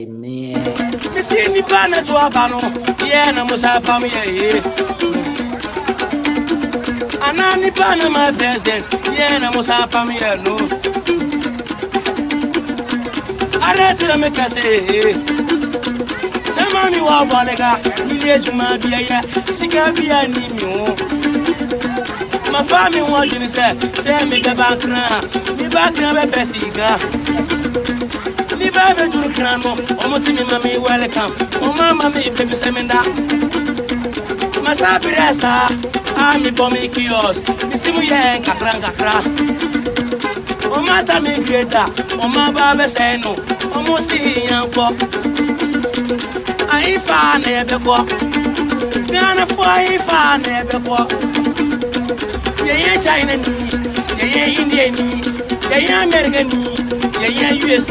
Me see me banner to a panel, yeah, no musa family. Anani Panama president, yeah, no musa family, no. I read to make us say, Samani wa Bolega, Milejuma Bia, Sika Bia Nimo. My family wanted to say, me the back now, me back now, Bessica. Me baby to the crano, almost me, mammy, welcome. Oh, mamma, me, baby, semenda. My sapiresa, I'm a bommy kiosk. It's a young capra. Oh, mata me greater. Oh, my baby say no. Almost see young pop. I found a bebo. Gonna fly found a bebo. Yeah, China, yeah, Indian, yeah, American, yeah, US,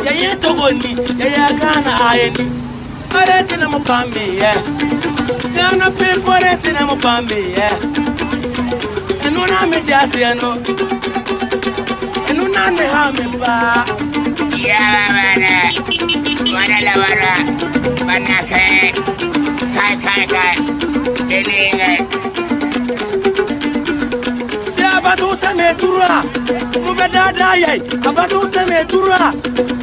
yeah, Togo, yeah, Ghana, I don't know about me, yeah. Gonna pay for it in a Mopambi, yeah. And when I'm a Jassiano, and when I'm a Hamimba, yeah, Manala, Manaka, Kai, say about Metura, Mubeda, about Metura,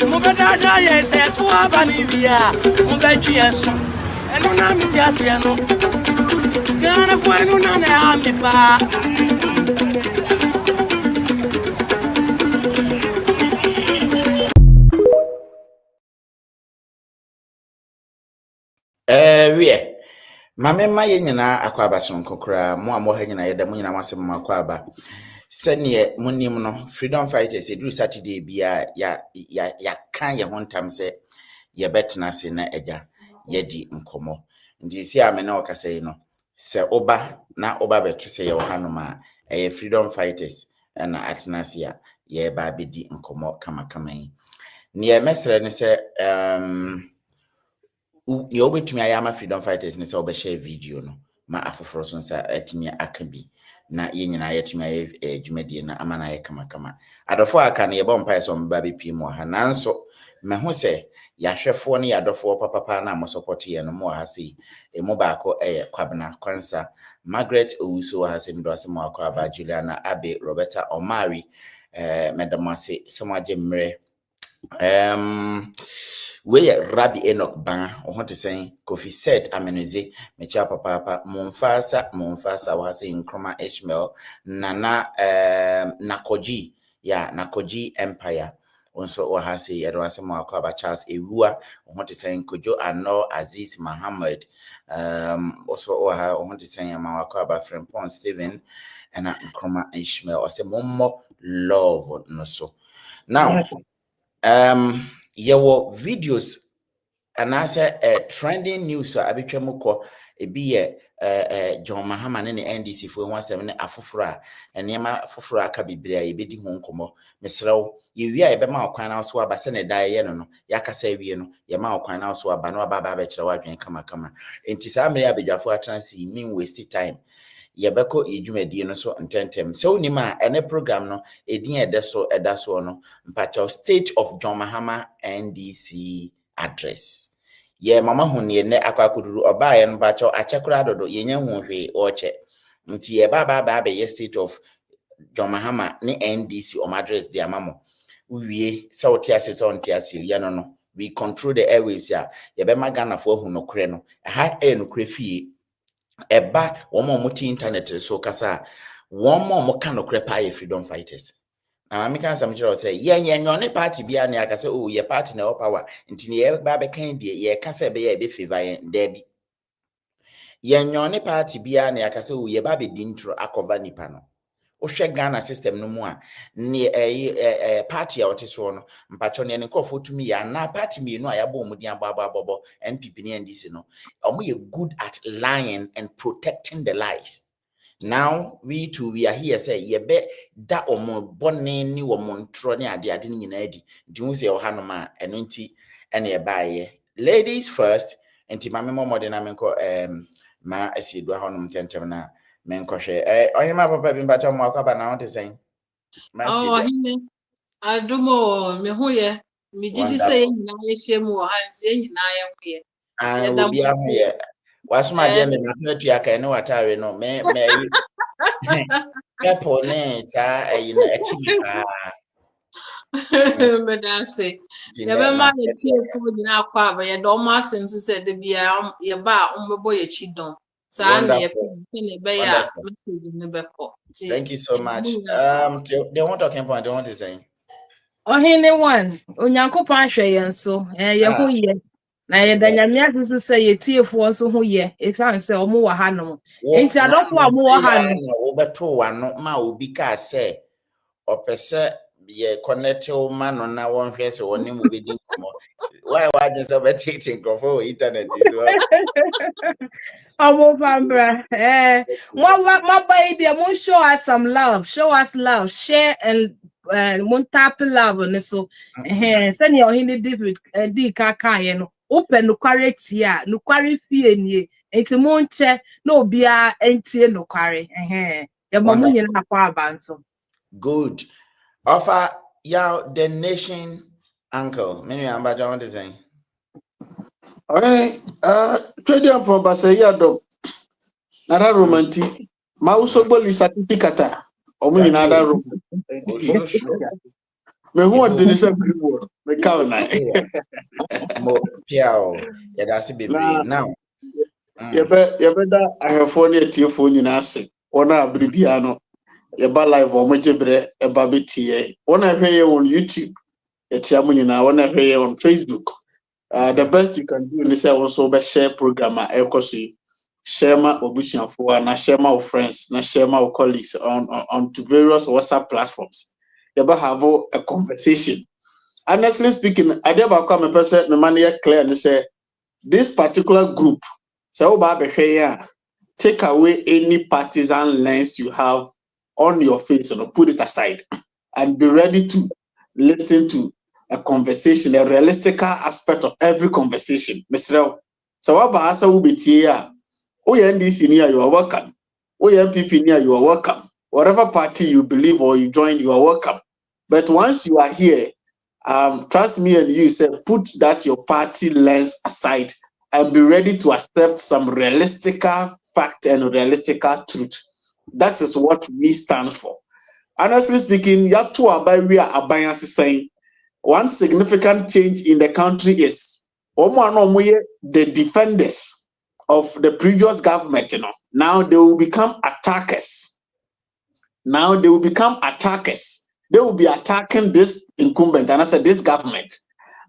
Mubeda, say to Abanivia, Mubajias, and when I'm a Jassiano, Gonna find one on the Hamipa. We Mame ma ye nyina akwaba sonkokra mo amo ha nyina ye da mo nyina masem makwaba sene munim no freedom fighters eduru Saturday bia ya kan ye hontam se ye betena se na eja ye di nkomo ndi si ame na okasa yi no se oba na oba betu se ye wo hanoma freedom fighters na atena se ya ye ba bedi nkomo kama yi ne mesere ne se you obetumi ayama freedom fighters ne se obehye video no ma afoforo so nsa atimi aka bi na ye nyina yetumi aye dwumadie na amana ye kama adofo aka ne ye bom pae so mba be pi mo ha nanso me ho se yahwefo ne yadofo papa na mo support ye no mo ha sei mo baako kwabena kwansa Margaret Owusu ha se mdo ase mo akwaba Juliana Abe Roberta Omari medamase semaje mre we Rabbi Enoch Banga ohonte sen Kofi said amenuze mecha papa Monfasa wa se Nkrumah Ishmael nana Nakoji Nakoji Empire onso o ha se yedo asemo akwaba Charles Ewua ohonte sen Kojo Ano Aziz Muhammad also o ha ohonte sen ma akwaba Frimpon Stephen and Nkrumah Ishmael ose mommo love no so now yewo videos anase trending news abetwamuko ebi ye John Mahama ne NDC fo 17 ne afoforo enema afoforo aka bibire yebedi ho nkomo mesrew yewi a yebema okwan na so aba se ne dai ye no yakasa wie no ye ma okwan na so aba no aba ba kire wadwen kama enti sa mere abedwafo atransi mean waste time yebeko ejumadi no so ntentem se onima ene program no edin edaso no mpacha State of John Mahama NDC address ye mama hunye ne akwakoduru oba ye no bacho achekura dodo yenye hunhwe oche nti ye baba ye State of John Mahama ne NDC o address dia mamo wie se otiase se ontiase ye no we control the airwaves ya ye be magana fo hu no kure no ha no kure fie eba womo muti internet so kasa womo mo ka no kure pa ye freedom fighters na mami kan sam jiro say ye nyone party bia ne aka say oh ye party na power nti ne ye ba be kan die ye ka say be ye be favor ye ndebi ye nyone party bia ne aka say oh ye ba be dintro akova nipa no ohwe Ghana system no mu a ne party a oteso no mpacho ne nkofo tumi ya na party mi no a yabo omudi ababo NPP ne NDC no omo ye good at lying and protecting the lies. Now we are here say ye be da omo bone ni omo ntro ne ade nyina adi nti hu se oha no ma eno nti ene e baaye ladies first enti mame momode na menko ma asiedu ha no mtentem na menkoshe oyema papa bi mbacha mo akwaba na wonte sen hine adumo me huye Me did say shame hands in I I will be here. What's my dear? I can know what I know. May Apple names are in a chimney. but I say, never mind the tear for the now quava, your doma since said the beer your bar on the boy a chidon. Sani, a bear message in the back. Thank you so much. They won't talking about, they want to say. Oh, anyone, Unyanko Pasha, so, and your who ye. Na ye da nyame asu say ye tiefo so ho ye e fan say omo wa ha no enti adofo omo wa ha no wo beto wa no ma obi ka say opese ye connect o ma no na won hwe se woni mu bedi mo why just about teaching for internet is well omo pambra mo buy there mo show us some love, share and mo tap love ne so say ne ohini David di ka ye no open no quality a no quality fie nie enti mo nche na obi a entie no kware ye mo nyina akwa abanso good offer ya the nation uncle many ambaja want to say okay trade from Basayado nara romantic mauso boli certificate omu nyina da ro me who did this everywhere me ka na mo piao ya da se bebre now yebeda ahefo ne atiefo nyina ase wona abribia no yeba live omojebre eba betie wona hweye on YouTube etia mu nyina wona hweye on Facebook the best you can do is also be share program ekoso share my obusianfo na share my friends na share my colleagues on to various WhatsApp platforms yeba have a conversation. Honestly speaking, I never come a person the money clear and say this particular group so take away any partisan lens you have on your face and put it aside and be ready to listen to a conversation, a realistic aspect of every conversation. Mr. So what about will be here? Oh, NDC near you are welcome. Oh, MPP near you are welcome. Whatever party you believe or you join, you are welcome. But once you are here, trust me and you say put that your party lens aside and be ready to accept some realistic fact and realistic truth. That is what we stand for. Honestly speaking, saying one significant change in the country is the defenders of the previous government. Now they will become attackers. They will be attacking this incumbent, and I said this government.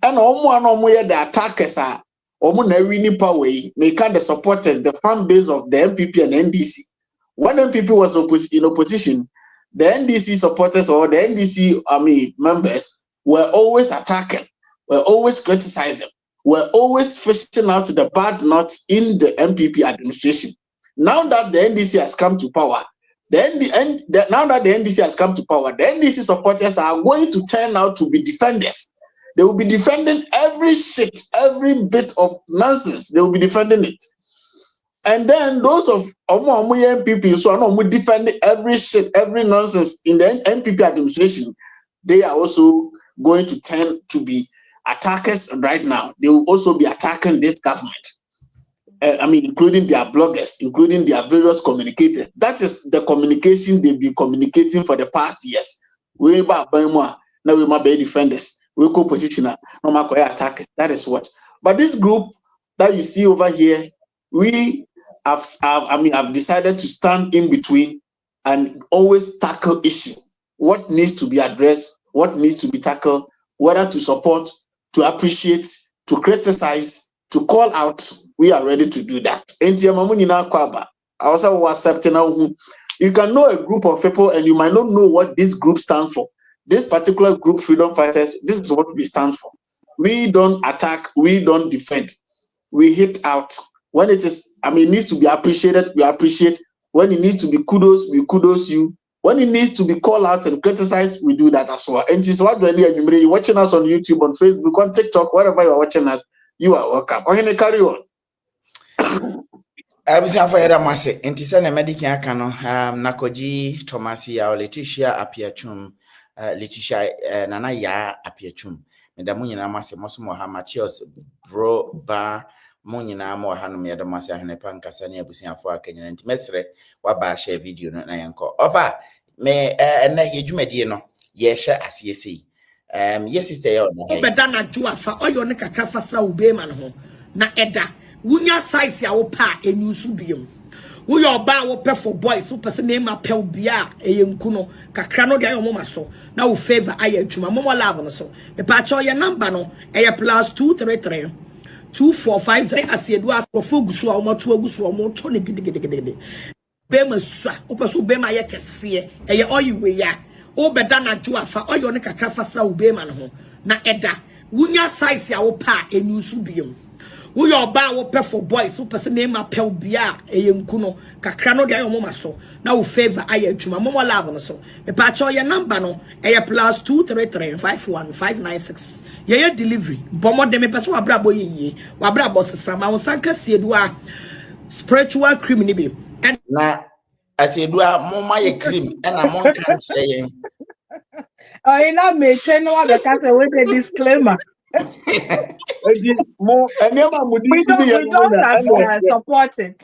And the attackers are the supporters, the fan base of the MPP and NDC. When MPP was in opposition, the NDC supporters or the NDC members were always attacking, were always criticizing, were always fishing out the bad nuts in the MPP administration. Now that the NDC has come to power, the NDC supporters are going to turn out to be defenders. They will be defending every shit, every bit of nonsense. They will be defending it. And then those of MPP, so I know we defend every shit, every nonsense in the MPP administration. They are also going to turn to be attackers right now. They will also be attacking this government. Including their bloggers, including their various communicators. That is the communication they've been communicating for the past years. We now we might be defenders. We co-positioner, no matter attackers. That is what. But this group that you see over here, we have decided to stand in between and always tackle issue. What needs to be addressed, what needs to be tackled, whether to support, to appreciate, to criticize, to call out. We are ready to do that. I also accepting now. You can know a group of people and you might not know what this group stands for. This particular group, Freedom Fighters, this is what we stand for. We don't attack, we don't defend. We hit out. When it is, it needs to be appreciated, we appreciate. When it needs to be kudos, we kudos you. When it needs to be called out and criticized, we do that as well. And this is what you're watching us on YouTube, on Facebook, on TikTok, wherever you're watching us, you are welcome. Okay, carry on. I was for Era Mase, and Tisa Medican Cano, Nakoji, Tomasi, or Letitia Apiachum, Letitia Nanaya Apiachum. da mo nyina ma se mo so MAHAMA cheers bro ba mo nyina ma ha no me da ma se ahene pa nkasa ne abusuafo akanyina nti mesre wa ba share video no na yenko ofa me na yedwumadie no ye hye ase sei yes sister ya no hey obeda na juafa oyo ne kakra fasa ube ma no ho na eda wunya size ya wo pa enyusu biom wo yo ba wo pe for boys wo person name apel bia eyenku no kakra no dia yo mo maso na wo favor aye adwuma mo lab no so me pa cho ye number no eye +233 2450 asiedu asofo gusu a mo to agusu a mo to ne gidigidi be ma sua wo person be ma ye kese eye oyiwe ya obeda na juafa oyo ne kakra fasa ube ma no ho na eda wunya size ya wo pa enyusu biom wo yo ba wo pe for boys wo person name apel bia eyenku no kakra no dia yo mo maso na wo favor aye adwuma mo lab no so me pa cho ye number no eye +233 51596 ye delivery bomo de me person wa brabo ye wa brabo sesama wo sanka siedu a spiritual cream ni bi na asiedu a mo ma ye cream na mo nkan kire yen Oh, you know me tell no what because with the disclaimer. Mo enema We don't support it.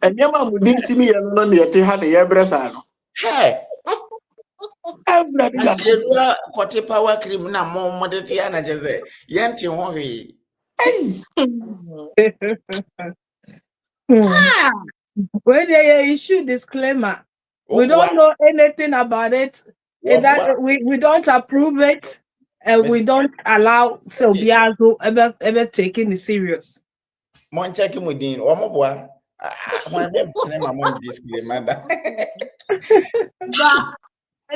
enema mudi ntimi ye no na yete ha na ye bresa no hey asiedu a kote power cream na mo de tia na jeze yenti ho he When they issue disclaimer, we don't know anything about it. We don't approve it, and we don't allow Selbiazo ever taking it serious. Mon check mudin o mo boa mo dem ma mo disclaimer da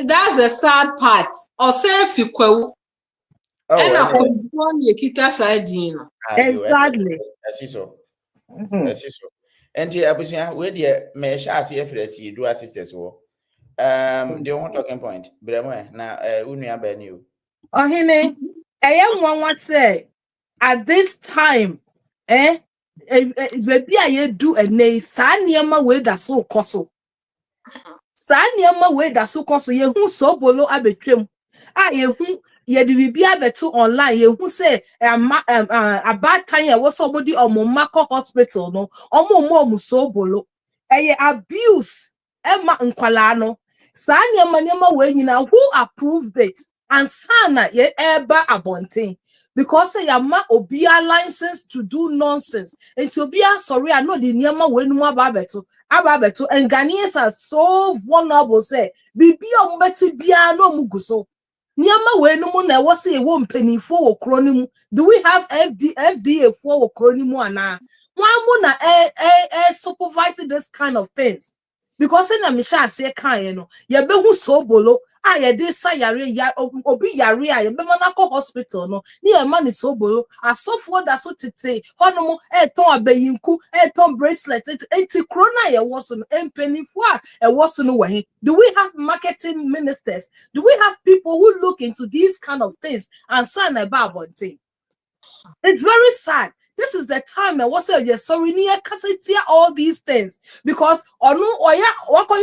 That's the sad part. Or self equal. And I one Yakita sardine. Exactly. Asiso. And abusia we dey me sha ase efresi do assistance wo. The one talking point. Bremo na unua ba ni o. Ohine, nwanwa say at this time, baby I do a nay sa niema we da so koso. Sa niema we da so koso ye hu so bolo abetwem. Ye hu ye di bibia beto online ye hu say a bad time ye was somebody omomako hospital no omo so bolo. Abuse Emma nkwala no. Sa niema we nyina who approved it and sana ye eba abonting because say ma obia license to do nonsense and to be sorry I know the niema we no ababeto and Ghanaians are so vulnerable say bibi ombeti bia no muguso niema we no na wo say wo mpanifo wo kronimu. Do we have FDA for wo kronimu ana one na supervising this kind of things because na misha say kan no ye be hu so bolo ye dey sayare ya obi yare ye be manako hospital no ni e man so bolo asofo da so tete hono ton abayinku ton bracelet enti krona ye wo so no empanifo a wo so no we. Do we have marketing ministers? Do we have people who look into these kind of things and sign about thing? It's very sad. This is the time and what's it? Sorry, near Cassetia, all these things because or no or ya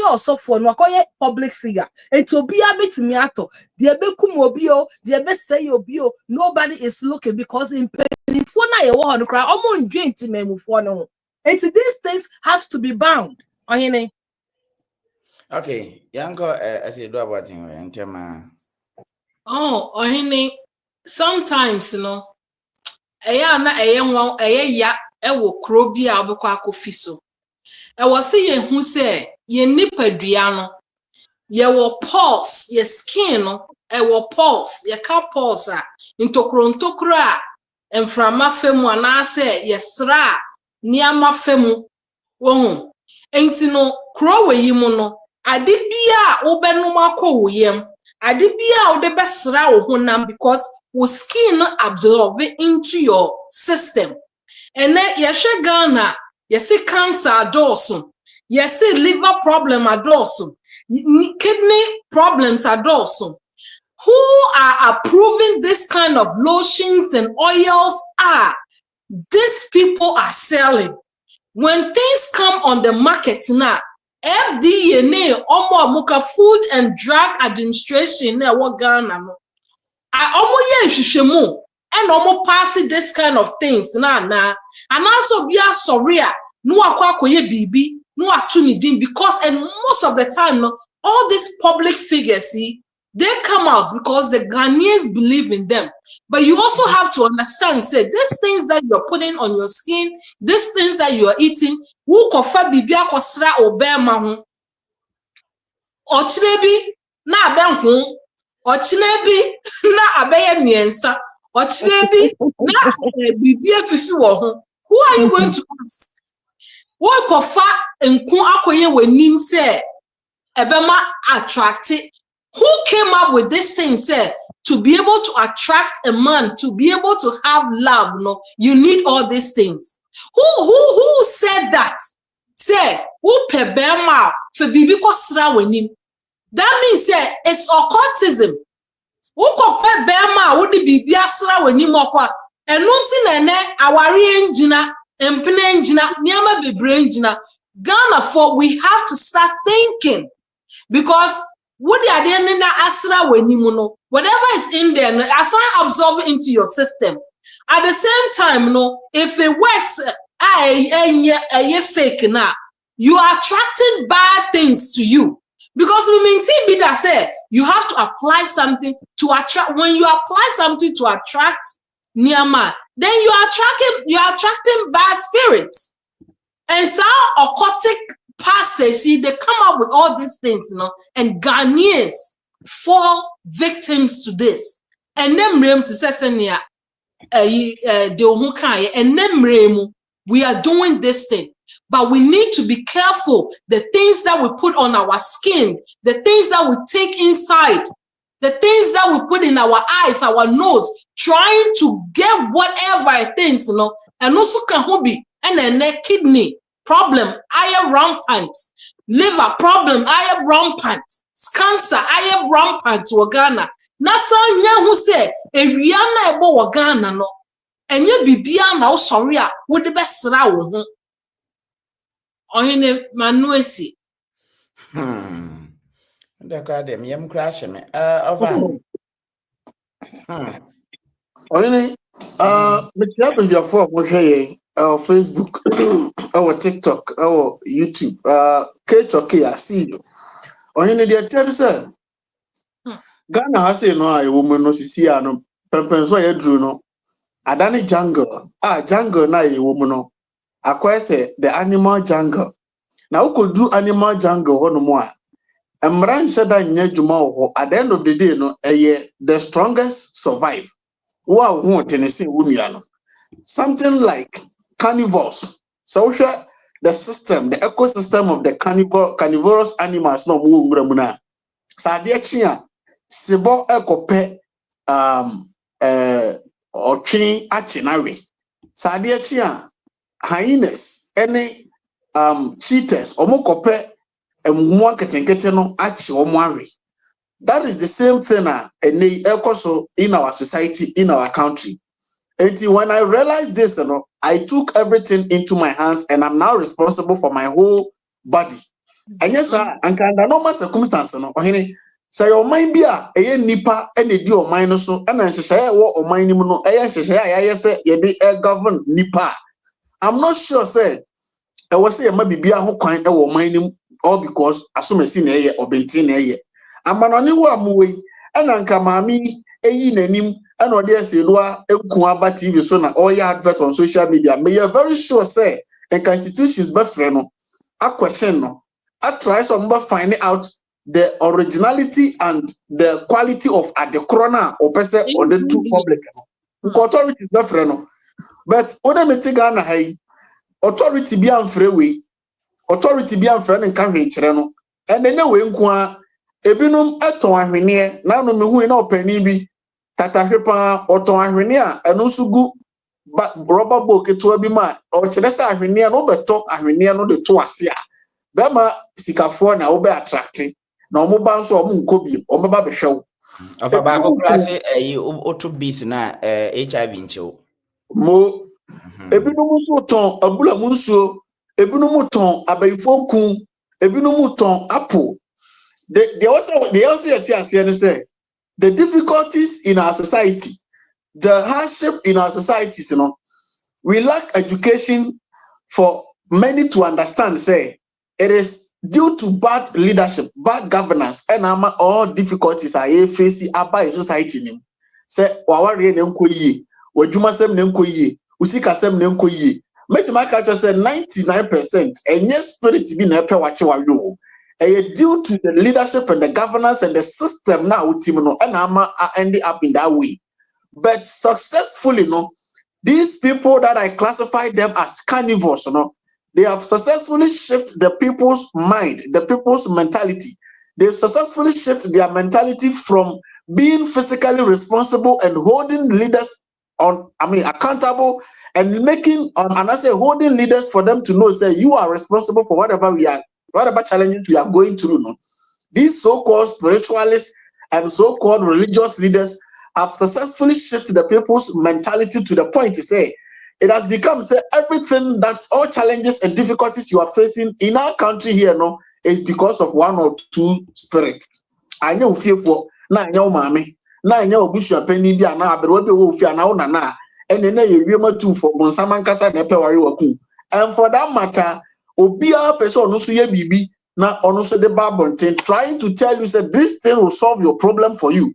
also for no public figure and to be a bit miato the bekumobio the best say bio nobody is looking because in penny for na you want to cry almost drink to me for no and these things have to be bound. Okay, yanko as you do about him and tema Sometimes na ya ewo kro bi a obekọ akofi so se ye hu se ye nipadua no ye wo pulse ye skin no wo pulse ye ka pulse a ntokro a emframa femu ana se ye sra niama femu wo hu enti no kro we yi mu no ade bia wo benum akọ wo yem ade bia wo de besra wo honam because wo skin absorb into your system. And then yes, Ghana, yes, cancer adorso, yes, liver problem adorso, kidney problems adorso. Who are approving this kind of lotions and oils are these people are selling. When things come on the market now, FDA, Food and Drug Administration, what Ghana. Omo yen hwehwemu and omo pass this kind of things na and also be a sorry no akwa akoye bibi no atu ni din because and most of the time no all these public figures see they come out because the Ghanaians believe in them. But you also have to understand, say, these things that you're putting on your skin, these things that you are eating, who kofa bibia kosra obema hu, ochrebi na abe hu, ochrebi na abeye miensa, ochrebi na bibia fifi wo hu. Who are you going to ask? Who kofa nku akoye wenim say ebema attracted? Who came up with this thing, say, to be able to attract a man, to be able to have love, no, you need all these things. Who said that? Say, who pebema for bibi ko sra wenim. That means say it's occultism. Who ko pebema wo de bibi asra wenim okwa. Enunti nene awari enjina, empene enjina, niama bebre enjina. Ghana for we have to start thinking because what they are doing na asra wenimuno, whatever is in there, asra absorb into your system. At the same time, no, if it works, fake na, you are attracting bad things to you. Because we mean that say you have to apply something to attract. When you apply something to attract niyama, then you are attracting bad spirits. And so occultic pastors, see, they come up with all these things, you know, and Ghanaians fall victims to this. And then we are doing this thing. But we need to be careful. The things that we put on our skin, the things that we take inside, the things that we put in our eyes, our nose, trying to get whatever things, you know, and also can be, and then the kidney problem, iron rampant, liver problem, iron rampant, cancer, iron rampant to Ghana. Nasa nya who say e wiana ebo Ghana no. Enye bibia na o sorry a wo de besra wo ho. Ohene manuesi. Ndaka dem yem crash me. Over. Ohene me tia be biafo mo hwe Facebook, our TikTok, our YouTube, K-Talk, I see you. Or in the tell say Ghana has a no, a woman no see no Pempenso Edruno, Adani jungle, jungle na a woman no. I say the animal jungle. Now could do animal jungle one more. And Mran said that Nejuma at the end of the day, no, the strongest survive. Wow, won't Tennessee woman. Something like carnivores. So the system, the ecosystem of the carnivorous animals no mu ngramuna. Sadia chia sibo ekope otwi achinari. Sadia chia hyenas any cheetahs omokope emwa ketenkete no achi omwari. That is the same thing ekoso in our society, in our country. Until when I realized this, you know, I took everything into my hands and I'm now responsible for my whole body. And yes, sir, and under normal circumstances, no, say your mind be a nipa and a deal mind so, and I say, what mind you know, I say, ye govern nipa. I'm not sure, say, I was say, maybe be a whole kind of mind all because as soon as in a year or 18 a year. I'm an only one way, and Ankamami, a yin and what they say, Kuaba TV, so now all your advert on social media. May you're very sure, say, a constitution's best friend, a question, no. I try some finding out the originality and the quality of the corona or person or the two public. Authority is best friend, but other metigana hay authority be on freeway, authority be on friend and come here, and then we inquire. Ebinum eton ahwene na no me hu na opani tata hwepa oton ahwene a eno sugu rubber book to bi ma o kire sa ahwene no beto ahwene no de to ase a be ma sikafo na wo be attract na omo ba nso omo nkobi omo ba behwew afa ba ko class oto bis na HIV nchew mo ebinum so ton abula mu nsuo ebinum ton abayifo kun ebinum ton apple they also say the difficulties in our society, the hardship in our societies, we lack education for many to understand, say, it is due to bad leadership, bad governance, and all difficulties are facing by society. Say, wawari nenko yi, wajuma sem nenko yi, usika sem nenko yi. Metima culture say 99%, and yes, spirit be na pe wache wayo. Due to the leadership and the governance and the system now, and are ending up in that way. But successfully, these people that I classify them as carnivores, they have successfully shifted the people's mind, the people's mentality. They've successfully shifted their mentality from being physically responsible and holding leaders accountable and making and I say holding leaders for them to know, say, you are responsible for whatever challenges we are going through. These so-called spiritualists and so-called religious leaders have successfully shifted the people's mentality to the point to say it has become, say, everything that all challenges and difficulties you are facing in our country here is because of one or two spirits. I know fearful, na anya umami, na anya obusua penny bi ana abere wo bi na wo nana ene na ye wiema tu for bonsam nkasa na pe wari waku. And for that matter, obia person no so ye bibi na ono so de babonten trying to tell you say this thing will solve your problem for you.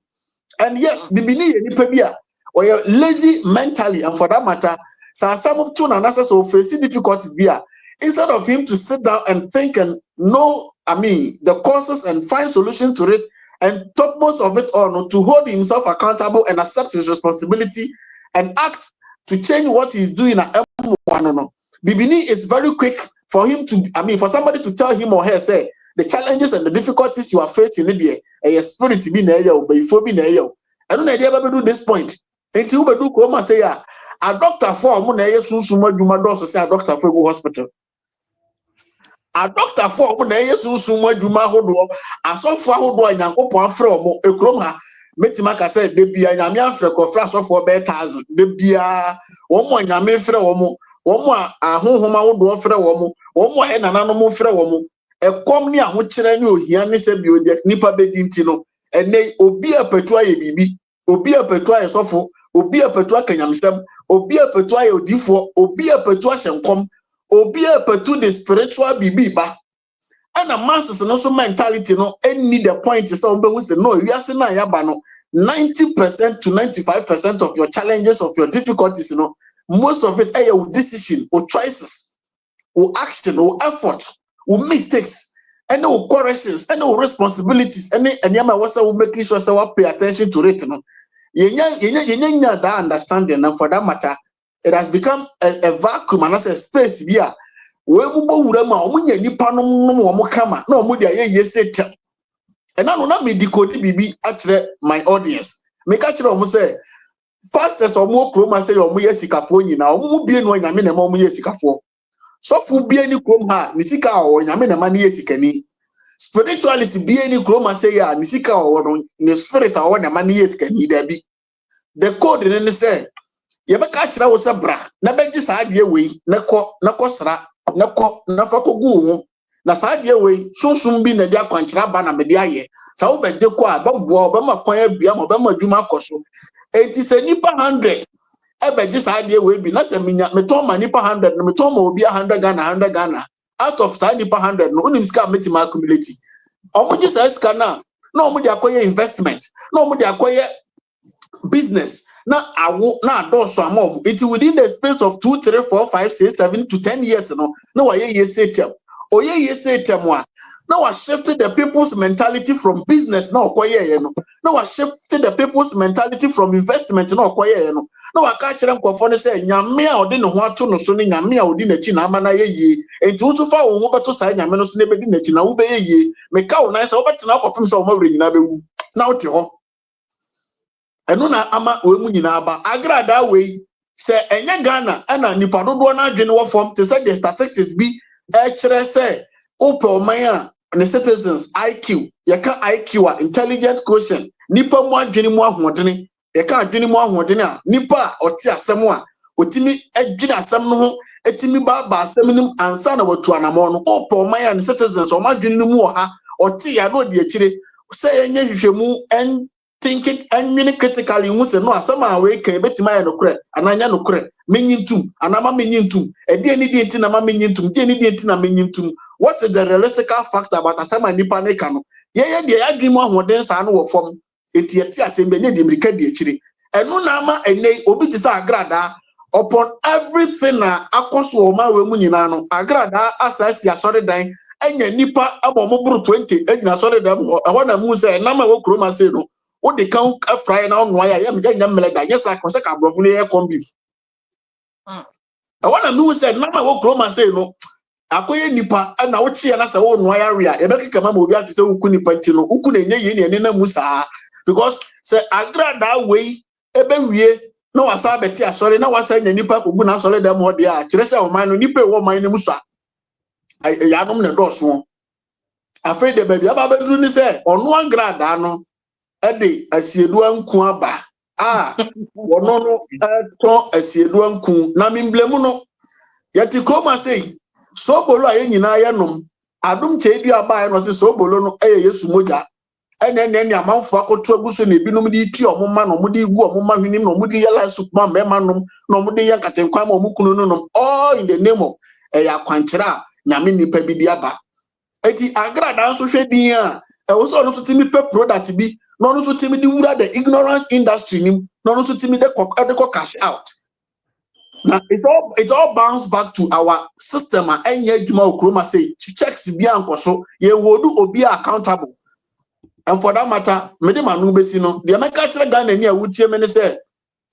And yes, bibini ye nipa bia or you're lazy mentally, and for that matter, some of two so facing difficulties bia. Instead of him to sit down and think and know, the causes and find solutions to it, and topmost of it all, to hold himself accountable and accept his responsibility and act to change what he's doing at M1. Bibini is very quick for him to, for somebody to tell him or her, say, the challenges and the difficulties you are facing in the a spirit be na yo, but before be na yo. I don't know ever do this point. Until we do come and say, a doctor for mo na ye sunsuma dwuma do so say a doctor for go hospital. A doctor for mo na ye sunsuma dwuma hodo asofo ahodo anyankopon afre omo ekrom ha metima ka say de bia nyame afre ko fra asofo be 1000 de bia wo mo nyame frɛ wo mo ahonhom ahodo frɛ wo mo enanano mo frɛ wo mo ekom ni ahokyere ni ohia ne se bi ode nipa bedi nti no ene obi apetu aye bibi obi apetu aye sofo obi apetu akanyamsem obi apetu aye odifo obi apetu ahyenkom obi apetu the spiritual bibi ba. And a masses no so mentality any the point is on say no we are saying yaba no 90% to 95% of your challenges, of your difficulties, most of it are your decision or choices or action or effort or mistakes and no corrections and no responsibilities and yama was making sure so pay attention to it. That understanding, and for that matter, it has become a vacuum and as a space here. We mubo urema omunye nipa no mo kama na omu dia ye setem. And now na me decode bibi atre my audience. Make atre omu say pastors omu kroma say omu ye sikafo nyina omu bie no nyame na omu ye sikafo. So fu bie ni krom ha ni sika o nyame na ma ni ye sikani. Spiritualist bie ni kroma say ya ni sika o no ni spirit o na ma ni ye sikani da bi. The code ni say ye be ka atre wo se bra na beji sa ade we na ko sra na fako gu na saadie we sunsun bi na dia kwankyira ba na me dia ye sa wo beje ko a babo ba ma kwan abia ma ba ma dwuma koso enti se nipa 100 e beje saadie we bi na se me ton ma nipa 100 no me ton ma obi 100 Ghana out of sa nipa 100 no unim ska meti ma accumulate omo ji sa ska na omo di akoye investment na omo di akoye business na awo na adoso amom it within the space of 2 3 4 5 6 7 to 10 years na wa ye setem oye ye setem wa na wa shifted the people's mentality from business na okoye ye no na wa shifted the people's mentality from investment na okoye ye no na wa ka kire nkofo ne say nyame a odi ne ho ato no so ne nyame a odi na chi na ama na ye ye enti wo so fa wo ho beto sa nyame no so ne bedi na chi na wo be ye ye me ka wo na say wo betena akopem say wo ma wre nyina bewu na wo te ho. Eno na ama we mu nyina aba agrada we se enye Ghana ana nipa dodo na adwene wo form te say the statistics bi e kire say open man a the citizens IQ yeka IQ a intelligent quotient nipa mu adwene mu ahoɔdene yeka adwene mu ahoɔdene a nipa ɔte asɛm a otimi adwene asɛm no ho etimi ba asɛm nim ansa na watu anamɔ no open man a the citizens o ma adwene mu wɔ ha ɔte ya no de akire say enye hwehwɛmu thinking and many critically who say no asama we can betima no kre ananya no kre menyintum anama menyintum e de ni de nti na ma menyintum de ni de nti na menyintum. What is the realistic fact about asama nipa ne ka no ye de adwim ahoden sa no wo fom enti eti asem be ne de mirika de akiri eno na ama ene obi ti sa agrada upon everything na akoso o ma we mu nyina no agrada asasi asore dan enya nipa abomo buru 20 enya asore dan ho na mu se na ma wo kroma se no what they can fry now no ya me nya mele da yes I say ka brofo le come beef I want to know say na ma wo kroma say no akoye nipa na wo chie na say wo no ya ria e be keka ma obi ati say wo ku nipa nti no uku na enye ye ne na mu saa because say agrada we ebe wie na wasa beti asore na wasa nya nipa ko gu na asore da mo de a kire say o man no nipa e wo man ne mu sa ya nom ne do so afei de ba bia ba bedu ni say ono agrada no ede asiedu anku aba wono no to asiedu anku na memblemu no yati kroma sei sobolo aye nyina ye nom adum cheedu aba no se sobolo no yesu moja ene amanfo akoto aguso na ebinom di ti omoma no mo di gu omoma hwenim no mo di yala supma mema nom no mo di yankatenkwa ma omukunu no nom all in the name of ya kwankyera nyame nipa bi di aba eti agrada nso hwedin a wo so no so timi pe product bi no no so timi di wura the ignorance industry nim no no so timi de cash out. Now it all bounce back to our system and enye djuma okroma say checks bi ankoso ye wodu obi accountable. And for that matter me de manu besi no de meka kire Ghana ni awutie me ne say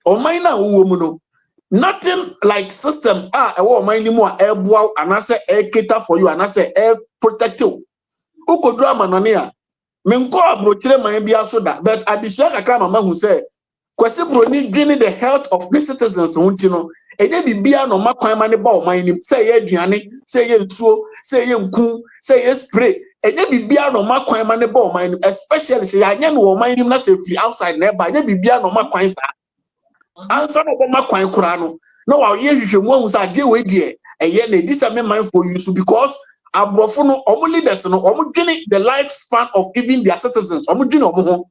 o man na wo mu no nothing like system e wo man ni mu a eboa anase cater for you anase protect you ukodu amanane a me nko abrochire man bia so da but adisua kakra mama hu say kwese broni dwene the health of the citizens hunti no eje bibia no makwan ma ne ba o man nim say ye aduane say ye nsuo say ye nku say ye spray eje bibia no makwan ma ne ba o man nim especially say anya no o man nim na say free outside na ba eje bibia no makwan sa answer no bo makwan kura no na wa ye hwehwemu ahu sa de we die eye na this am man for you because abrofo no omo leaders no omo dwene the lifespan of even their citizens omo dwene omo ho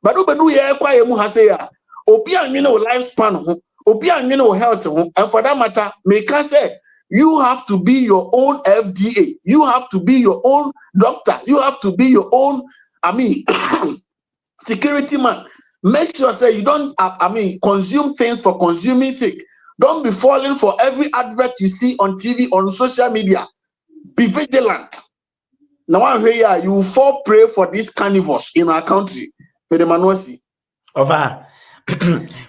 but obedu ye kwa ye mu ha say ya obi anwene o lifespan ho obi anwene o health ho and for that matter me can say you have to be your own FDA, you have to be your own doctor, you have to be your own security man. Make sure say you don't consume things for consuming sake. Don't be falling for every advert you see on TV, on social media. Be vigilant. Now I'm here, you fall prey for these carnivores in our country. Over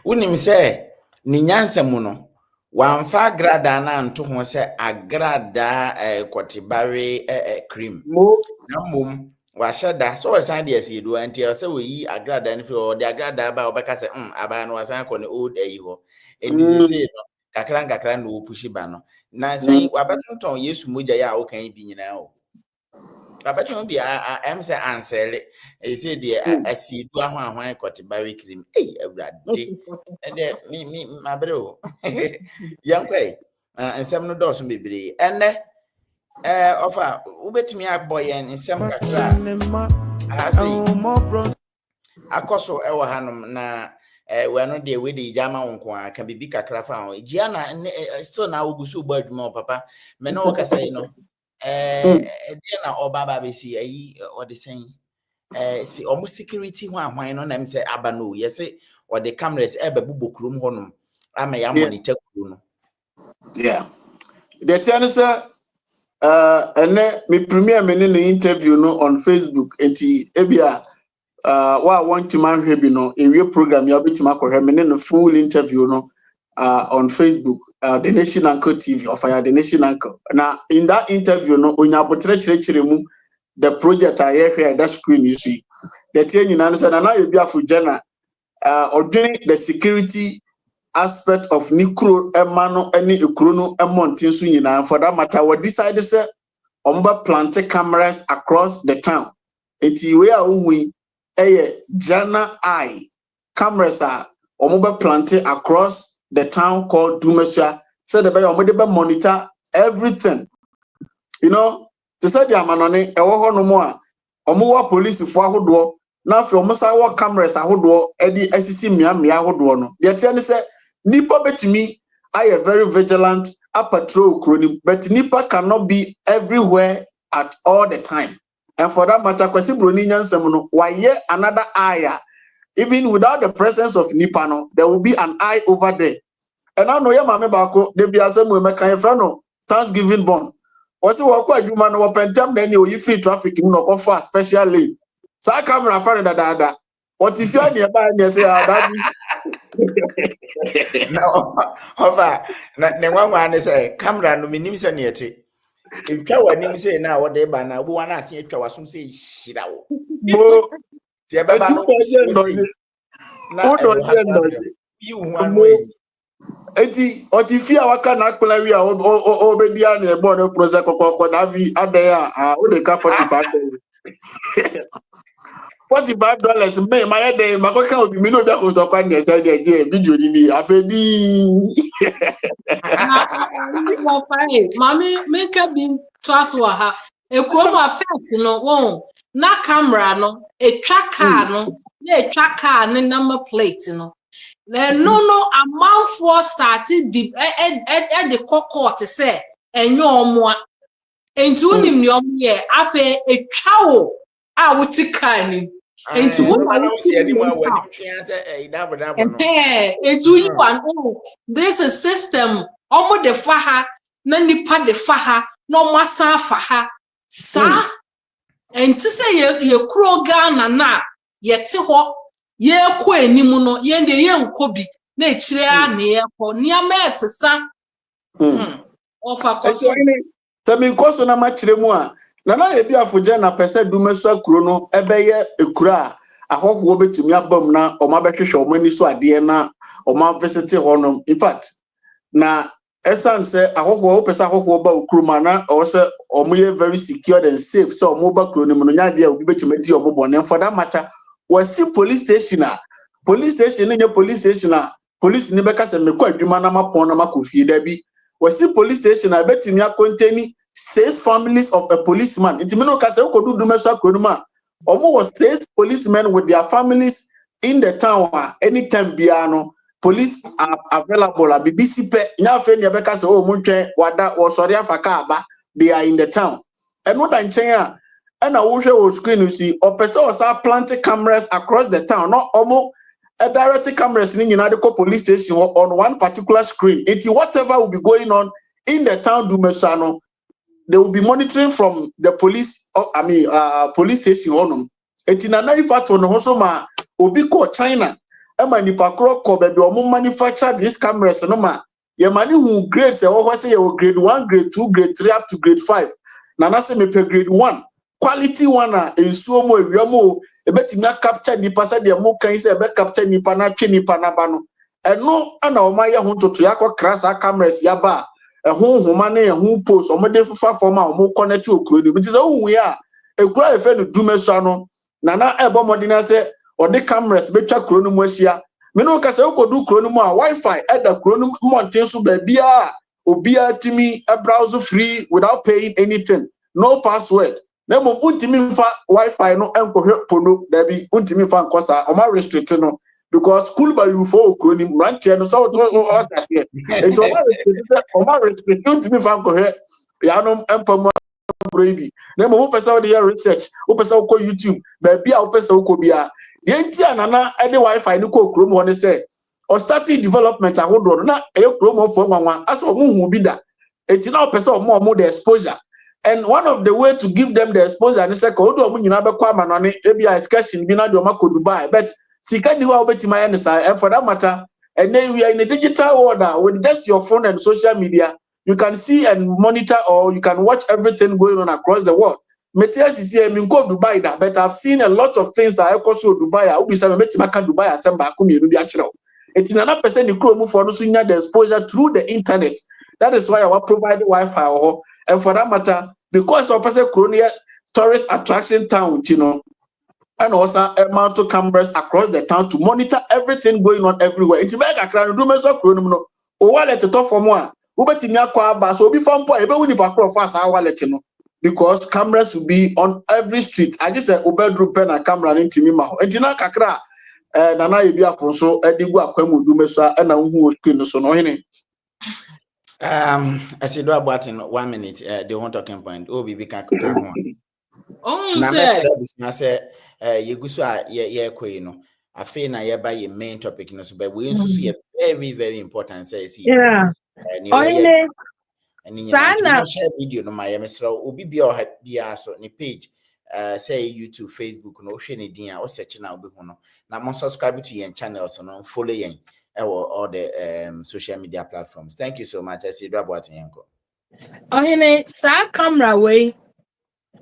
unim say ni nyansa mu no wamfa agrada na nto ho se agrada kwotibare cream na mom wa sheda so wasan de asiedu anti o se we agrada ni fi o de agrada ba obeka se aba no wasan ko ne old ayi ho enti se no kakra no pushi ba no na sen wabetonton yesu moja ya o kan bi nyina o abeton bi am say ansele e say de asiedu ahwan kwotibare cream awrade ende mi mabre o yankwe ensem no do so bebre enne ofa ubetimi aboyen ensem kakra akoso ewo hanom na we no de we de jama wonko aka bibi kakra fa ho gia na still na ogusu bo adwuma papa me no wo kasa no de na obaba be si ayi ode sen si omo security ho ahwan no na me se aba no yese ode cameras ebebubo krom honom ama ya monitor kuro no yeah the answer and me premier me in the interview no on Facebook enti ebia wa want to man hwe bi no area program ya betima ko hwe me no full interview no on Facebook the Nation Anchor TV of the Nation Anchor. Now in that interview no onya botre chire mu the project I hear that screen you see the thing you understand na you be afujana ordering the security aspect of Nikro Emano any Ukruno Emontin Sunina for that matter we decided say omba plant cameras across the town. Eti we are we Jana Eye cameras are omba planted across the town called Dumesha. Said the bay monitor everything. You know, to say the amanone ewo no more omuwa police for ahodo Now from Musa cameras ahodo edi asisi mia ahodo no. The tell say nipa betimi I very vigilant a patrol kronim, but nipa cannot be everywhere at all the time. And for that matter, kwesi broni nyansem no why another eye. Even without the presence of nipa no, there will be an eye over there. And I know your mama bako they be asem we make kan friend Thanksgiving born. What's what adwuma no wapentem na you free traffic no go for special lane. Sa camera friend da. What if you are nearby and say that No, hover. Na one say camera no minim se na yete. If twa wanim say na wo de ba na wo wana ase atwa wasum say shira wo. mo Tie baba no na you hu anu yi. Eti otifia waka na akpela wi a obedi a na ebo no process kokoko na vi adaya o de ka $45. $45 me my day makoka obi mi no da ko to kwa ni say dey video ni afedi Mo fine. Mami make be trust wa ha. E krom affect no won. Na camera no, e twa car no, na e twa car ne number plate no. No amount for started the the court say enyo omo enti unim ni omo ye afa e twa wo a wuti car ni enti wo ma wuti ani mu awani twa say dabo no. Enti you wan this is system omo de fa ha na nipa de fa ha no masa fa ha sa enti say ye kro Ghana na ye te ho ye ko enimu no ye de ye nkobi na echire a na ye ko niam esesa ofa koso tami koso na machire mu a na ye bi afoje na pese dumeso akuro no ebeye ekura ahoho betumi abam na o ma behwehwe o mani so ade na o ma visit honom. In fact na esan se ahoho pese ahoho ba okuru ma na o se o mo ye very secured and safe so o mo ba kuro no no nya de obi betumi di o mo bone for that matter. Was see police station police station police ni beka se me kwa adwuma na mapon na makofie da bi was see police station betimi contain 6 families of a policeman. It me no ka se okodu dumeso akronuma omo was 6 policemen with their families in the town anytime biano police are available BBC pe nya fe ne beka se o muntwen wada wo sori afaka aba they are in the town and what I'm saying and I wish I was screen you see or person was planting cameras across the town, not almost a direct cameras in United police station on one particular screen. It's whatever will be going on in the town Dumesano, they will be monitoring from the police police station on them. It's in another part on Hosoma Obiko China. Nipa ko baby or manufacture these cameras no ma. Your money who grades or say you grade 1, grade 2, grade 3 up to grade 5. Nana say me pay grade 1. Quality one ensuo mo ewiamo ebetimi capture nipa say de mo kan say ebe capture nipa na twe nipa na ba no eno ana o ma ye ho toto yakọ krasa cameras ya ba ehun homa na ehun post o mo de fufa form a o mo connect okuro ni bi say ohun ya ekura efe no dumeso ano na ebo modina say o de cameras betwa kuro no mo ahia me no ka say okodu kuro no mo a wifi eda kuro no mountain so ba bia obia timi a browser free without paying anything, no password. Nemo untimi mfa wifi no enkohwe pono da bi untimi mfa nkosa o ma restrict no because school by you for okroni rantie no so that's here it o ma restrict untimi mfa nkohwe ya no empam brave nemo wo pesa de research wo pesa wo YouTube ba bia wo pesa wo bia de nti anana e de wifi ni ko okrom ho ne say o starting development ahodo na e okrom ho fo nwanwa aso mo hu bi da enti na wo pesa o mo the exposure. And one of the way to give them the exposure and say ko do omu nyina be kwa manone ebia excursion bi na de o ma ko Dubai but sika di wa obetima ya nsa and for that matter and then we are in a digital world with just your phone and social media you can see and monitor or you can watch everything going on across the world. Metia sisi mi go Dubai da but I've seen a lot of things I go to Dubai obi say metima ka Dubai asem ba ko mienu bi a kire o etina na person ni kro mu for no so nya the exposure through the internet. That is why I will provide Wi-Fi or and for that matter, because of person Coronia tourist attraction town, you know, and also amount to cameras across the town to monitor everything going on everywhere. It's very accurate. Do measure Corono. O wallet to talk for more. Ubeti mi akwa ba so obi fampo ebe woni pakro fast a wallet no. because cameras will be on every street. I just said bedroom pen and camera into me ma. And tina kakra nana ye bi afonso edigu akwamu du meso na hu screen so no hene. I said about in 1 minute they want talking point. Oh bibi kan ho. Oh Na say say ye guso a ye kwei no. Afi na ye ba ye main topic no so but we nso so very very important say see. Yeah. Oyine sana share video no my mesra obi bia o bia so ni page say YouTube, Facebook no hwe ne din a o search na obi hu no na mo subscribe to your channel so no follow yen all the social media platforms. Thank you so much. I see you about yenko. oyine sa camera way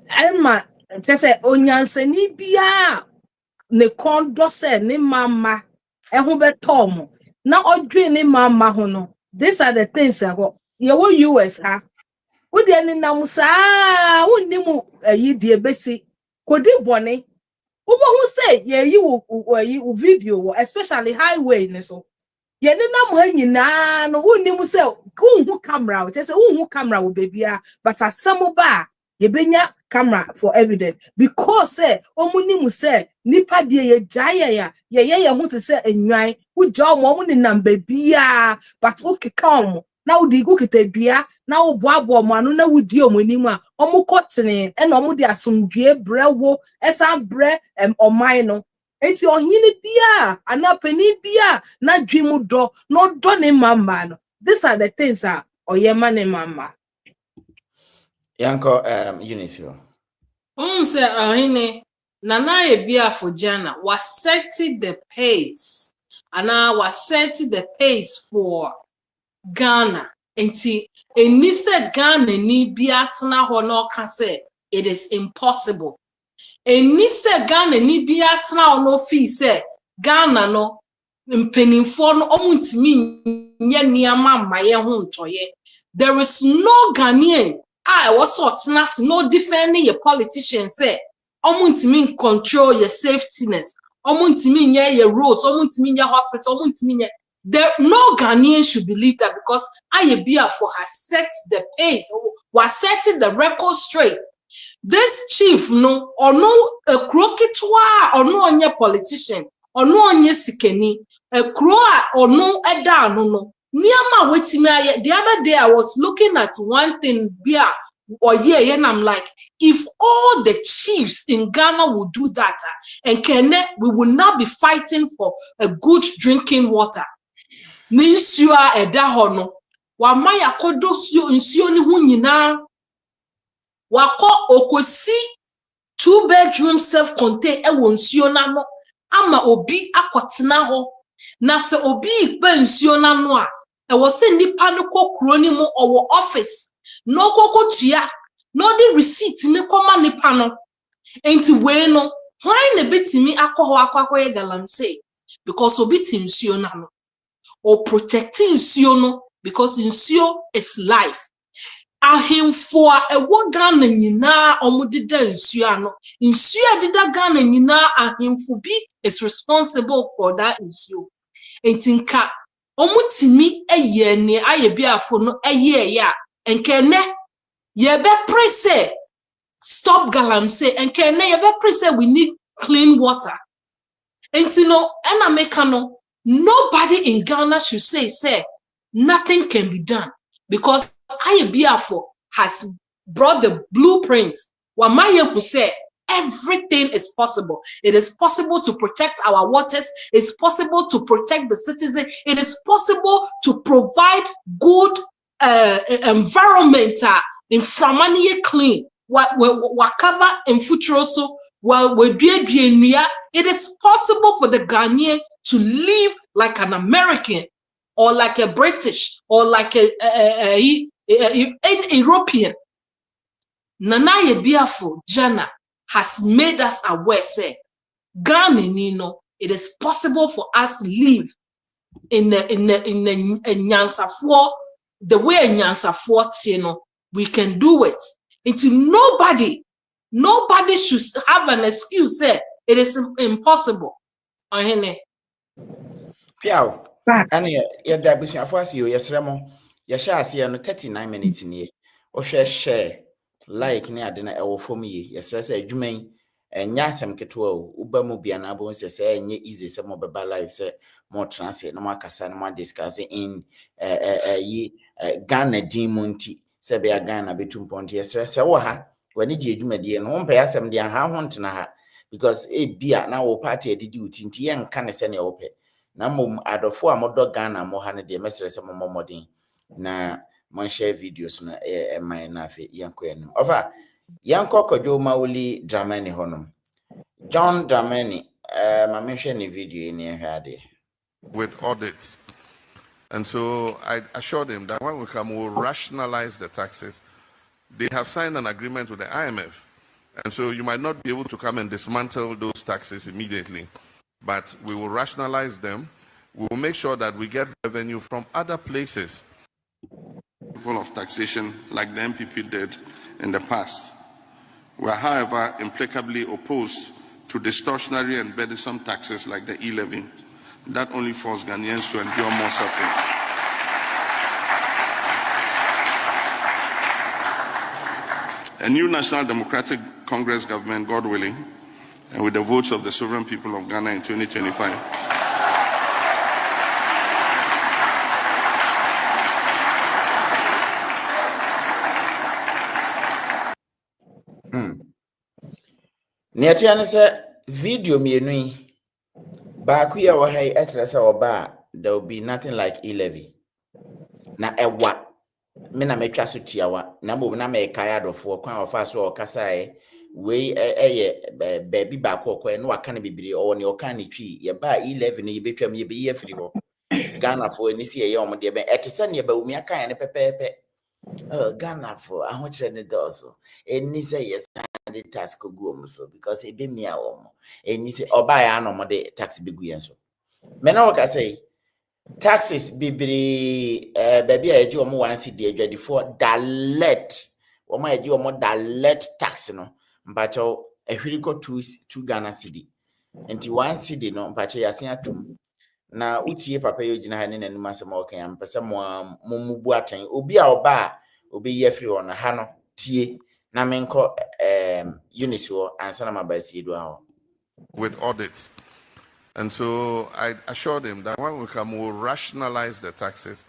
Emma say onyansani bia ne kondo se ne mama ehu betom na odwe ne mama ho no. These are the things ye wo US ha wo de ni nam saa wo ni mu ayi de besi kodi bone wo bo hu say ye yi wo video especially highway ne so ye ni nam ha nyina no wo ni mu say hu camera wo say hu camera wo bebia but asem ba ye benya camera for evidence because omuni mu say nipa de ye jaye ya ye hu te say enwan wo jo mo ni nam bebia but wo keka na wo di go kitadua na wo boabo mo anu na wo di omanimu a omo kotene e na omo di asomdue brewo esa bre oman no enti ohini bia anapani bia na dwimu do no do ne mama no. These are the things oyema ne mama Yanko Eunice. say ahine nana ye bia for Jana was setting the pace and I was setting the pace for Ghana. Enti eni se Ghana ni bia tena ho no ka say it is impossible. Eni se Ghana ni bia tena ho no fi say Ghana no mpenimfo no omuntimi nye niama maye ho ntoye. There is no Ghanaian was tena no defending your politicians say omuntimi control your safetyness. Omuntimi nye your roads, omuntimi nye hospital, omuntimi nye there no Ghanaian should believe that because Ayebia for has set the pace, was setting the record straight. This chief no or no a croketwa or no onye politician or no onye sikeni a croa or no eda no. Niama wetimi the other day I was looking at one thing bia or yeah and I'm like if all the chiefs in Ghana would do that and we will not be fighting for a good drinking water. Ninsua eda ho no wa maya kodo nsuo ni hu nyina wako okosi 2-bedroom self-contained ewo nsuo na no ama obi akotena ho na se obi ikpe nsuo na no a ewo se nipa no kokro ni mu owo office no kokotua no the receipt ni koma nipa no enti we no why na betimi akọ ye galamsey because obi tim nsuo na no or protecting nsuo because nsuo is life. Ahemfo ewo Ghana nyina omudida nsuo ano. Nsuo adida Ghana nyina ahemfo bi is responsible for that nsuo. Entinka omutimi eye ne ayebiafo no eye ya enkene ye be pray stop galamsey enkene ye be pray we need clean water. Entino ena meka no nobody in Ghana should say nothing can be done because Ayebiafo has brought the blueprint. Wamaye could say everything is possible. It is possible to protect our waters. It's possible to protect the citizen. It is possible to provide good environment in Framaniye clean. What cover in Futuroso. Well, it is possible for the Ghanaian to live like an American or like a British or like an European. Nana Yebiafo Jana has made us aware, say, Ghana, it is possible for us to live in Nyansafuo, the way Nyansafuo, we can do it. Until nobody should have an excuse, say, it is impossible. Piao. And yeah, that business for us, you, yes, Remo, your share, see, 39 minutes in here. Or share, like ne ade na ɛwɔ fam yi yɛsɛ sɛ adwuma yi ɛnyɛ asɛm ketewa o uba mu bia na abon sɛ ɛnyɛ easy sɛ mo beba live sɛ mo translate na mo akasa na mo discuss in Ghana din mu nti sɛ be Ghana betum ponti yɛsɛ sɛ wɔ ha wani gye adwumadie no ho mpɛ asɛm de ha ho ntena ha because bia na wo party adidi utinti yɛ nka ne sɛ ne wo pɛ na mom adofo a modɔ Ghana mo ha ne de mesrɛ sɛ mo modin na mon share videos na my na fe yanko enum ofa yanko kodwo mawuli Dramani honom John Dramani ma mention the video ni ehade with audits. And so I assured him that when we come, we'll rationalize the taxes. They have signed an agreement with the IMF. And so you might not be able to come and dismantle those taxes immediately, but we will rationalize them. We will make sure that we get revenue from other places. Full of taxation like the MPP did in the past. We are, however, implacably opposed to distortionary and burdensome taxes like the e-levy that only force Ghanaians to endure more suffering. A new National Democratic Congress government, God willing, and with the votes of the sovereign people of Ghana in 2025, Niatia say video mienu yi baaku ya wo hai etre say oba there will be nothing like e-levy na ewa me na metwa so tiawa na mo na me kai adofo kwan ofa so okasae we baby baako okwa no aka na bibiri o ne oka ne twi ye ba e-levy ne yebetwam ye be ye firi ho Ghana for ni si ye om de be etese ne ba umi aka ne pepepe Ghana for ahokyere ne dozo eni say yes the tax go so because e be me a eni say oba ya no mo de tax be gu yen so me na waka say taxes bibiri baby a eji omo 1 cedi adwadi for dalet omo eji omo dalet tax no mpacho ehwiri ko 2 Ghana cedi enti 1 cedi no mpacho yasen atum na utie papa yo gina ha ne nanum asem o kan mpese mo mubu aten obi a oba obi ye free on ha no tie na menko Eunice wo ansa na mabasi do ha with audits. And so I assured him that when we come, we'll rationalize the taxes.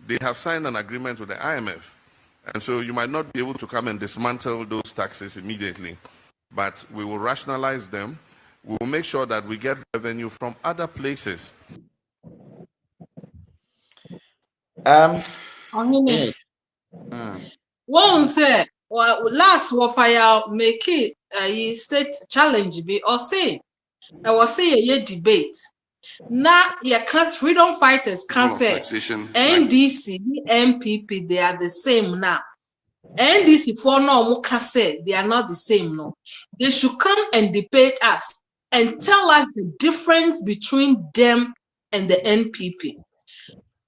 They have signed an agreement with the IMF. And so you might not be able to come and dismantle those taxes immediately, but we will rationalize them. We will make sure that we get revenue from other places. Yes. One say, well, last warfare make it a state challenge be or say, I was say a debate. Now, your freedom fighters can say NDC, MPP, they are the same now. NDC for no can say they are not the same no. They should come and debate us and tell us the difference between them and the NPP.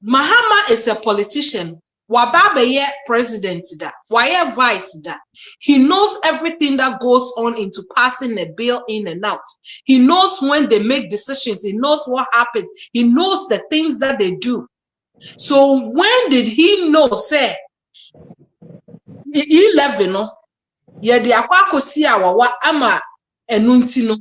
Mahama is a politician. Wababe president da, why vice da. He knows everything that goes on into passing a bill in and out. He knows when they make decisions. He knows what happens. He knows the things that they do. So when did he know, say, 11 no, ye de akwako si awawa ama enuntino.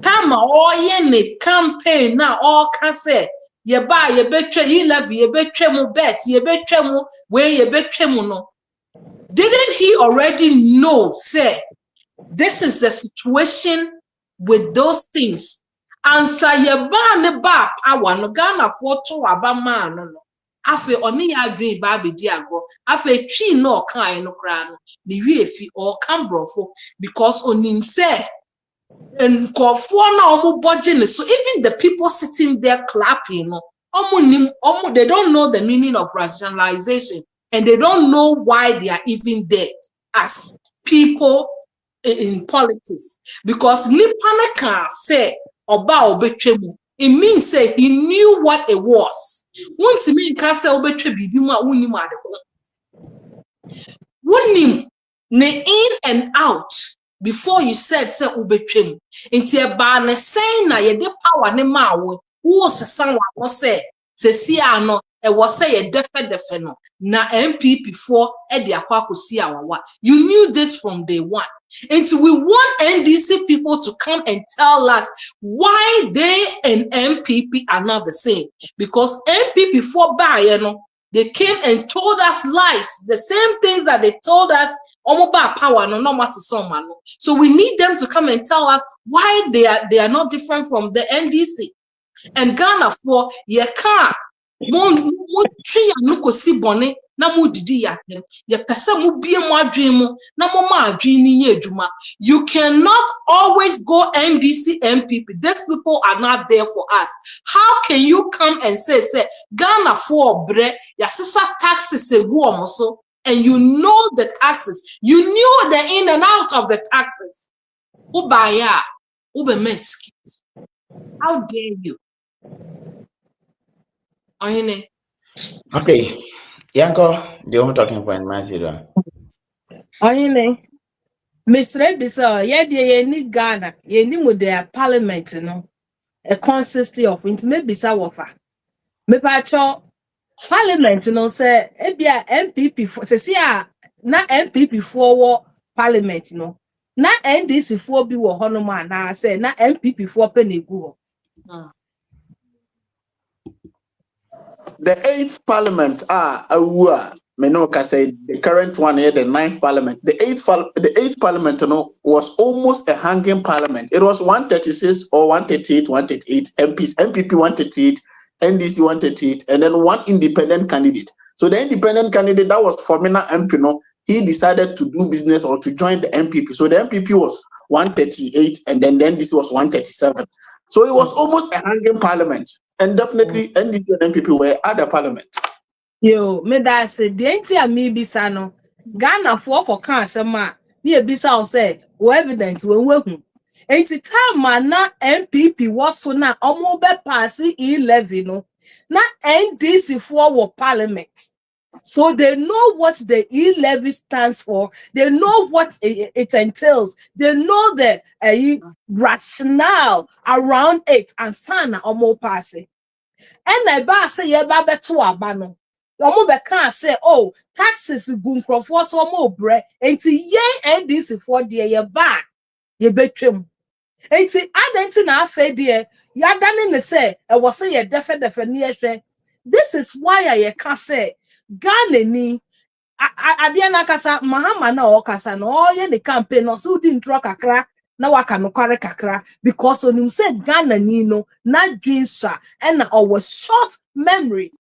Tama all ye ne campaign na all can say, ye ba ye betwe ye levy ye betwe mu bet ye betwe mu we ye betwe mu no. Didn't he already know, say, this is the situation with those things? Answer ye ba ne ba power no Ghana for to aba man no. Afe oni ya dream ba be di ago. Afe twi no kan no kra no. The wefi or cambrofo because onim say and so even the people sitting there clapping, they don't know the meaning of rationalization and they don't know why they are even there as people in politics. Because Nipana can say about Obetwemu, it means say he knew what it was. Once me can say Obetwebi unim ne in and out. Before you said say ubetwem nti e ba ne sen na ye de power ne ma wo se san wa say se si ano was say a definite no na MPP for Eddie Akwakusi Awawa. You knew this from day one. And we want NDC people to come and tell us why they and MPP are not the same. Because MPP for Bayano, they came and told us lies, the same things that they told us. Power no so we need them to come and tell us why they are not different from the NDC. And Ghana for ye can't tree no si bone na mo didi yatem ye pese mo bie mo adwen mo na mo ma adwen ni ye adwuma. You cannot always go NDC MPP. These people are not there for us. How can you come and say Ghana for bre ya sisa taxes se wo so, and you know the taxes, you knew the in and out of the taxes? Ubaya ube meskit. How dare you? Okay, Yanko, do you want talking point, Masira? Miss Rebisa, ye ni Ghana, ye ni with their parliament, a consistency of intimate bisa wafa. Me pacho parliament, say, ebia MPP for say na MPP for parliament, na NDC for be wo honoma na say na MPP for penegu. The 8th parliament Menoka said the current one here, the 9th parliament. The 8th parliament was almost a hanging parliament. It was 136 or 138 MPs, MPP 138, NDC 138, and then one independent candidate. So the independent candidate that was Formina MP, he decided to do business or to join the MPP. So the MPP was 138, and then the NDC was 137. So it was almost a hanging parliament. And definitely NDC and MPP were at the parliament. Yo, me that say the entire me bisa no Ghana for can sema ni ebisa say we evidence we hu. Enti time na MPP was so na omo be pass 11 no na NDC for parliament. So they know what the E-levy stands for. They know what it entails. They know the rationale around it and sana omo pass. And I ba say ye ba beto abano. Omo be can say, oh, taxes gun crofo so omo bre. Enti ye NDC for there ye ba ye betwem. Enti adenti na afa there ya dane ne say e was say ye defe near. This is why I can say Ghana ni adiana kasa mahama na okasa no ye the campaign no so di ntro kakra na waka no kware kakra because onim say Ghana ni no na dwinswa and our short memory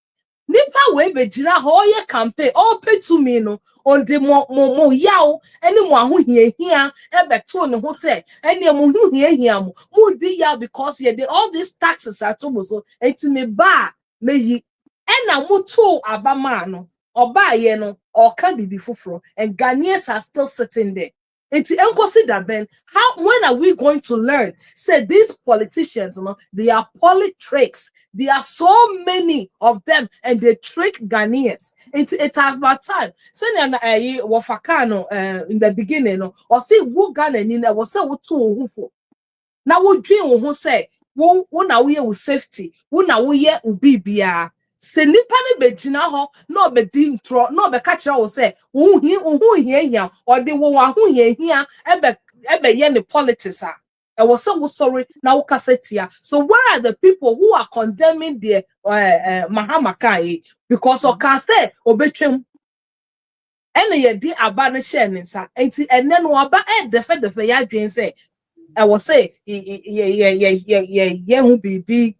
nipa we be gina ho ye campaign all pay to me no on the mo yaw ene mo ahohia hia e beto ne ho say ene mo hia mo di yaw because ye dey all these taxes are to so enti me ba me yi ena mo to abama no oba ye no or can be fufuro, and Ghanaians are still sitting there. It's consider Ben. When are we going to learn? Say these politicians, they are politricks. There are so many of them, and they trick Ghanaians. It's about time. Say wafakano in the beginning, or say who Ghana in there was say what to who. Now we dream who say who na we with safety, who na we ubibia. Se nipa ne begina ho na obedi ntro na obeka kira wo se wo hia or de wo hia ebe ye ne politics a e wo se wo sorry na wo kasetia. So where are the people who are condemning the Mahama kai because o can say obetwem ene ye di aba ne share nsa enti ene no aba defe ya dwen say I will say hu bibi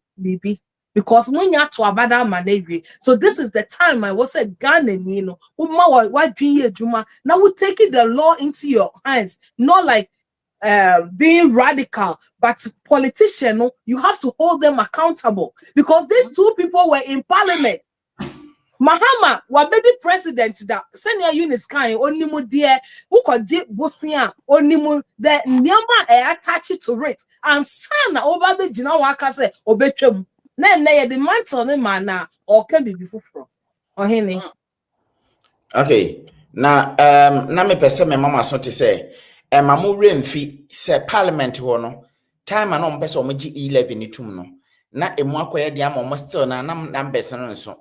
because when you to abada manage. So this is the time I was say Ghana no now we taking the law into your hands, not like being radical, but politician, you have to hold them accountable because these two people were in parliament. Mahama wa baby president that senior units kind only mu dear who could get bosia only mu the nyama attach to it and son over the jina waka say obetwem na the mantle man na or can be before or hini. Okay, na me pese me mama so te say mamu remfi say parliament ho no time na mpese o magi 11 ni tum no na emu akoye de am still na numbers no nso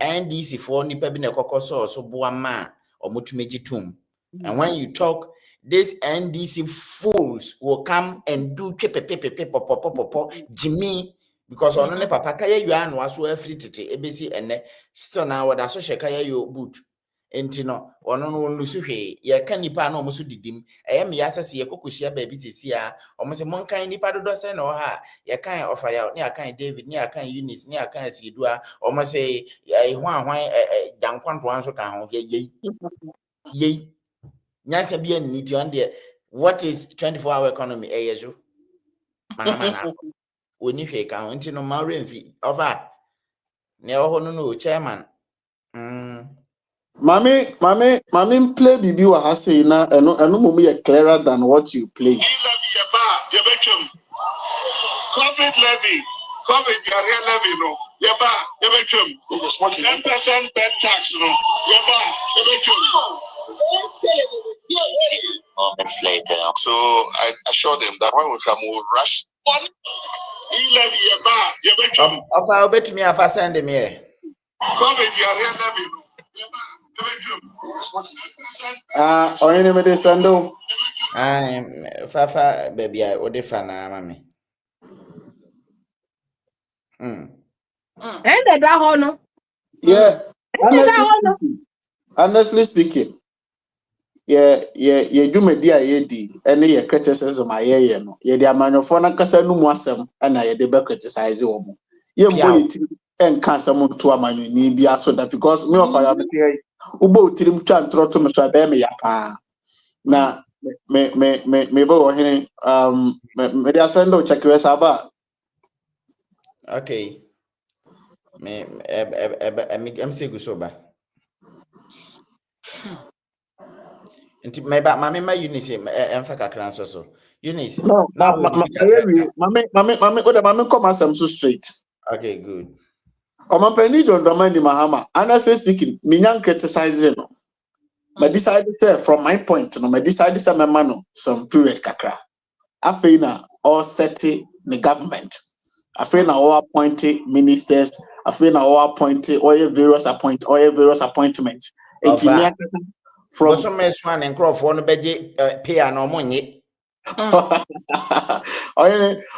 NDC for nipa bi na kokko so boa ma omotumeji tum. And when you talk, these NDC fools will come and do Jimmy because on ne papa kaya you an was so free tete ebesi ene still now what so kaya you boot enti no ono no nusu hwe ye ka nipa na omuso didim eyem ya asase ye kokohia ba bi sesi a omo se monkan nipa dodo se na ha ye kan ofa ya ne akan David ne akan Eunice ne akan Sidua omo se hwan jankwanto anso kan ho ye Nyansa bi en niti on there. What is 24-hour economy? Yejo. Mahama na. Oni hwe ka ho nti no ma remfi. Over. Ne ho no chairman. Mami play bibi wa ha say na eno mum ye clearer than what you play. COVID levy. COVID area levy no. Yeba, yebechum. 10% bed tax no. Yeba, yebechum. Moments later. So I assured them that when we come, we'll rush one. E-levy, yeba, yebechum. Ofa obetumi afa send me here. COVID area levy no. Yeba, yebechum. Oyene me de sando. Fafa baby I odefa na mami. And that honor. Yeah. Honestly speaking. Yeah, dwumadi a yedi ene ye criticism ayeye no ye de amanyofo na kasa no mu asem na ye de be criticize wo mo ye mbo yiti enka asem to amanyoni bi aso da because me of ya be ubo tirim twa ntro to me so be me ya pa na me bo hene me de asendo check we saba. Okay, me say go soba. Nti mami ma Eunice emfa kakran so Eunice No, now mami come asem so straight. Okay, good. Omampeni John Dramani Mahama, honestly speaking, minyan criticizing no. I decided from my point, no, I decided some man some period kakra. After na all setting the government. After na all appointed ministers. After na all appointed all various appointments. From some one and crop for no beje pay and no money.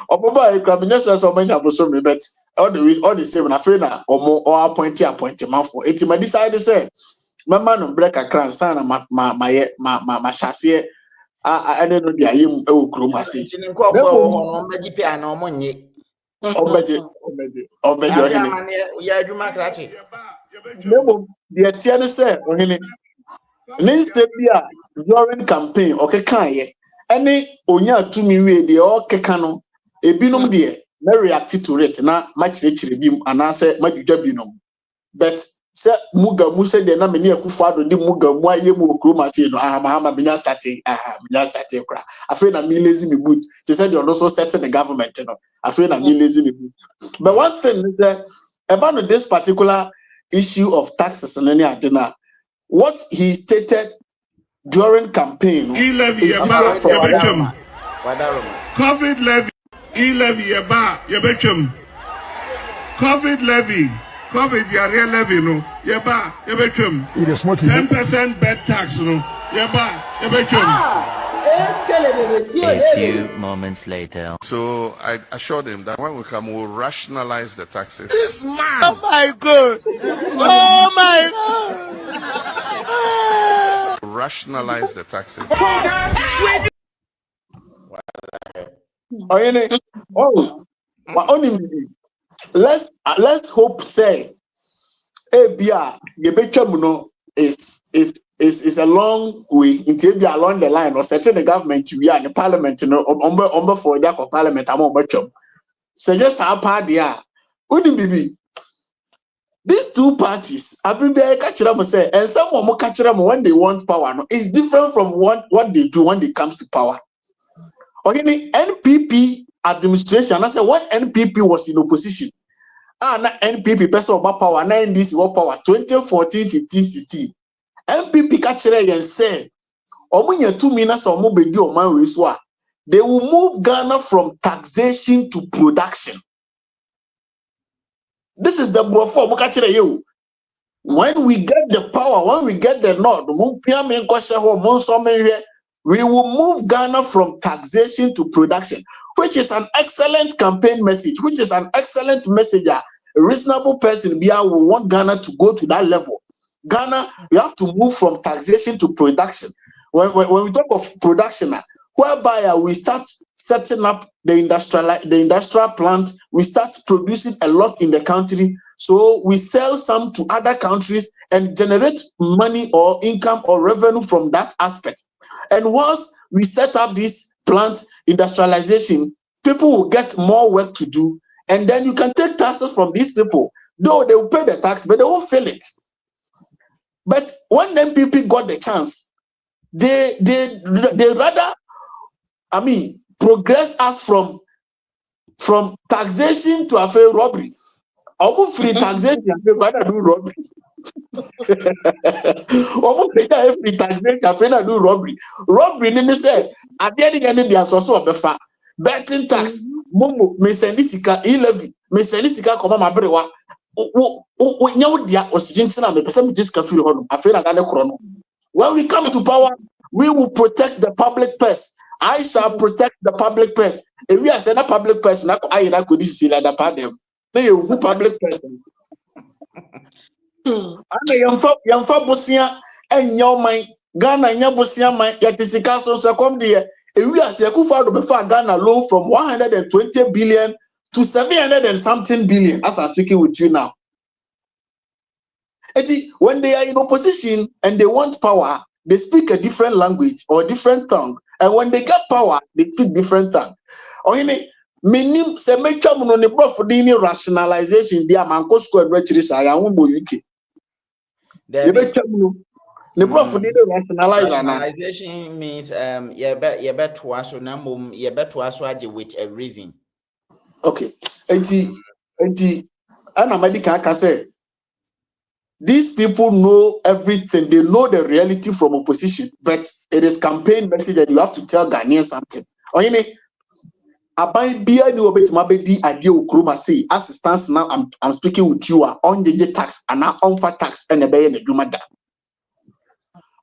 Oboba ekraminyesha so many abosomi bet all the same na after na all appointed man for. Eti ma decide say mama no break akran sana ma hyase ene no dia yem e wo krom ase Nti crop for no beje pay and no money. Obeje ohene ya adwuma krache Nemo the tie ne say ohene Linstep bia during campaign okeka ye ene onya atumi wie de okeka no ebinom de na react to it na ma kirechire bim anase ma didwa binom but se muga muse de na me ne akufo ado de muga mu aye mu okroma se no mahama binya starting kra afi na me lazy me boot she said you also setting the government no afi na me lazy me boot but one thing is that about this particular issue of taxes and any adena what he stated during campaign is different from COVID levy e-levy yebechum COVID levy COVID area levy no yeba yebechum 10% bed tax no yeba yebechum. A few moments later. So I assured him that when we come, we'll rationalize the taxes. This man! Oh my God! Oh my God! Rationalize the taxes. Let's hope say ebia yebetwam no is a long way into be along the line or setting the government we are the parliament no ombe for the parliament am obetwam say just apa dia uni bibi these two parties everybody catch them say and some of them catch them when they want power no it's different from what they do when they comes to power. Okay, the NPP administration, I said what NPP was in opposition. Na NPP person about power, na NDC what power 2014, 15, 16. NPP catch them and say, "Omunya 2 minutes or more be do man we so they will move Ghana from taxation to production." This is the before catch you. When we get the power, when we get the nod, we will move Ghana from taxation to production, which is an excellent campaign message, which is an excellent message. A reasonable person will want Ghana to go to that level. Ghana, we have to move from taxation to production. When we talk of production, whereby we start setting up the industrial plant, we start producing a lot in the country, so we sell some to other countries and generate money or income or revenue from that aspect. And once we set up this plant industrialization, people will get more work to do, and then you can take taxes from these people, though they will pay the tax, but they won't feel it. But when MPP got the chance, they rather, progressed us from taxation to a fair robbery. Almost free taxation, rather do robbery. Almost free taxation, rather do robbery. Robbery, they say, at the end of the day, also a befa. Betting tax, mumu, me sendisika, e-levy, me sendisika, koma mabrewa. When we come to power, we will protect the public purse. I shall protect the public purse. If we are saying a public person, I could see that the partner. Who public person? I'm a young Bosia and your mind, Ghana, and your Bosia, my Yatisika, so come there. If we are saying before Ghana loan from 120 billion to 700 and something billion, as I'm speaking with you now. When they are in opposition and they want power, they speak a different language or different tongue. And when they get power, they speak different tongue. Minim se mecha muno ne prof dini rationalization dia manko square and retire I won bo UK. They mecha muno ne prof dini rationalization means you bet to us with a reason. Okay. Enti ana madika ka say these people know everything. They know the reality from opposition, but it is campaign message and you have to tell Ghanaians something. Abai bia ni obet mabedi ade okroma say as it stands now I'm speaking with you on the tax and on fat tax and ebeye na dwuma da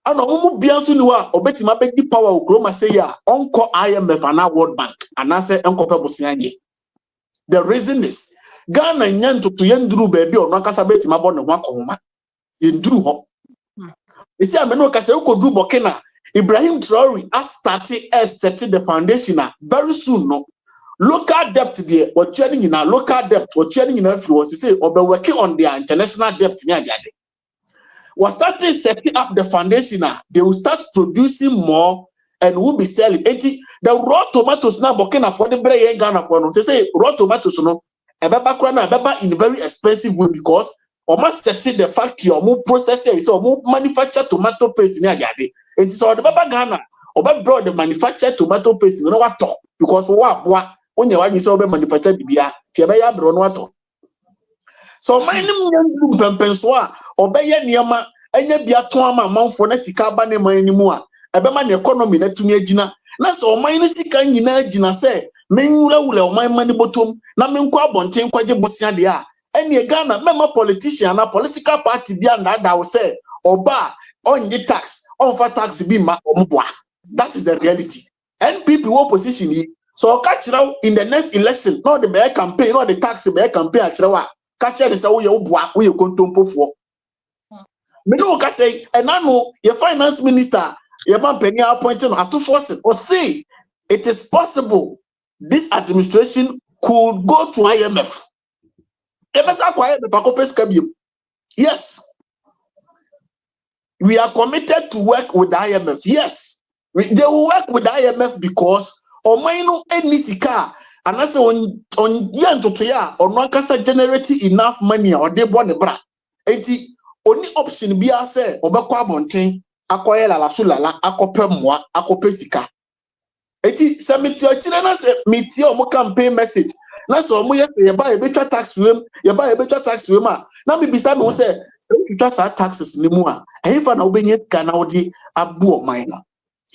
ana omu bia so ni wa obet mabedi power okroma say ya onko IMF and World Bank and say enko pe bosianye. The reason is Ghana nyanto to yenduru baby or nkasa beti mabo ne ho akoma yenduru ho isi ameno kasa ukoduru Burkina Ibrahim Traore has started setting the foundation very soon no. Local debt there, what training in our local debt, what training in influence, you say, or be working on their international debt near the other. Was starting setting up the foundation, they will start producing more and will be selling. The raw tomatoes now, Burkina for the bread Ghana for them. They say raw tomatoes, no, a baba in a very expensive way because almost setting the factory or more processing, so more manufacture tomato paste near the other. It is all the baba Ghana or brought the manufactured tomato paste, you know what talk because what. When you want to manufacture bibia, tiabaya bronwato. So my name Pempenswa, obey Niama, and ye be a twama mount for Nesika Bane Manimua, a beman economy net to me Gina. That's all my Nesika in Gina say, Menula will my money bottom, Namin Quabon, Tim Quajibosia dia. Any Ghana, member politician, a political party beyond that, I will say, or bar, on the tax, on for tax be ma omwa. That is the reality. And people opposition. So catch now in the next election, not the bear campaign, not the tax bear campaign. Catch the say you boa, we contempo for. Me no can say, and I know your finance minister, your man penny appointed at 2 force or say it is possible this administration could go to IMF. Yes, we are committed to work with the IMF. Yes, they will work with the IMF because. Or mine any sika and I say on yan to ya or no kasa generate enough money or they born a bra. Enti only option be a say obekwa bonten akoye la sulala akope mwa akope sika. Enti se meti o kire na se meti o mo campaign message na so mo ye buy a better tax room na me bisa me say you tax taxes ni mu a efa na obenye kana odi abu o mine.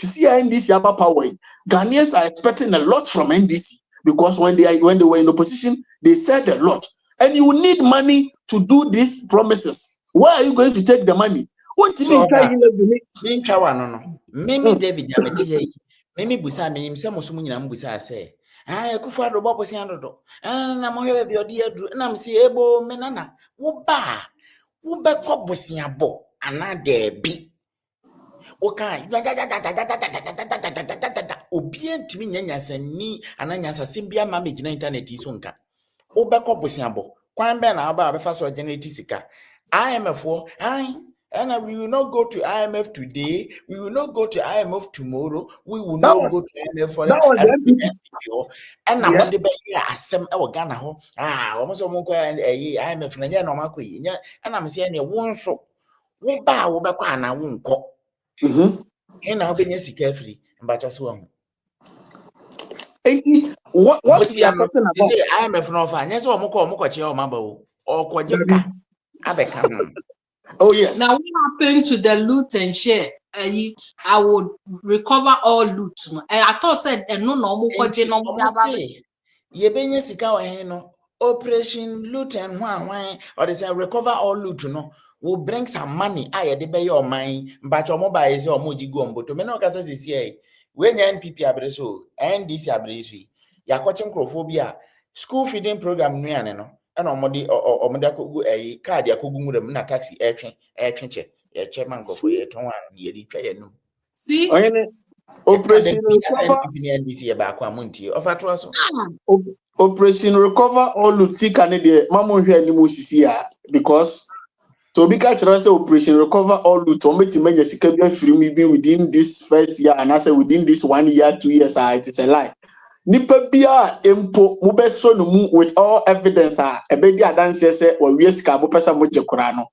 You see NDC about power. Ghanaians are expecting a lot from NDC because when they were in opposition, they said a lot. And you need money to do these promises. Where are you going to take the money? What do you mean? Me no. Mimi David Ameti. Mimi busa me him say musumu nyina mbusa say. Ah, Kufu Addo bobo si andodo. Ah, na mo hwe be odi adu. Na me si ebo me nana. Wo ba. Wo be ko bosia bo ana de bi. Okay, obi antimi nyanyasa ni ananyasa simbia ma me gina internet iso nka obekọ bosiabo kwan be na aba abefa so generate sika IMF and we will not go to IMF today, we will not go to IMF tomorrow, we will not go to IMF for that was and na mo de be asem e wo Ghana ho omo so mo ko IMF na nya no makoyi nya na me se ne wo nso wo ba wo bekọ ana wo nkọ now be sika free mbacha so am what we are talking about? Say IMF no fa nya so omko che o maba o okoje abeka Oh yes. Now what happened to the loot and share? I would recover all loot. I thought said no koje no ye benye sika wa he no operation loot and hwan or they say recover all loot no will bring some money aye de be your mind mbacha mobile is omoji go mboto me no kasa sisi e we nya NPP abreso NDC abreso yakoche nkrofobia school feeding program nuane no and omode akogu card akogu ngurem na taxi etwen che mankofo ye ton an ye di twa ye no see operation recover NDC ba kwa monti ofatwa so operation recover all loot Canada mamo hwe ni musisi ya because to be catch say operation recover all loot o meti manya sika bia free me be within this first year and I say within this 1 year 2 years it is a lie nipa bia empo mo be so no mu with all evidence e be di adanse say o wie sika mo pesa mo je kura no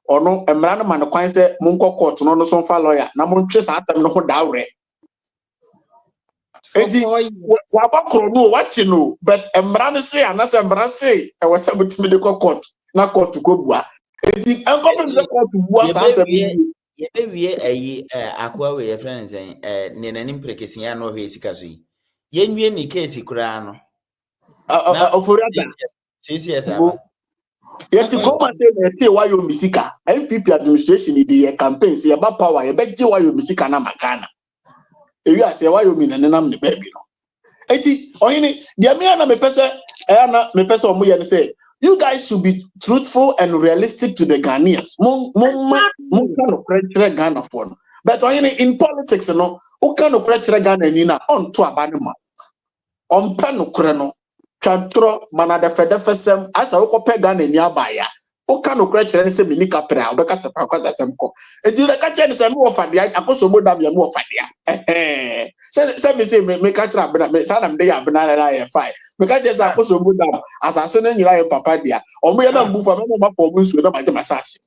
ono emra no man kwan say mo nkọ court no so fa lawyer na mo ntwe sa atam no ho dawre eti wa ba kro no what you know but emra no say anasa emra say e was able to me court na court ko bua eti enko pe court bua sa asem ye be wie akwa we friends ne nanim prekesia no hwe sika so yi ye nwie ni case kura no oforiata CCS aba yet go and say why you misika NPP administration the campaign say about power ye be je why you misika na makana ewi ase why you mina nenam ne baby no eti oyini dia me na me pese na me pese omo ye say you guys should be truthful and realistic to the Ghanaians mo kind of pressure Ghana for no but oyini in politics no o kind of pressure Ghana ni na on to abanima on pe no kure no twantro mana de fedefesem asa wo kopɛ Ghana ni abaya o ka no kura kyerɛ sɛ mini kapra o bɛka sɛ kwata sɛm kɔ edi de ka kyerɛ sɛ me wo fadea akoso modam ya me wo fadea sɛ me sɛ me ka kyerɛ abena me sa na me de ya abena na ya fine me ka kyerɛ sɛ akoso modam asase no nyira yɛ papa dia o mo yɛ na mbu fa me ma pɔ mu nsuo na ma gye masase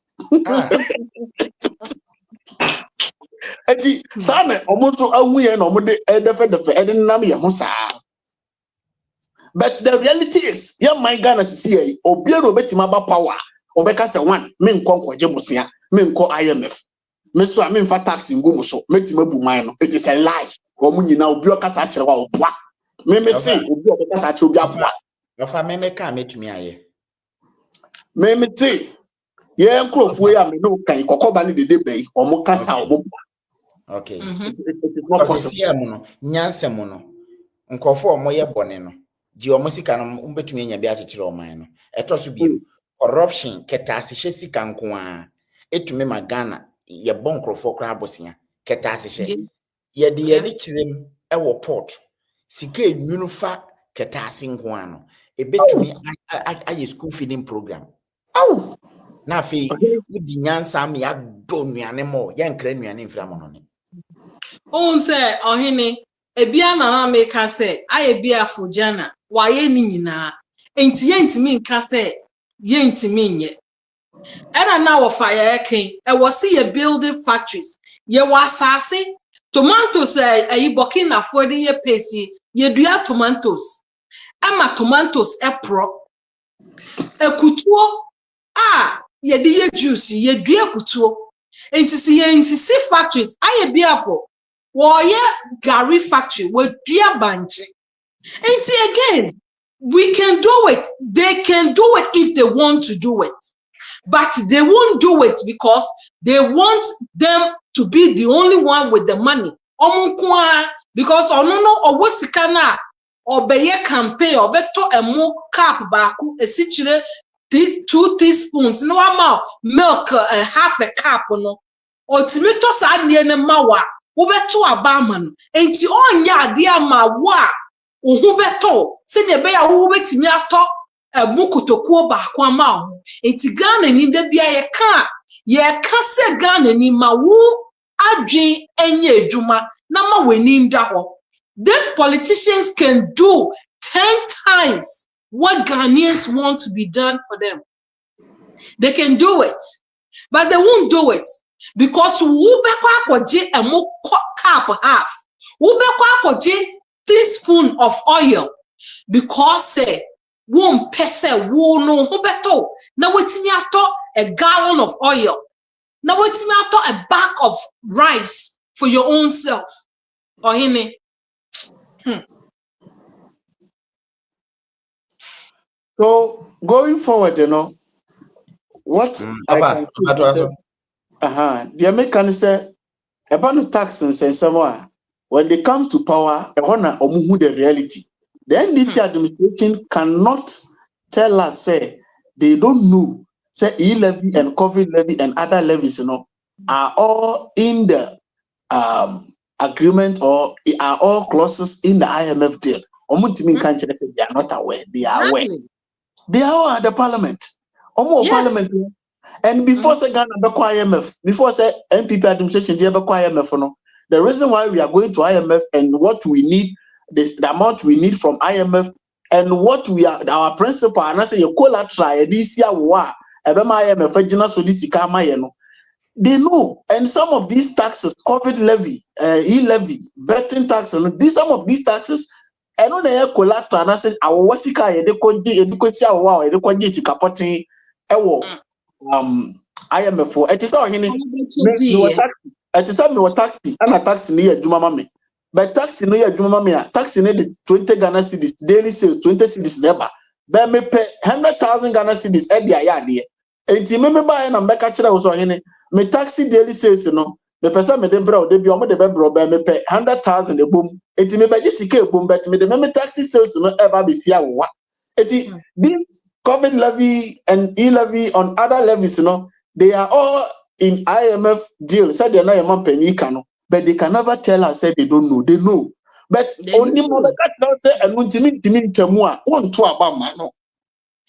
edi sa na o mo so ahu yɛ na o mo de defe edi nam yɛ ho saa. But the reality is, young my Ghana see Obiero betima ba power, Obeka say one, men conquer Jebusia, men call IMF. Meso I mean for tax in Gumuso, metima bumano. It is a lie. Omuni now Bioka Sacha or Bois. Me say, Ubioka Sacha Bua. If I may make a meet me aye. Me say, ye uncle of where I may no can Kokobani the debate or Mokasa or okay. It is not possible. Nyanse mono. Nkofo mo ye bone no. Di omosika no mbetumi nya bi akekere oman no etoso bi corruption ketase hye sika nko a etumi magana ye bonkrofo kra abosia ketase hye ye de ye kirem e wo port sika enwunufa ketase nko a no ebetumi aye school feeding program na fe wudi nyansa me ado nuane mo ye nkra nuane mfira mo no ne say ohene ebia na make say ayebia fojana waye ni nyina enti yentimi nka say yentimi nye era na wo fire eken e wo see ye building factories ye wasase tomatoes ayi Burkina for the ye pesi ye dua tomatoes ama tomatoes e pro ekutuo ye de ye juice ye dua kutuo enti si ye insisi factories ayebia for wo ye Gary factory we dua banche. And again, we can do it. They can do it if they want to do it. but they won't do it because they want them to be the only one with the money. Because no sikana or beye campaign or beto a more cap baku a situate 2 teaspoons no amount milk half a cup no or tomato sad near mawa ubeto abaman and ti on ya dear ma wa ubeto send beya ubeti me ato mukutokuo baako ama ho enti Ghana ni da bia ye ka se Ghana ni ma wo adwen enye adwuma na ma wani nda ho. These politicians can do 10 times what Ghanaians want to be done for them. They can do it, but they won't do it because wo be kwa akwaje emo cup half, wo be kwa akwaje teaspoon of oil because won pese wo no ho beto na wetimi ato a gallon of oil na wetimi ato a bag of rice for your own self or him. So going forward, what I can the American say about tax and somewhere when they come to power, the reality. The NDT administration cannot tell us say they don't know say e-levy and COVID levy and other levies are all in the agreement or are all clauses in the IMF deal. They are not aware. They are aware. They are all at the parliament. Parliament. And before say Ghana IMF, before say NPP administration IMF, the reason why we are going to IMF and what we need, the amount we need from IMF and what we are our principal and I say you collateral this year war IMF so this they know. And some of these taxes, COVID levy, e-levy, betting tax, and some of these taxes, I know they are collateral and I say our wasika IMF for it is all it is me taxi and a taxi near Juma Mami. But taxi near Juma Mami, taxi near the 20 Ghana cedis, daily sales, 20 cedis never. But me pay 100,000 Ghana cedis every year. And you remember buy and back at also me taxi daily sales, the person me de bro, they be on the bro, me pay 100,000 a boom. It me by just boom, but me the taxi sales no ever be see what. It this COVID levy and e-levy on other levies, they are all in IMF deal. Said they're not a man penny cano, but they can never tell us say they don't know. They know. But only and one to about man.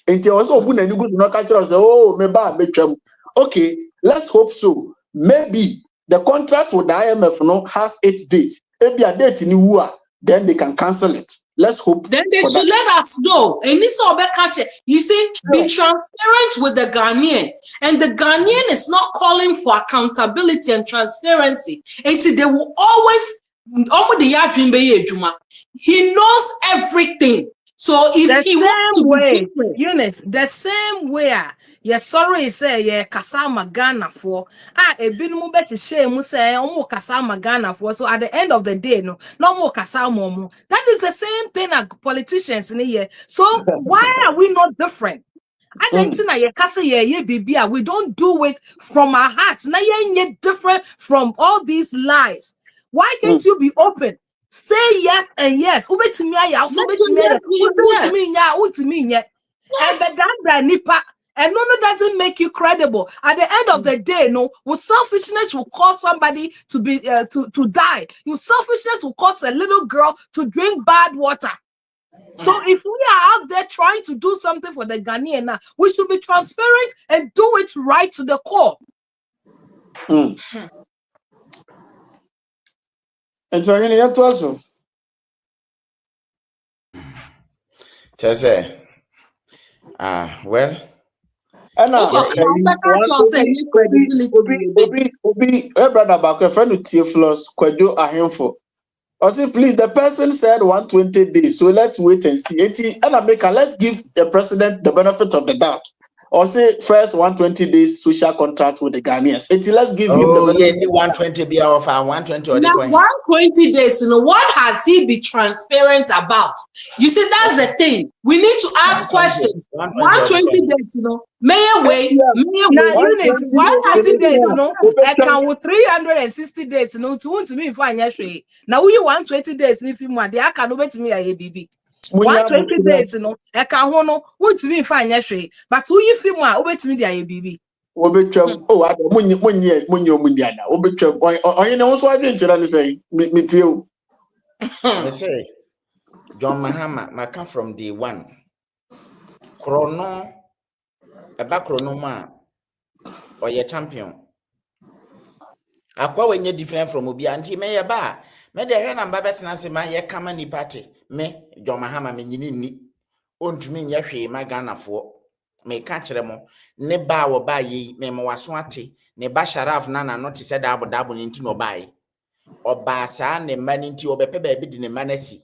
And there was open and you go to no catch us. Oh, maybe okay, let's hope so. Maybe the contract with the IMF has 8 dates. Maybe a date in Uwa, then they can cancel it. Let's hope. Then they should let us know. And this all country. You see, be transparent with the Ghanaian. And the Ghanaian is not calling for accountability and transparency. And they will always he knows everything. So if he wants to way, Eunice, the same way, yeah, sorry, say, yeah, Kasama Ghana for a bit more better shame, say, almost Kasama Ghana for. So at the end of the day, no more Kasama. That is the same thing as politicians in a year. So why are we not different? I don't we don't do it from our hearts. Now you're different from all these lies. Why can't you be open? Say yes and yes. And no doesn't make you credible. At the end of the day, selfishness will cause somebody to be to die. Your selfishness will cause a little girl to drink bad water. So if we are out there trying to do something for the Ghanaian now, we should be transparent and do it right to the core. And so again, you have to also. Well. And now, brother back, a friend with Theophilus, Quadio Ahemfo. I say, please, the person said 120 days, so let's wait and see. And let's give the president the benefit of the doubt. or say first 120 days social contract with the Ghanaians. Let's give him the benefit. Yeah, 120 be our 120 or now, 120 days, what has he been transparent about? You see, that's the thing. We need to ask questions. 120 days, Mayor way. Now, Eunice, 120 days, I can with 360 days, to me find yesterday. Now, we 120 days, if you want, I can wait to me, I did. 120 days, I can want to me find yesterday. But who you feel more, wait to me, I did. Obetwam I munye obetwam onye na won so adwen kira ne say metie o me say John Mahama maka from day one krono eba krono ma oye champion akwa wenye different from obi anti me ye ba me de hwe na mba betena se ma ye kama ni party me John Mahama me nyini ni ontumi nya hwe ma Ghanafo me ka kire mo ne ba wo ba yi me mo waso ate ne ba Sharaf na no te se dabo ni nti no ba yi oba saa ne mani nti obepe ba bi di ne manasi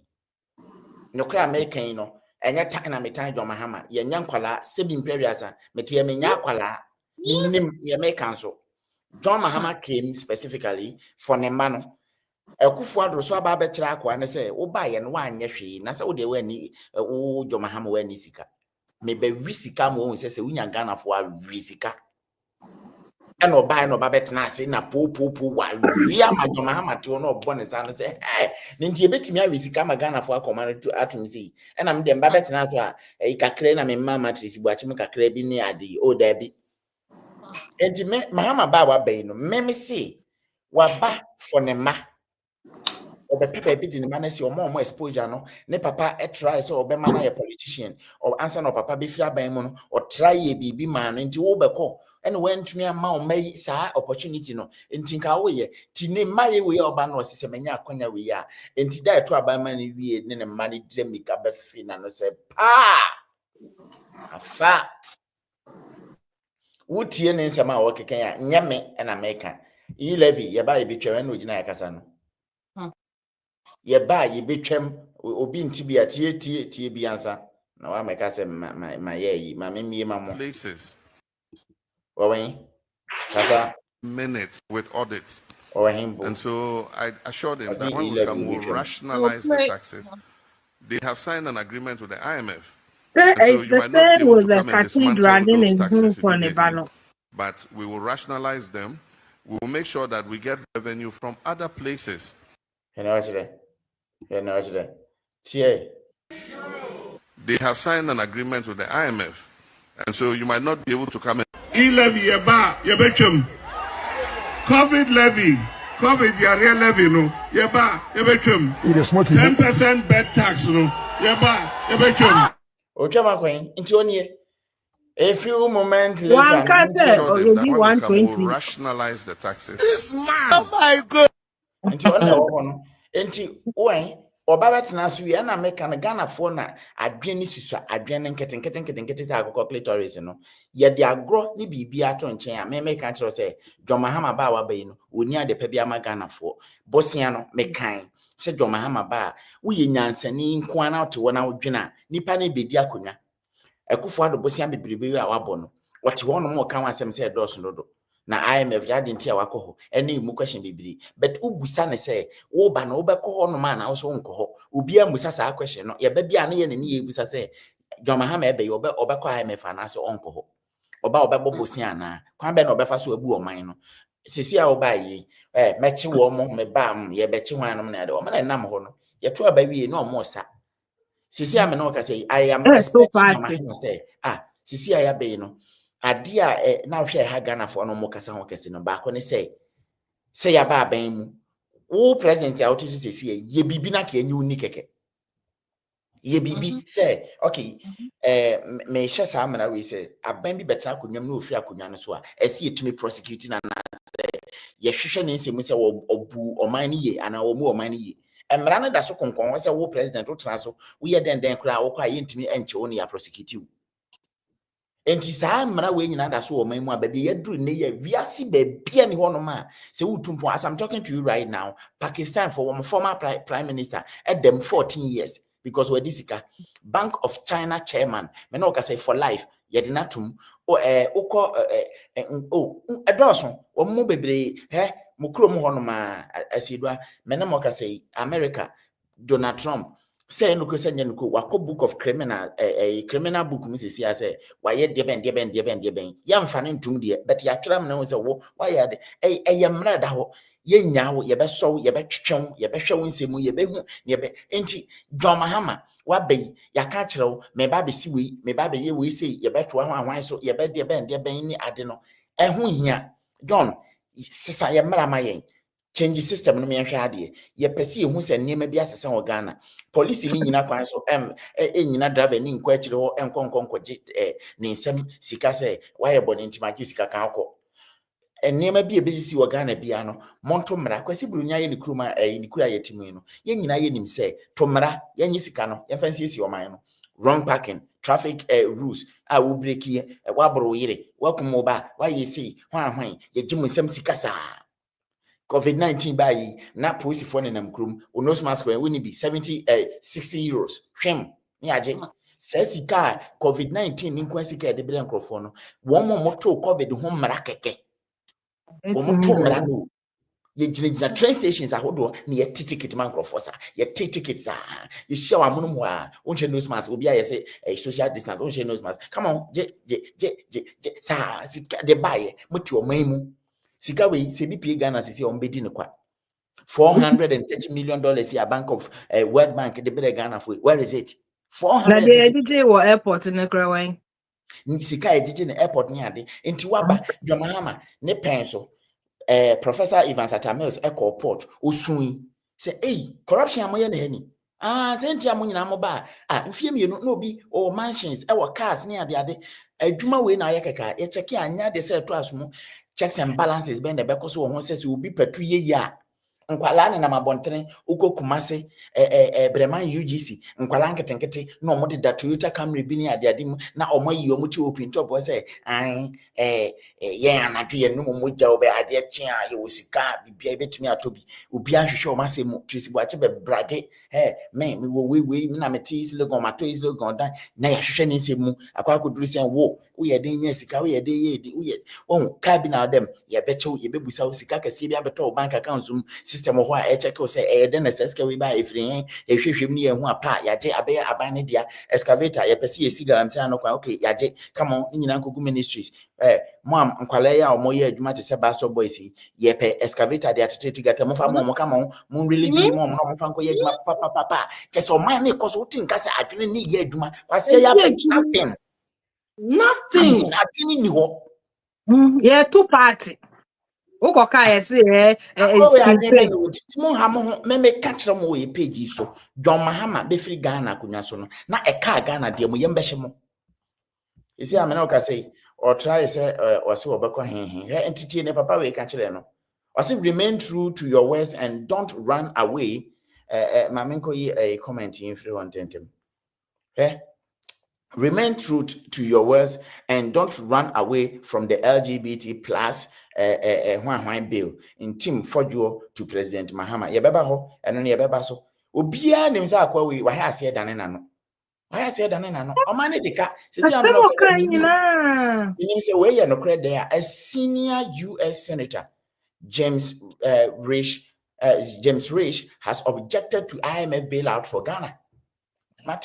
no kra me kan no enya tan na metan John Mahama ye nya nkwala sebi mperiasa mete ye me nya kwala nim ye me kan so John Mahama came specifically for ne ma no Ekufu adro so aba be kira akwa ne se wo ba ye no anye hwe na se wo de wani wo John Mahama wani sika me be wisika mo won se unya Ghanafo a wisika eno ba no ba betena ase na po wa wi ama John Mahama to no obo ne sa no se ne ntie betimi a wisika ma Ghanafo akoma no atum se ena me de ba betena so a kakre na me mama trisi bu achi me kakre bi ne ade o da bi enti me Mahama ba wa bai no me se wa ba for ne ma obepepe bi di ne manasi omo exposure no ne papa try so obema na ye politician or answer no papa be fira ban mu no or try ye bibi man nti wo beko ene wantumi ama o mai saa opportunity no nti nka wo ye ti ne maye we oba no sese manya akonya we ya nti da eto aba man wie ne ne man dramika be fi na no se pa afa wutie ne nsema wo keken ya nyame na meka yi levi ye ba ye betwa na ogina ya kasa no ye ba ye betwam obi nti bia tie bi ansa na wa meka se ma ye yi ma memie ma mo places owen kasa minutes with audits. owen bo And so I assured him As that he when we level come, we'll betwam. rationalize the taxes. They have signed an agreement with the IMF. So And so it's you the might not be same able with to the come and cathedral dismantle those in taxes for immediately, Nebano. but we will rationalize them. We will make sure that we get revenue from other places. You know what tie They have signed an agreement with the IMF. And so you might not be able to come and E-levy, yebetwam. COVID levy, COVID area levy, no. Yebetwam. 10% bed tax, no. Yebetwam. ochama kwen nti onie a few moments later One can say assure them that already when we come, we'll 120. rationalize the taxes. This man. Oh my God. nti ona wo ho no nti owen oba betena so wi na meka na Ghanafo na adwen ni susua adwen ne nkete sa akoko clitoris no ye de agro ni bibia to nchen a me meka kire say John Mahama ba wa bai no oni ade pa bia ma Ghanafo bosia no mekan se John Mahama ba wo ye nyansani nko ana to wona odwena nipa na bedi akonya Ekufu ado bosia bebrebe a wabɔ no wote ho no mo kan asɛm sɛ dɔso dodo na IMF ya denti a wakɔ ho ɛne mu question bebree but ubusa ne sɛ wo ba no wobɛkɔ ho no ma na wo so nkɔ ho obi amusa saa question no yɛba bia ne yɛ ne ne yɛbusa sɛ John Mahama ɛbɛ ɔbɛkɔ IMF ana sɛ ɔnkɔ ho ɔba ɔbɛbɔ bosia ana kwan bɛ na ɔbɛfa so abu ɔman no sisi a woba yi mɛkye wo mo me ba yɛbɛkye hwan no na yɛde ɔma na nam ho no yɛto aba wie na ɔmo sa Sisi a me no ka say I am expecting John Mahama say sisi a ya be no ade a na hwe ha Ghanafo no mo kasa ho kase no ba ko ne say ya ba ban mu wo president a wotu sisi ye bibi na ka enyi uni keke ye bibi say okay me hye sa amana we say aban bi betena akonwam na ofiri akonwa no so a ese yetumi prosecute na say ye hwehwe ne nsemu say obu oman ne ye ana omu oman ne ye Emra no da so konkon se wo president wo tena so wo ye den kra wo kwa ye ntimi enche wo ne ya prosecute wo enti saa mra we nyina da so wo man mu ababi ye duru ne ye wiase ba bia ni hono ma se wo tumpo as I'm talking to you right now Pakistan for one former prime minister at them 14 years because we disika Bank of China chairman me no ka say for life yedinatum o ukọ edoso wo mu bebre mu krom ho no ma asidua mena mo ka say America Donald Trump say no ko sanya no ko wako book of criminal criminal book mu sisi ase waye de ben ya mfa ne ntum de but ya tram na wo say wo waye de yemra da ho yenya wo yebeso yebetwetwem yebehwe nsemu yebehu enti John Mahama wabai yaka kyerɛw me ba besi we me ba be ye we say yebeto ho ahwan so yebede ben ni ade no ɛho hia John sisa yemra mayen change system no me hwe ade ye pese ehu se nneema bi asesa wo Ghana police ni nyina kwan so nyina driver ni nkwa kyerɛ ho enkonkɔgye ne nsɛm sika sɛ waye bɔne ntimagye sika kan akɔ nneema bi ebesisi wo Ghana bia no monto mra kwasi burunya ye ne kuruma ne kura ye timu no ye nyina ye nim sɛ to mra ye nyi sika no ye fancy esi o man no wrong parking traffic rules a wo break ye wa bro yire wa kumo ba wa ye sei hwan ye gimu nsɛm sika saa COVID-19 bayi na police for nenam krum o nose mask when we be 60 euros hwem ni age sika COVID-19 ni nkwa sika de bere nkrofo no wo mo to COVID ho mra keke wo mo to mra no ye gina train stations ahodo na ye ticket man nkrofo sa ye tickets ye share wa mono mo a o nche nose mask obi a ye say social distance o nche nose mask come on je sa sika de baye mo ti o man mu sika we se bi pie Ghana sisi on bedi ne kwa $430 million here Bank of World Bank de be Ghana for where is it 400 na dey DJ wo airport ne krawan sika ejije ne airport ni ade enti waba John Mahama ne pen so Professor Ivan Satamels port osun say corruption amoye na hani senti amonyina mo ba mfie mienu no bi o mansions cars ni ade adwuma we na ayekeka ye check anya de say to asomu checks and balances bend the bekoso wo ho sese obi patu ye a nkwala ne na mabontere ukokumase Breman UGC nkwala nketenkete na omode da Toyota Camry bi ni ade mu na omayi omuti open top wo say ye anadwe ye no mogya obe ade kye a ye osika bibia betumi atobi obi ahwehwe o mase mu trisibu ache be brage me wo we na meti slogan mato slogan dan na ya hwehwe ne nsemu akwa koduru sen wo ye den nya sika wo ye den ye di wo ye won ka bi na dem ye bechew ye bebusa sika kase bi abeto bank account system ho a check o say den SSK we ba efiri ehwehwem ni ehu apa yaje abe aban ne dia excavator ye pese ye sigaram say anokwa okay yaje come on nyina nkogu ministries mo nkwala ya o mo ye adwuma te se baso boys ye pe excavator dia tetete gata mo fa mo come on mo release bi mo no mo fa nko ye adwuma papa kese o man ne koso utin kase adwene ni ye adwuma wase ya pe nothing adwene ni ho yeah two party ukoka yesi mo ha mo me catch them we page so John Mahama be free Ghana kunwa so no na Ghana de mo yem behye mo isi amena o ka say or try say or say obekọ he entity ne papa we ka kire no or say remain true to your words and don't run away mamenko yi a comment in free one tentem remain true to your words and don't run away from the LGBT plus bill in team forjo to President Mahama. Yebeba ho eno ne yebeba so. Obia nim say akwa we wa ha ase dane na no. Wa ha ase dane na no. O man de ka. Sisi am no ka nyina. Nim say we ye no kre there a senior US Senator James Risch has objected to IMF bailout for Ghana. I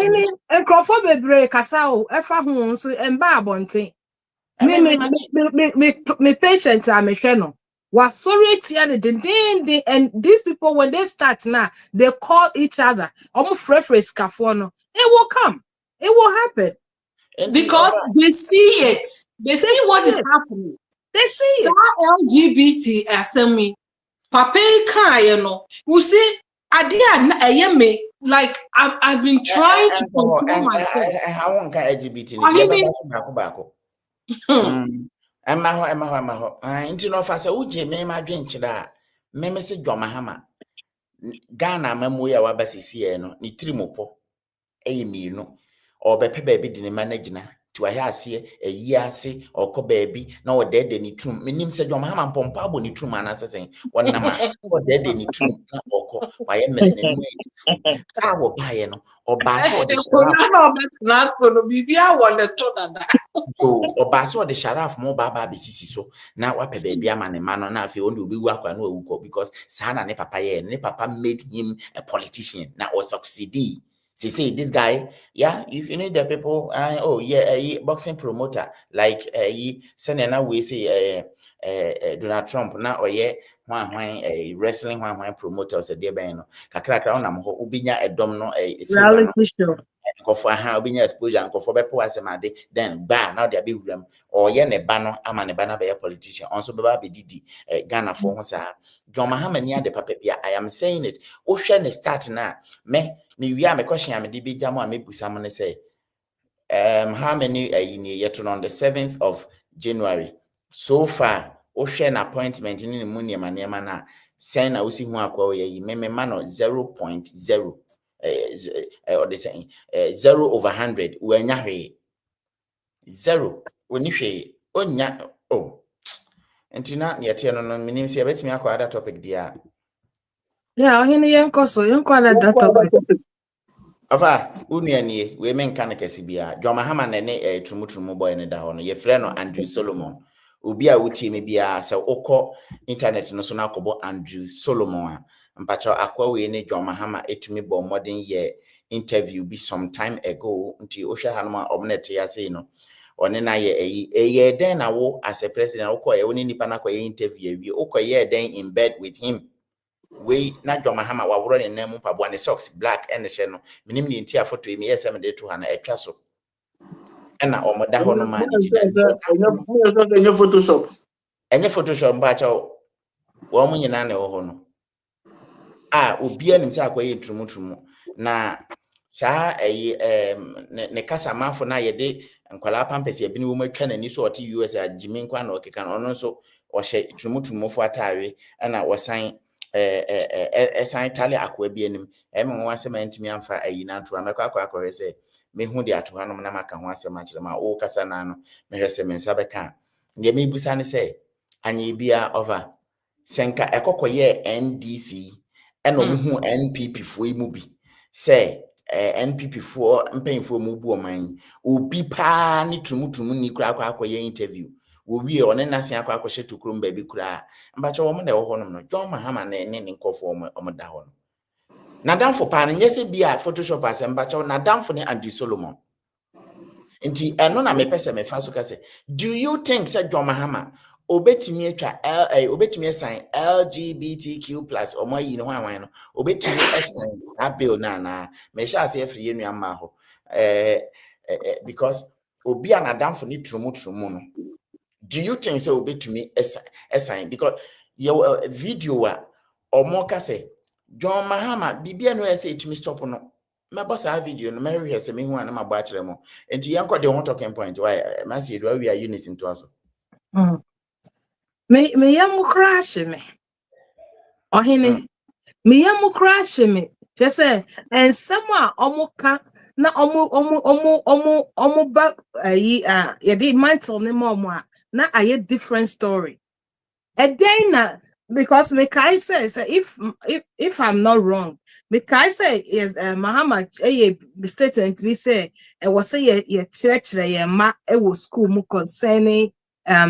mean, Crawford bebre kasa o efa ho so emba abonten me patient am hwe no was sorry tia the and these people when they start now they call each other preference kafo no it will come, it will happen because they see it, they see what is happening, they see so LGBT asemi papa kan ye no you see ade me like I've been trying to control myself. I won't LGBT bako. Emaho. Inti no fa se uje me ma dwenkyira me me se John Mahama Ghana mamu ya wabasisi no ni TRUMU po eyimienu obepe ba bi de ne managina to I hear say a year say or co baby no dead any trum minim said your mama pompabo ni trum and saying one nama or dead any trum or why a million car will buy no or bass or the so or bass or the sheriff more baba bisisi so now what baby am and a man on if you only be work and no because Sana ne papa made him a politician now or succeed. See, this guy, yeah, if you need the people, boxing promoter, like Senana, we say Donald Trump, now or wrestling promoter, say, dear Beno, Kakraka on Ubinya, a domino, a favor, for how being exposure and for bepo as a made, then now there be them, or yen a banner, I'm a banner by a politician, also baby Didi, Ghana for once. John Mahama near the papia, I am saying it. Ocean is starting now. Me we are my question. I'm the big jam. Me someone say, how many yet on the 7th of January so far? Ocean appointment in the money man send a usi who are ye me man 0.0 or the saying 0 over 100 when you 0 when you onya oh and tina yet no meaning say bet me akwa topic dia. Yeah, hini yenko so yenko ala that topic. Ava unianie we men kan kesi bia John Mahama ne TRUMU boy ne da hono ye frɛ no Andrew Solomon obi a wutie me bia sɛ okɔ internet no so na akɔbɔ Andrew Solomon a mpacho akwa we ne John Mahama etumi bɔ modern ye interview bi some time ago nti ohwɛ hanoma omnet ya sei no one na ye den na wo as a president okɔ ye woni nipa na akɔ ye interview awie okɔ ye den in bed with him. We not John Mahama wa woro ne nam mpaboa ne socks black and hye no minim ne ntia photo mi yesem de to ha na etwa so na omoda ho no man nti na enye Photoshop mba cha wo mu nyina na wo ho no obi anim se akwaye TRUMU na saa ne kasa mafo na ye de nkwala pampers ya bi ne wo matwa nani so ɔte US a jimi nkwa na okeka no no so ɔhye TRUMU fo atare na wɔsan sign tally akwa bi anim nwa asem antimi amfa na to amekwa akwa se mehu de ato hanom na maka ho asem akire ma wo kasa na no mehwe se mensa beka nge mebusa ne se anye bia over senka ekokoye NDC eno mehu NPP fo imu bi se NPP fo mpenfo mu bu oman obi pa ni TRUMU ni kura akwa interview wo wie one nase akwa hye tokrom ba bi kura mbacho wo na wo honom no John Mahama ne nkofo o da ho no na danfo pa ne nyese bia Photoshop asem mbacho na danfo ne Andrew Solomon nti eno na mepese mefa so kase do you think say John Mahama obetimi atwa obetimi sign LGBTQ+ omo yi no hwan no obetimi sign a bill na me sha ase afri yenu amma ho because obi anadamfo ni TRUMU no do you think so obetumi sign because your video wa omo ka say John Mahama bibia no say etumi stop no mebo sa video no me hwe se me hu ana mabo a kire mo enti yanko de ho talking point why man say do we are unison to us Me yamu crash me. Ohini. Me yamu crash me. Just say and someone omuka na omu ba yedi mantle ne momo na aye different story. And then because me kai say if I'm not wrong, me kai say is Mahama statement we say and was say ye church ye ma e was school mu concerning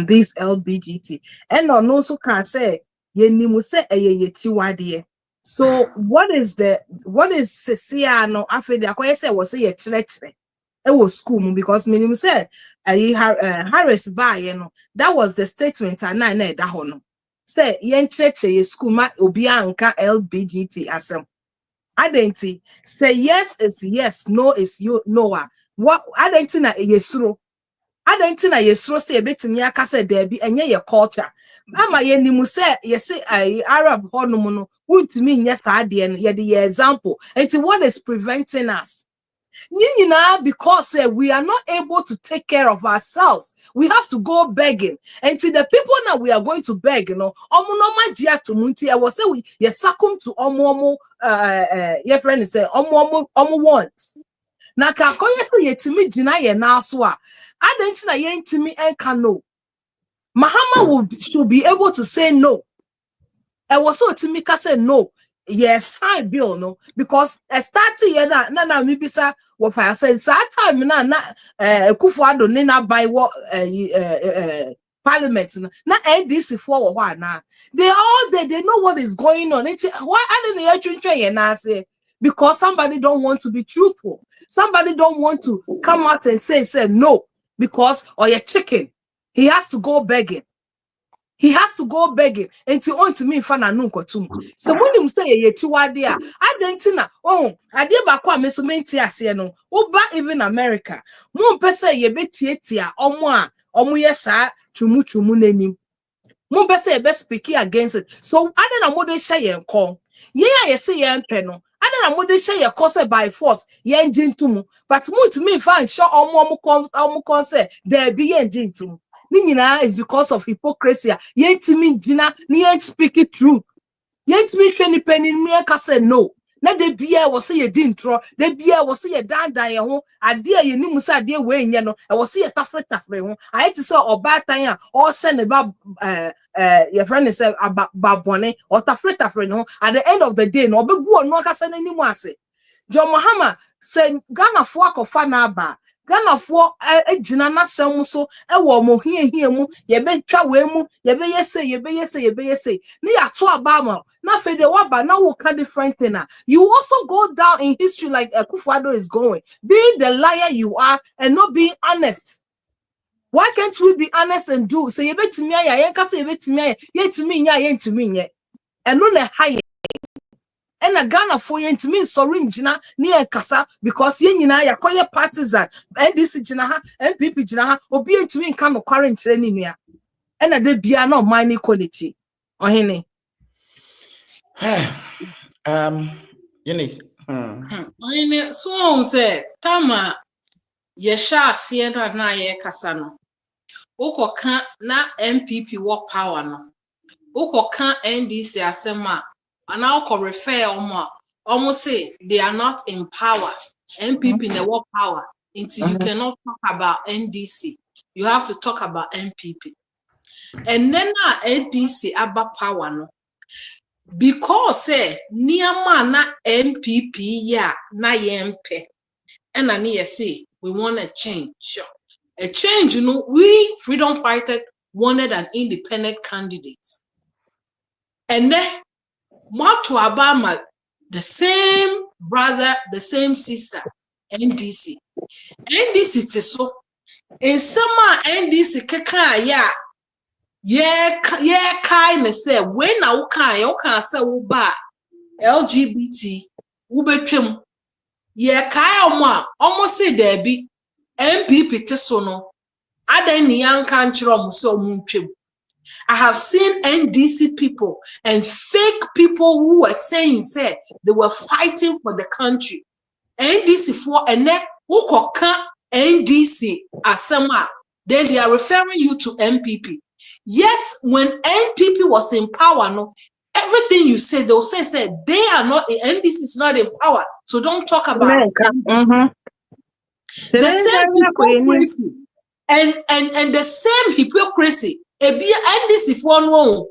this LBGT and no so can say ye ni mu say ye chiwade. So what is Cecia no after the akoye say was say ye church it was school because minimum said Harris by that was the statement and na that hono say yen church ye school ma obi anka LBGT asem identity say yes is yes no is you no what identity na yesuro identity na yesuro say betimi aka say there be enye ye culture ama ye nimu say ye say Arab hono no wuntimi nye sa de no ye the example and what is preventing us because we are not able to take care of ourselves. We have to go begging. And to the people that we are going to beg, I was say we succumb to your friend say wants. Na ka koye se yetimi gina ye na so a adanti na ye ntimi enka no. Mahama should be able to say no. I was so Timika said no. Yes, I bill no because starting here na maybe sir what I said time na Kufuado na by what parliament na NDC for what na they know what is going on. Why I didn't say because somebody don't want to be truthful. Somebody don't want to come out and say no because or you're chicken. He has to go begging. He has to go begging until on to me fana no kotum. So when him say ye tiwade a adentina ade ba kwa me so menti ase no oba even America mo pese ye betietia omo a omo ye sa twumu nanim mo pese ye be speak against it. So ade na mo de hye ye nko ye ya ye say ye mpe no ade na mo de hye ye cause by force ye njintum but mo to me fa nsho omo kon say there be ye njintum. Is because of hypocrisy. Yet me Gina, yet speak it true. Yet me shany penny me say no. Let the beer was say you didn't throw, the beer was say you down die home. I dear you knew Musa dear way, you know, I was see a tough home. I had to say or bad time or send about your friend is about Babone or tough home. At the end of the day, no, but go no can any more say. John Mahama said Ghana fuck of fanaba. Ghana for Gina na sem so e wo mo hie mu ye be twa we mu ye be yese ni ato abama na fe de waba na wo ka different thing. You also go down in history like Kufuado is going, being the liar you are and not being honest. Why can't we be honest and do so? Ye betimi ya ye ka say ye betimi ye timi nya ye ntimi nye eno na high. And a Ghana for you to mean sorry Gina near Kasa because yen ya yakoye partisan and this Gina MPP Gina or be to me kind of current training here. And a de bia no mining quality. Oh hene. Eunice. Hene so say tama ye sha siena na ye kasa no. Oko kan na MPP work power no. Oko kan NDC asema and now can refer almost say they are not in power. MPP in the work power until you cannot talk about NDC. You have to talk about MPP. And then NDC about power no. Because say niyama na MPP ya na yempe. And I need to say we want a change. A change, you know, we freedom fighters wanted an independent candidate. And then Mark to Obama, the same brother, the same sister, NDC. NDC so in summer NDC kaka yeah kind say when I can say uba LGBT ubetwem yeah kai almost say there be MPP so no adan ni yanka nchiro so muntwem. I have seen NDC people and fake people who were saying they were fighting for the country. NDC for and then who can NDC asema, then they are referring you to MPP. Yet when MPP was in power, no, everything you say, they'll say they are not NDC is not in power. So don't talk about NDC. The same hypocrisy and the same hypocrisy. NDC for no,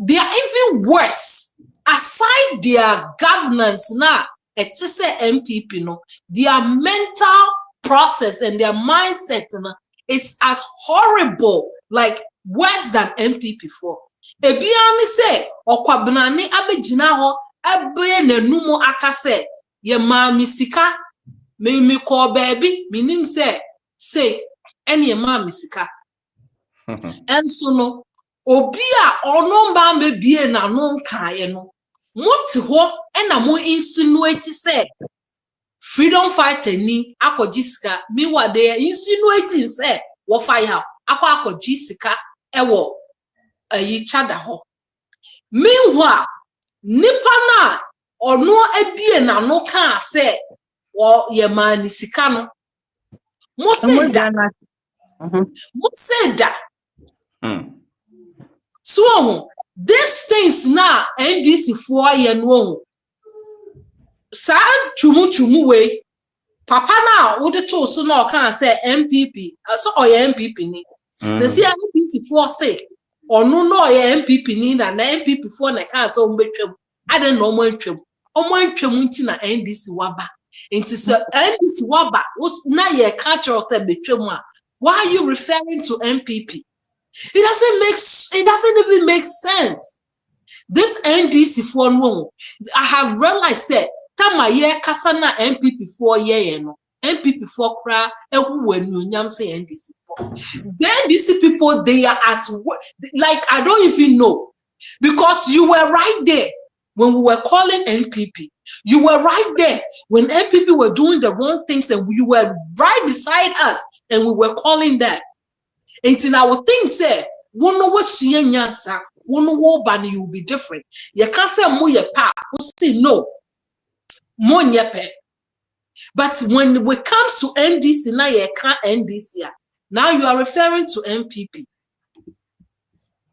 they are even worse. Aside their governance now, it's MPP no, their mental process and their mindset is as horrible, like worse than MPP for. Ebiani say okwabnani abegina ho ebe nanumo aka say ye ma misika me call baby meaning say any ma misika. And so no obia ono mba mebie na no nkae no moti ho na mo insinuate say freedom fighter ni akogisica meanwhile they insinuating say wo fire akogisica ewo chada ho. Meanwhile nipa na ono ebie na no kan say wo ye mani sika no mo say that so these things now NDC for ye no sa chumu we Papa now would the two so no can say MPP so or MPP ni. They see MPC for say or no MPP ni na MPP for na can so mbetwam. I don't know more twam. Omo twam nti na NDC waba. Nti so NDC waba na ye catch us say betwam a. Why are you referring to MPP? It doesn't even make sense. This NDC for no, I have realized say Tama ye kasana MPP for ye no MPP for kra when you nyam say NDC for. Then these people they are as like I don't even know because you were right there when we were calling NPP. You were right there when NPP were doing the wrong things and you were right beside us and we were calling that. And in our thing say one know what she nyansa one wo ban you will be different. You can't say mo ye pa see no. But when it comes to NDC, now you can't NDC. Now you are referring to MPP.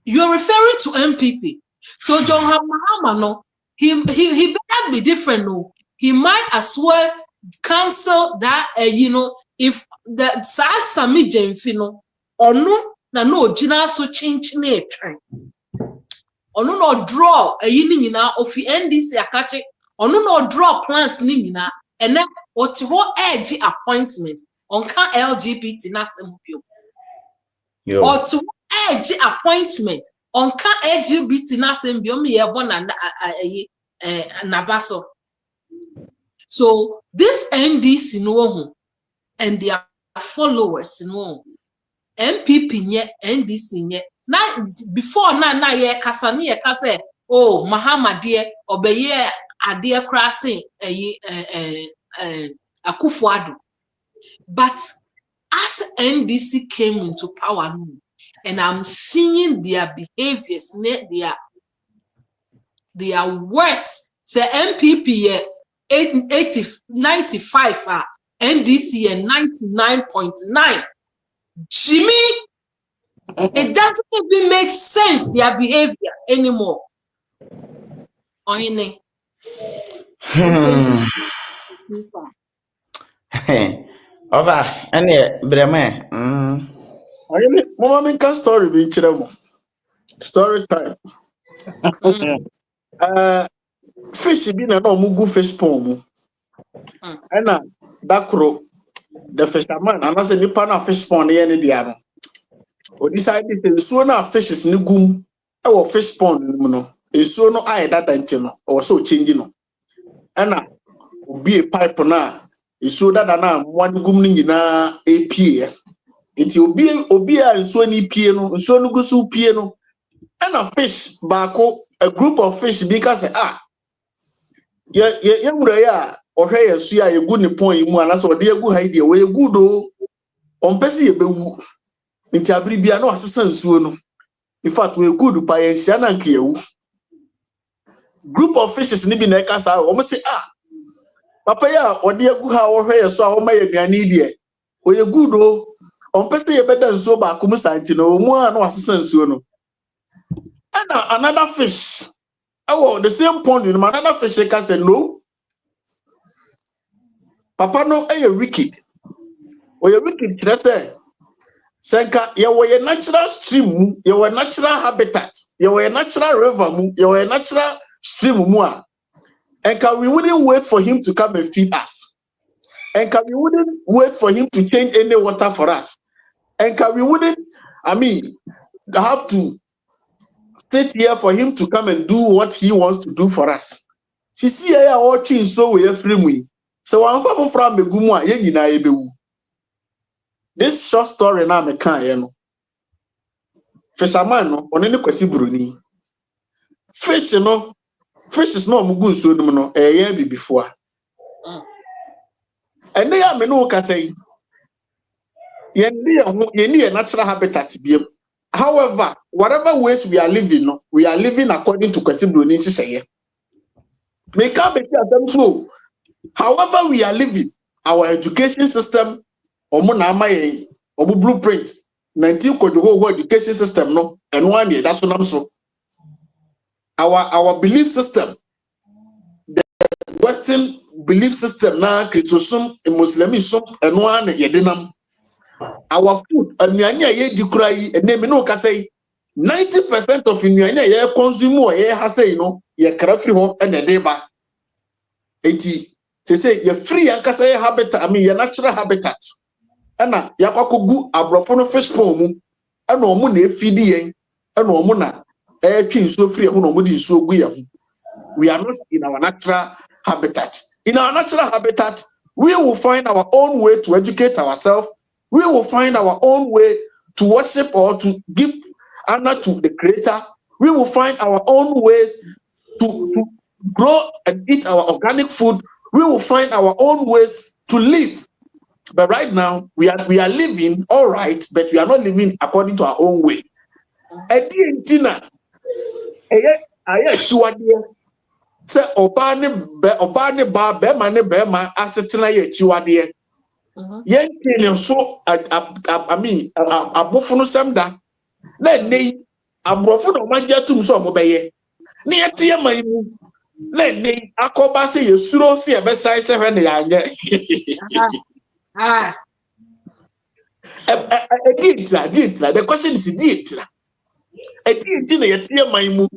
You are referring to MPP. So John Mahama, no, he better be different. No, he might as well cancel that. If the Sami Jemfino or no, Gina so change name. Or no draw a yini of the NDC a catch it. Or no draw plans nina and then what edge appointment on can LGBT nasemupio. Or to edge appointment on can LGBT nasembio me yabon and Navaso. So this NDC no and their followers no MPP nye NDC nye na before na ye kasa ni ye kasa oh Mahama dear obeye adie crossing Akufo-Addo. But as NDC came into power and I'm seeing their behaviors, they are worse. Say MPP 95 NDC 99.9. Jimmy, it doesn't even make sense their behavior anymore. Oine. Over any Bremen. Mama make story be chiremo. Story time. Fish be na no mugu fish pond. Ena dakro the fisherman and I say nipa na fish pond ye ne dia no. O decided to so na fishes ni gum e wo fish pond no. Ensuo no aye data nti no o so change no. Ena obi a pipe na ensuo dada na one gum ni nyina epie. Nti obi a ensuo ni pie no, ensuo no gusu pie no. Ena fish baako a group of fish because ye mura ya ohwe yesu a yegu ne pon yi mu ana so de yegu haide we yegu do ompese ye bewu. Nti abiri bia na asesa ensuo no. In fact we good pa ye hia na nke yewu. Group of fishes ni bi na kasa o mo say papa ya ode egu ha wo hwe yeso a wo ma ye duane die o ye good o on pese ye beda nso ba ko musanti no mu a na wasesa nsuo no and another fish the same pond in another fish can say no papa no wicked o ye wicked say senka ye wo ye natural stream mu ye wo natural habitat ye wo ye natural river mu ye wo ye natural stream mu a. And we wouldn't wait for him to come and feed us. And we wouldn't wait for him to change any water for us. And we wouldn't, have to sit here for him to come and do what he wants to do for us. See, I are watching so we are free. So I'm going from the Gumwa, Yena. This short story now, I can't, Fisherman, on any question, Bruni. Fish, fish is not mugu so no a year before. And they are menu can say ye need a natural habitat. However, whatever ways we are living according to Kwesibroni say. Make up them so. However, we are living, our education system or blueprint 19 whole education system no and 1 year that's what I'm so. Our belief system, the Western belief system na Christosum, Muslimism, and one yedinam. Our food, and Nyanya ye decry, and name no say 90% of Nyanya ye consume or ye has say no, ye carefree home and a deba. 80. They say ye free and say habitat, I mean your natural habitat. Anna yakogu abrofono fish pond and no moon feed ye and no mona king so free and no mudi so we are not in our natural habitat. In our natural habitat, we will find our own way to educate ourselves. We will find our own way to worship or to give honor to the Creator. We will find our own ways to grow and eat our organic food. We will find our own ways to live. But right now, we are living all right, but we are not living according to our own way. Say obani ba be ma asetena ye chiwade yen kele so I mean abofo no semda na nei abrofo no magya tum so mo beye na yete ye man mu na nei akoba se yesuro se ye besai se hwe na yanye the question is dietla na yete ye man mu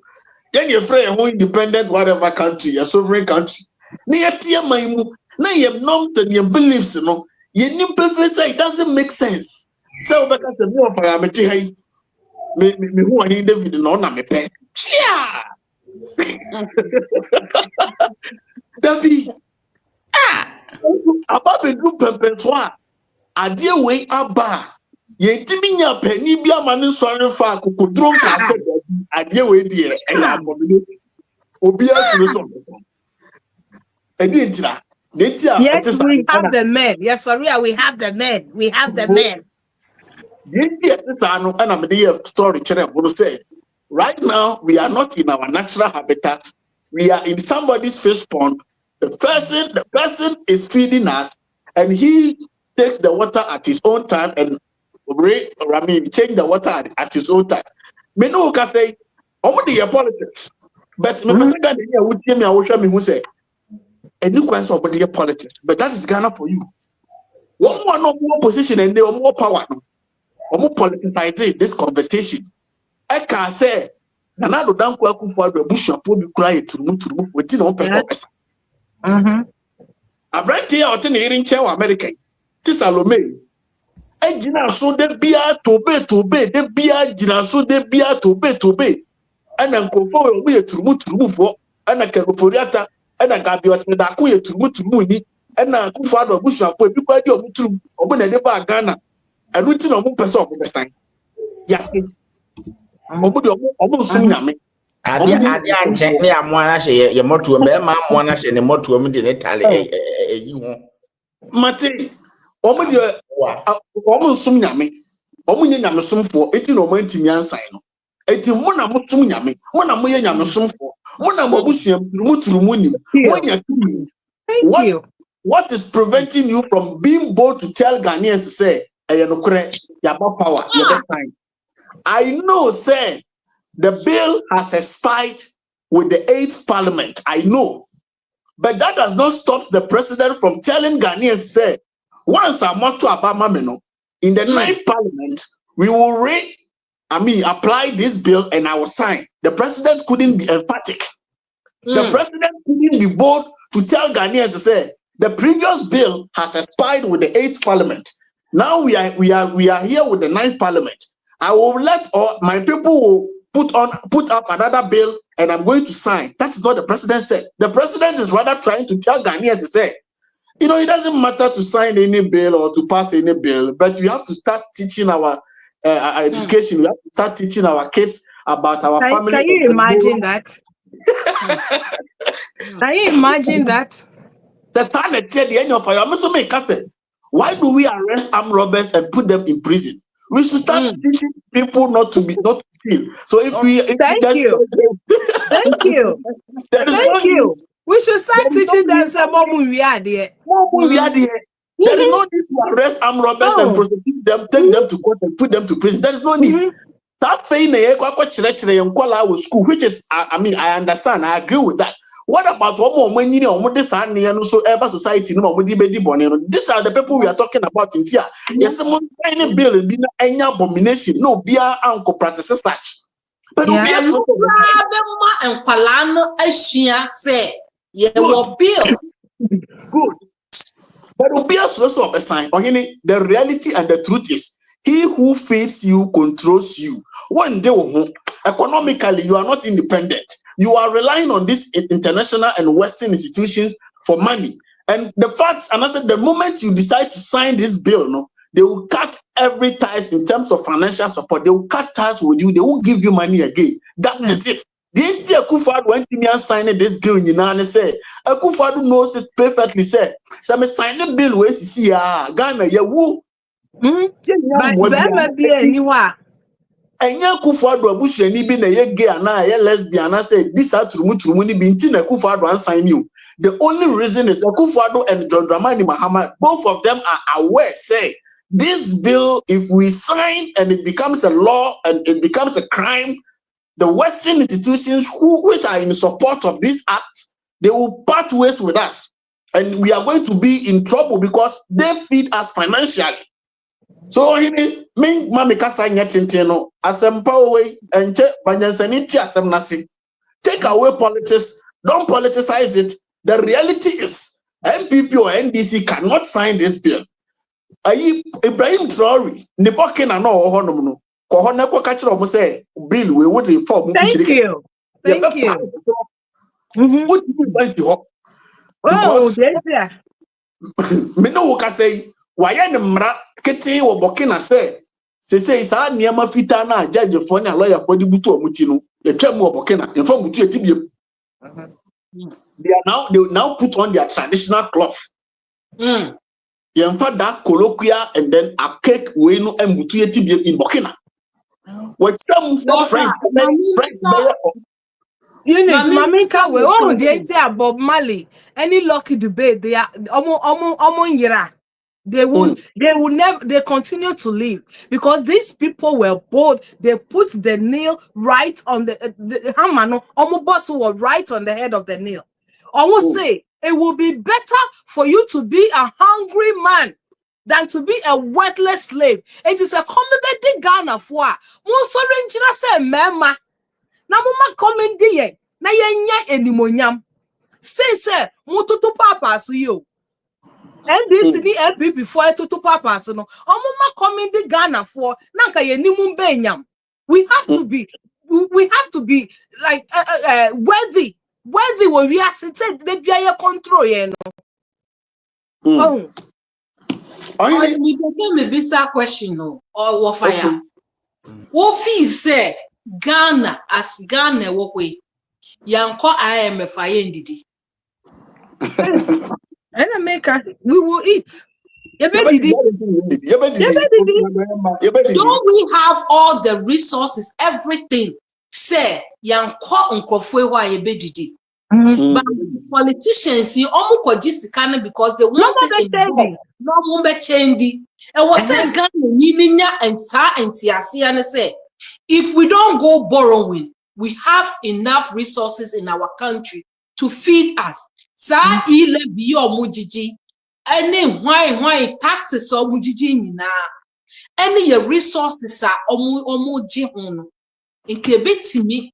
then you're free who independent whatever country, a sovereign country. Near Tia Maimu, now you have not and your beliefs, you know. You new people say it doesn't make sense. So because the more parameter me who are in David no me pay. Chia David about the group perpetua. A dear way abba. Ye timinya penny be a man sorry for drunk as a dear way dear and Yes, we have the men. Yes, sorry, we have the men. We have the men. Story say, right now, we are not in our natural habitat. We are in somebody's fish pond. The person is feeding us, and he takes the water at his own time and change the water at his own time. Me no can say, only your politics. But me person Ghana here would tell me I will show me who say a new question of the politics. But that is Ghana for you. One more position and they are more power. Or more politicizing this conversation. I can say Nana don't welcome for the bush of will be quiet to move within own purpose. I brought here out in the hearing chair American. This Salome. I jina so de bia to be de bia jina so de bia to be. And then go forward we to move for and I can reporiata and I got your Daku to move and I go for the bush of people to open a deba Ghana and written on one person of the time. Yes, almost soon. Ade anche ne amwana hye ye moto be ma amwana hye ne moto mu de ne tale yi ho Mate almost soon yame omunye nyame somfo eti no mantimi ansan no eti mo na motum nyame mo na moye nyame somfo mo na mabusuam turumu nim monya tumi. What is preventing you from being bold to tell Ghanaians say eyenokure yaba power your time? I know say the bill has expired with the 8th parliament. I know. But that does not stop the president from telling Ghanaians say once I'm not to Abama in the 9th parliament we will apply this bill and I will sign. The president couldn't be emphatic. The president couldn't be bold to tell Ghanaians to say the previous bill has expired with the 8th parliament. Now we are here with the 9th parliament. I will let my people will put up another bill and I'm going to sign. That's what the president said. The president is rather trying to tell Ghanaians to say, you know, it doesn't matter to sign any bill or to pass any bill, but we have to start teaching our education. We have to start teaching our kids about our family. Can you imagine that? Can you imagine that? Why do we arrest armed robbers and put them in prison? We should start teaching people not to steal. So if Thank you. We should start teaching them some more we are there. There is no need to arrest armed robbers and prosecute them, take them to court and put them to prison. There is no need. That thing with school, which is I understand, I agree with that. What about one you know this so ever society no more these are the people we are talking about in here. Yes, someone tiny bill be any abomination, no beer uncle practices such. But Yeah. and Palano Ashia say, yeah, what bill? good. But obvious also of a sign. The reality and the truth is, he who feeds you controls you. One day, economically, you are not independent. You are relying on these international and Western institutions for money. And the facts, and I said, the moment you decide to sign this bill, no, they will cut every ties in terms of financial support. They will cut ties with you. They won't give you money again. That is it. The Akufo-Addo went to me and signed this bill. And say, Akufo-Addo knows it perfectly. Say, so I sign the bill where see Ghana, yeah, woo. But there be anywhere. And Akufo-Addo abusuani bi na ye gay ana ye lesbian na say this are TRUMU ni bi nti na Akufo-Addo and sign you. The only reason is Akufo-Addo and John Dramani Mahama, both of them are aware, say, this bill, if we sign and it becomes a law and it becomes a crime, the Western institutions which are in support of this act, they will part ways with us. And we are going to be in trouble because they feed us financially. So, me, Mami Kasa Nyatintino, Asempa away, and Banyansaniti Asemnasi. Take away politics, don't politicize it. The reality is, MPP or NDC cannot sign this bill. Ibrahim Traore, Nipokina no Honomuno. Say bill we would reform. Thank you. Thank you. What do you guys do? Oh, yes, Me no can say why mra kete wo Burkina say sa niema fita na judge for na lawyer for the butu omuti no e twam wo Burkina in form butu etibiem. They now put on their traditional cloth. Yemfa that colloquial and then a cake we no embutu etibiem in Burkina. What some friends Mamika, we all date Bob Marley. Any lucky debate, they are they will never, they continue to live because these people were bold. They put the nail right on the hammer, boss was right on the head of the nail. Almost say it will be better for you to be a hungry man than to be a worthless slave. It is a common Ghana for most original say mema. Na mama comment die na yenya enimonyam say mututu papas yo NDC ni LP before tutu papas no omama comment di Ghana for na nka yenimu benyam. We have to be like worthy when we are sitting the bia control ye no. We can be a question no or what fire. What fees say Ghana as Ghana walkway. Yanko IMF ndidi. And America, we will eat. Don't we have all the resources, everything? Say Yanko unkofwe wa yebedidi. But politicians, you almost koji because they want to no mumbe chendi. And what say Ghana niminya and sa and tiasi and say. If we don't go borrowing, we have enough resources in our country to feed us. Sa ile biyo mujiji, any why taxes or mujiji na, any resources are omuji hono. In kebetimi,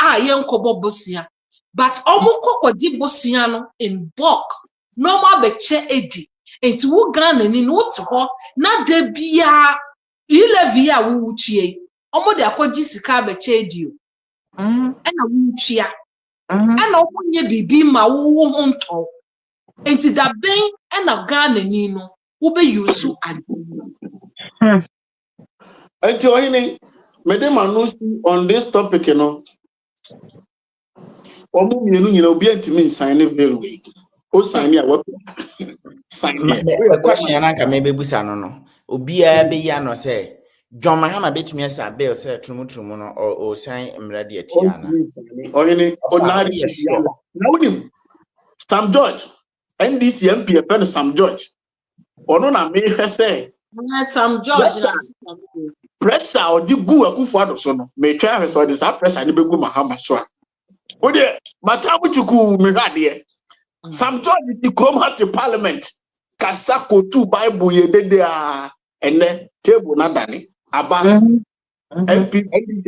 yenko bosia, but koko di bosiano in bulk. No more beche edi. Enti wu Ghana ni no to na de bia ile via wu chie. De akwaji sika beche dio ena wuchia ena omunye bibi ma wo nto enti da ben ena Ghana ni no wo be use ade enti oyini madam anusi on this topic no omu mienu nyina obi antimi sign bill we o sign ya what sign the question yanka me bebusa no obi a be ya no say John Mahama betumi asa bill say TRUMU no or sign emrade atiana. Oyini onari na unim Sam George NDC MP pen Sam George ono na me say Sam George pressure or di gu Akufo-Addo so no me try so this pressure ni be gu Mahama so Ode matamu chuku mehade. Some George the come at the parliament. Kasako tu Bible ye dede ene table na dani aba MP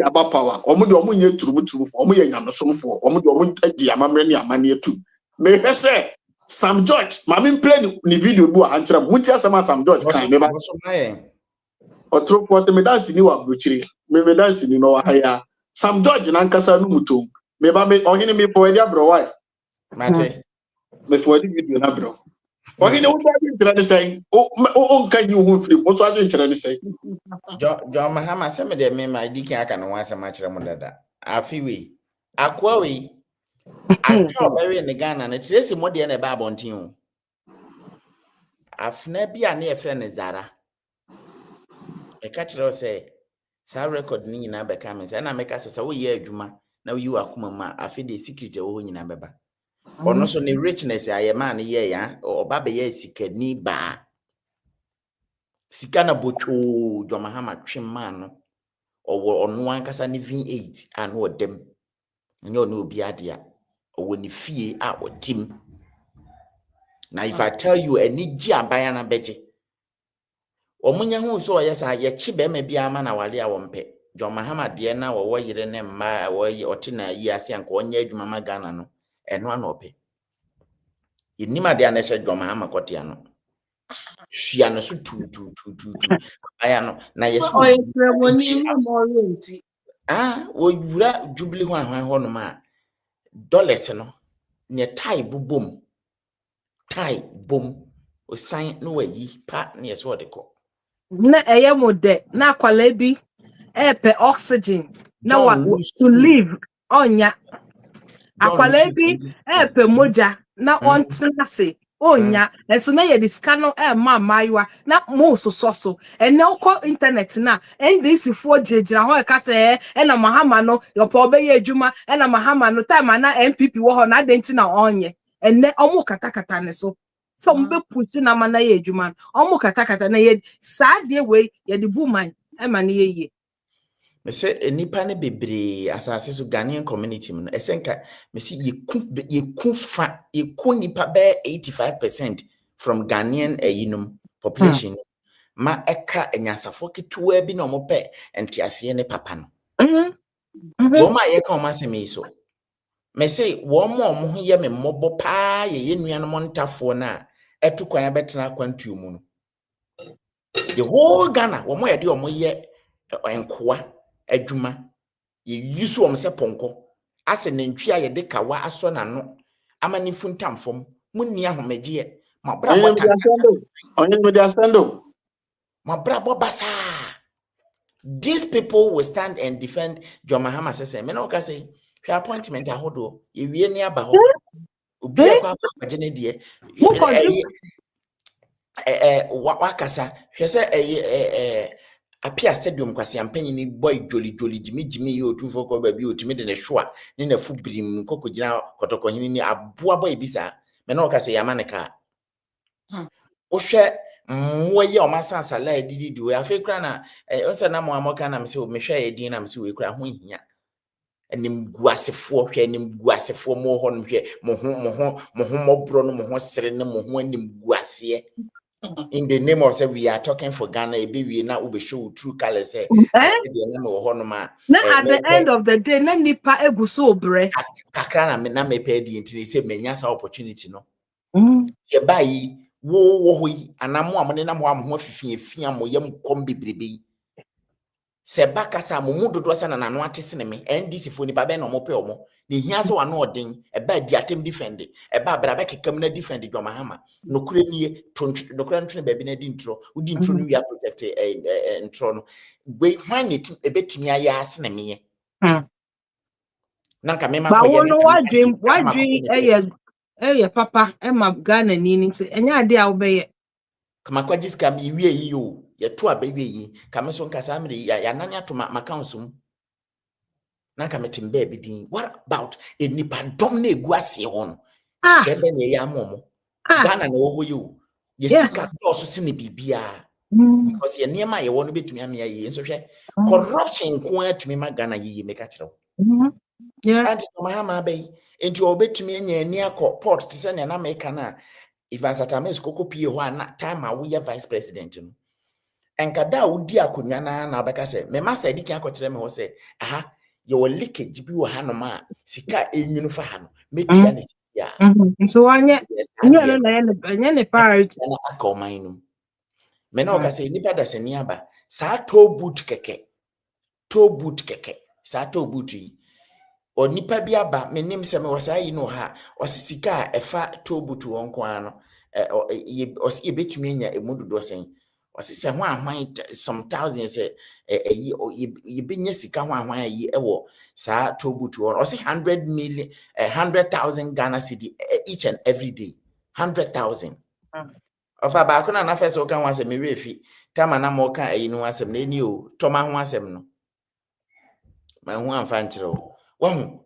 aba power. Omo de omo nye turumu for omo ye nyamesomfo. Omo de omo agi amamre ni amane tu. Me hwese Sam George mami play ni video bu antra mutia sama Sam George kan me ba otro pose me dance ni wa brochiri me dance ni no haya Sam George na nkasa no mutom me ba me ohini me po edi abro why Mate me for edi video na bro ohini wo ba bi ntra ne sai o nka nyi ho firi o so ade ntra ne sai John Mahama se me de me ma di kan aka no wan asema kire mo dada afi we akwa we atwa bewe ne Ghana na Tracy mo de na ba abontin o afna bi a na ye frɛ ne Zara e ka kire o se sa record ni nyina be ka me se na me ka se wo ye adwuma na wo yi wakoma ma afi de secret e wo nyina beba ono so ne richness aye ma ne ye ya oba be ye sikani ba sika na bocho John Mahama twema no owo ono ankasa ne V8 an odem nyo no obi ade a owo ne fie a otim na if I tell you any gi abaya na beje omunya hu so oyesa ye chi be ma bia ma na wale a wompe John Mahama de na wo yire ne mma wo ote na yi ase anka onya adwuma ma Ghana no eno ana ope inima de na hye John Mahama kote ano hia no so tu abaya no na yeso wo yura Jubilee ho no ma dollars no ne tie bobom tie bom o sign no wayi pa ne yeso de ko na eye mo de na akwala bi pe oxygen na wa to live onya akwala bi pe moja na ontenase onya enso na ye diska no ma maiwa na mo so ene uko internet na ndc fo jejira ho ka se na Mahama no yopo obeye adwuma na Mahama no time na MPP wo ho na denti na onye ene omo katakata ne so mbe pushi na mana ye adwuma omo katakata na ye saade we ye de buman ma na ye me se nipa ne bebre asase so Ghanaian community no esenka me se ye ku nipa be 85% from Ghanaian ayinum population ma eka enyasafo ketua bi na omo pe entiase ne papa no wo ma ye ka o ma se me so me se wo mo omo ho ye me mmobo pa ye nuanom ntafo na etukwan abetena kwantu mu no the whole Ghana wo mo ye de omo ye enkoa adwuma ye yusu om se ponko ase nantwi a ye de kawa aso na no amani funtamfom munni ahomagye mabra bota onye go dia sendo mabra bobasa these people will stand and defend John Mahama say me no ka say hwe appointment ahodo ye wie ni aba ho obi akwa agene de wakasa hwe se apia stadium kwase ampanyi ni boy jolly jimi ye otufo ko ba bi otimi de ne hwa ne na fu birim kokogina kotokohini ni aboa boy bisa me na okase yamaneka ohwe mwoye o masa sala didi we afekra na onsa na mo amoka na me se me hwe edin na me se we kra ho hia enim guasefo hwe enim guasefo mo ho no hwe mo ho mobro no mo ho sere ne mo ho enim guase in the name of say we are talking for Ghana e be we na we show true colors say at the end of the day na nipa eguso obre kakra na me pay di ntini say menya sa opportunity no ye bayi wo hoyi anamo amone na mo amho afifia mo yam kom bebrebe se bakasa mo mudodo sa na nano atese ne me NDC fo ni ba be no mo pe omo ne hia so wana odin e ba di atem defend e ba bra ba kekam na defend John Mahama no kure nie no kure ntwe ba bi na di ntro udi ntro no wi protect ntro no we hwan ne e betimi aya ase na me nanka me ma ba ko ye no wadwin eye papa e ma Ghana ni nti enya ade a wo be ye kama kwa jiska mi wie yi yo ye to abawie yi kama so nkasa amre ya nani atoma makaunsum na kama timbe bi din what about enipa dom na egu ase ho no shebe ne ya momo Ghana na wo hoyo ye sika doso se ne bibia because ye niema ye wo no betumi amia yi nso hwe corruption ko atumi ma Ghana yi meka kire Yeah. And Mahama Bay into obetumi near port to send an American. If as at a mess cocoa pee one time we are vice president. And kada udi akunyana na beka se me master di kan akokyere me ho se aha ye wo leakage bi wo hanoma sika enyunu fa ha no metua ne sia So wanya no na priority. na akoman me na oka se nipa da se ni aba sa to boot keke sa to boot yi o nipa bi aba me nim se me wo sa yi no ha o sika efa to boot won ko ano o se betumi nya emudodo sen osise ho ahwan some thousands ye benya sika ho ahwan yi ewo sa tobutu or 100 million 100,000 Ghana cedi each and every day 100,000 of about na first o kan wasem me refi tama na mo kan ayi no wasem na ni o toma ho wasem no ma ho amfa nkyere wo ho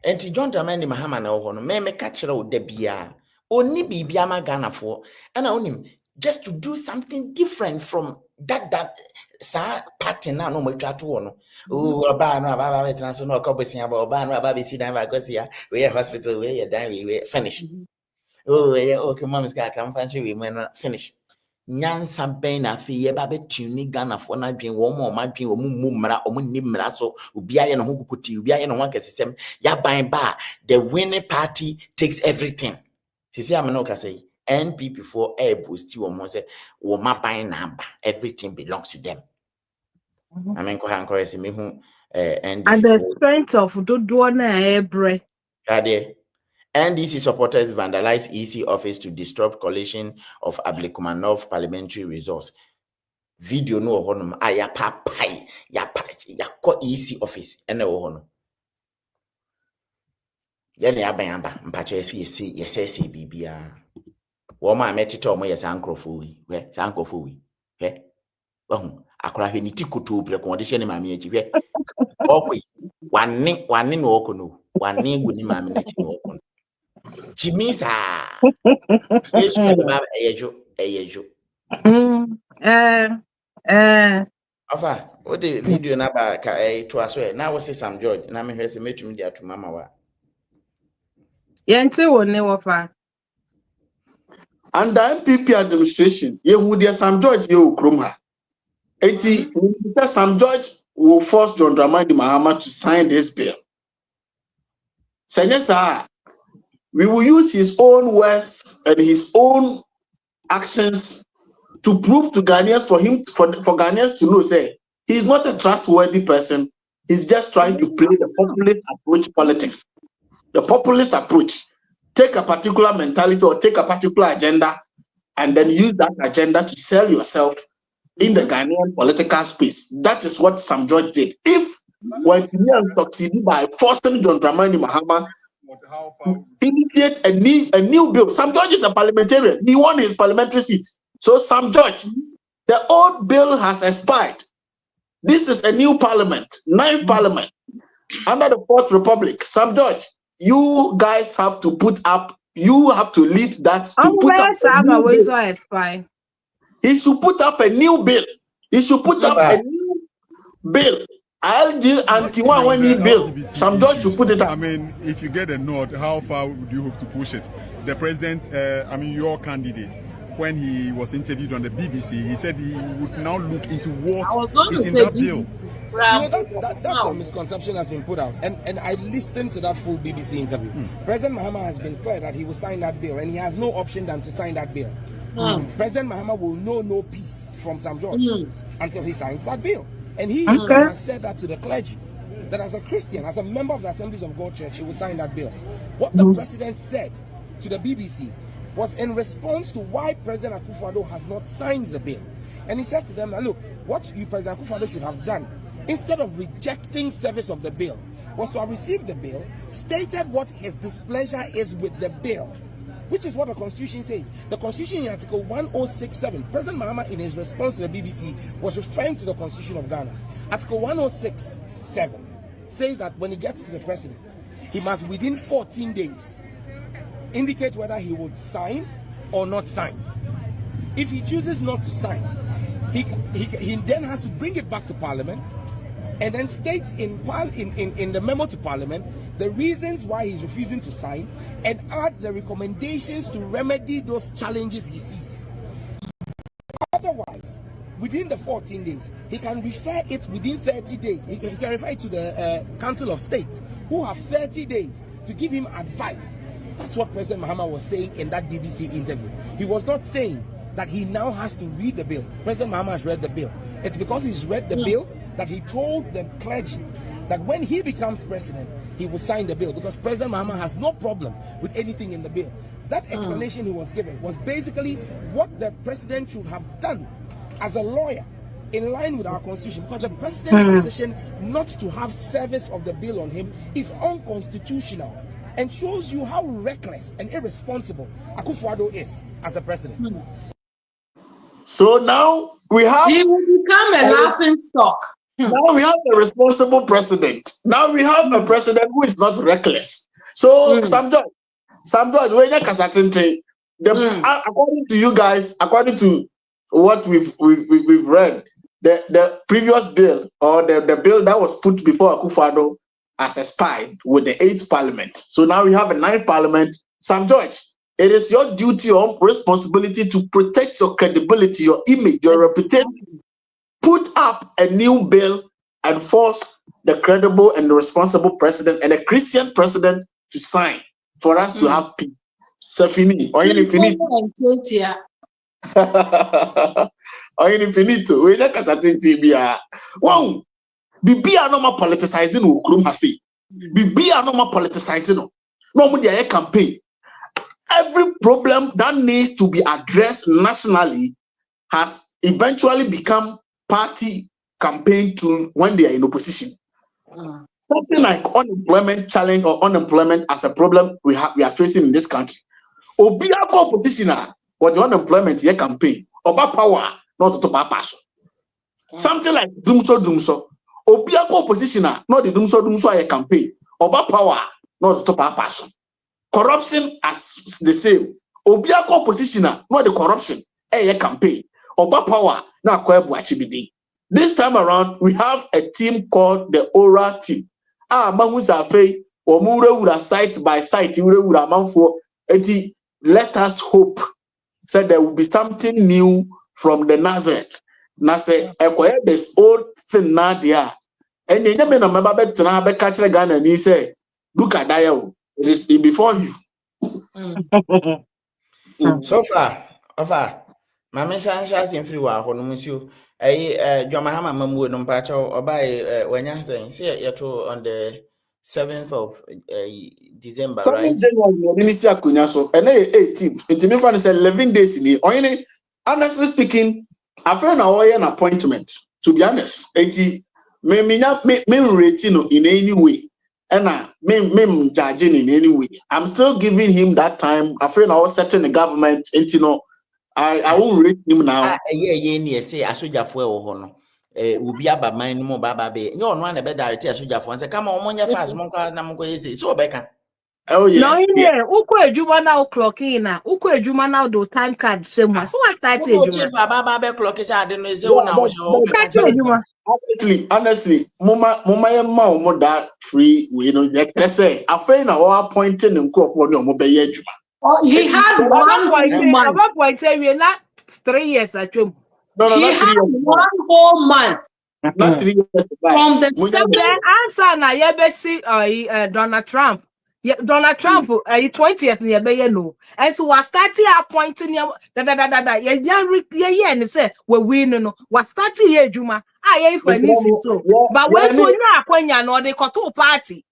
enti John Dramani Mahama na wo no me ka kyere wo da bia oni bibia ma Ghana fo ana onim just to do something different from that party now no much at all. Oh, about no about international corporation about no about see them because here we hospital we done we finish. Oh, yeah, okay, mom's got come fancy we not finish. Nyansa ben na fi ye ba betuni Ghana for na dwen wo mo ma dwen wo mu mra o mu ni mra so obi aye no ho kukuti obi aye no ho kesesem ya ban ba the winning party takes everything. Sisi ameno ka say NPP for air boost you almost say ma buying number everything belongs to them. I mean ko han ko ese me hu and the strength of dodo na ebre NDC supporters vandalized EC office to disrupt collection of Ablekumanov parliamentary resource. Video no honum aya papai ya ko EC office ene ho no ye ne abanyamba mpacho yesi bibia Woma metito mo yesa ankrofo wi we sa ankrofo wi he wahu akora hwe ni tikoto bre ko de hye ne maame achi hwe okwe wanne no okono wanne gu ni maame na chi no okono chimisa yesu ba eyejo afa o de video na ba ka to aso na wo se Sam George na me hwe se metumi dia to mama wa yente woni wofa. Under MPP administration, Yehudia Sam George you krumha. Sam George will force John Dramani Mahama to sign this bill. Senyesa, we will use his own words and his own actions to prove to Ghanaians for Ghanaians to know, say, he's not a trustworthy person. He's just trying to play the populist approach politics. The populist approach. Take a particular mentality or take a particular agenda and then use that agenda to sell yourself in the Ghanaian political space. That is what Sam George did. If when he succeeded by forcing John Dramani Mahama to initiate a new bill, Sam George is a parliamentarian. He won his parliamentary seat. So Sam George, the old bill has expired. This is a new parliament, 9th parliament under the 4th Republic. Sam George, you guys have to you have to lead that to put up a new bill. He should put up a new bill. He should put up a new bill. LG anti-1 when he bill. Sam George should put it up. I mean, if you get a nod, how far would you hope to push it? The president, your candidate, when he was interviewed on the BBC, he said he would now look into what is in that bill. That's a misconception that's been put out. And I listened to that full BBC interview. President Mahama has been clear that he will sign that bill, and he has no option than to sign that bill. President Mahama will know no peace from Sam George until he signs that bill. And he himself has said that to the clergy, that as a Christian, as a member of the Assemblies of God Church, he will sign that bill. What the president said to the BBC was in response to why President Akufo-Addo has not signed the bill. And he said to them, look, what President Akufo-Addo should have done, instead of rejecting service of the bill, was to have received the bill, stated what his displeasure is with the bill, which is what the Constitution says. The Constitution in Article 1067, President Mahama in his response to the BBC was referring to the Constitution of Ghana. Article 1067 says that when he gets to the president, he must within 14 days indicate whether he would sign or not sign. If he chooses not to sign, he then has to bring it back to Parliament and then state in the memo to Parliament the reasons why he's refusing to sign, and add the recommendations to remedy those challenges he sees. Otherwise, within the 14 days, he can refer it within 30 days. He can refer it to the Council of State, who have 30 days to give him advice. That's what President Mahama was saying in that BBC interview. He was not saying that he now has to read the bill. President Mahama has read the bill. It's because he's read the bill that he told the clergy that when he becomes president, he will sign the bill, because President Mahama has no problem with anything in the bill. That explanation he was given was basically what the president should have done as a lawyer in line with our constitution, because the president's decision not to have service of the bill on him is unconstitutional and shows you how reckless and irresponsible Akufo-Addo is as a president. So now we have... He will become a laughing stock. Now we have a responsible president. Now we have a president who is not reckless. So Sam George, when you according to you guys, according to what we've read, the previous bill, or the bill that was put before Akufo-Addo as a spy with the 8th Parliament. So now we have a 9th Parliament. Sam George, it is your duty or responsibility to protect your credibility, your image, your reputation. Put up a new bill and force the credible and the responsible president and a Christian president to sign for us to have peace. Safini, or infinito. Or infinito. We look at that. Wow. Bibia no more politicizing who Krumasi. Bibia no more politicizing. No more their campaign. Every problem that needs to be addressed nationally has eventually become party campaign tool when they are in opposition. Something like unemployment challenge or unemployment as a problem we are facing in this country. Obia oppositioner or the unemployment year campaign, Oba power not to pass. Something like Dumso. Obia oppositioner not the Dumso year campaign, Oba power not to pass. Corruption as the same. Obia oppositioner not the corruption year campaign, Oba power. This time around, we have a team called the Aura team. Site by site. Let us hope that there will be something new from the Nazareth. Nase acquire this old thing Nadia. And the name of my baby to catch a gun and he said, look at Dio. It is before you. So far. Mama Shansha in free war, monsieur. John Mahama Mamu no Pacho or by when you're saying, say you're on the 7th of December, right? Minister Kunyaso, and 18th. It's me say 11 days in the honestly speaking, I found an appointment, to be honest. Me rating in any way. And me judging in any way. I'm still giving him that time. I feel I was setting the government, and you know. I won't rate him now. Yeah, say a soldier for Hono. Will be about mine more baba be. No one a better a soldier for and say, come on, your fast monka, Namuko is so Becca. Oh, yes. No, yeah, Uko Juma now clock in. Uko Juma now do time card. So I started Baba clock is out in the zone. Honestly, Mama that free, we know, let's say, I find our appointing and co for no mobile. He had one point. We're not 3 years at home. No, he had 1 whole month. Not 3 years. From the answer now, you Donald Trump. Yeah, Donald Trump, 20th near no. And so we started appointing you. Yeah, and say we win no. We started here, Juma. I for too. But when so you appoint you no, they got two party.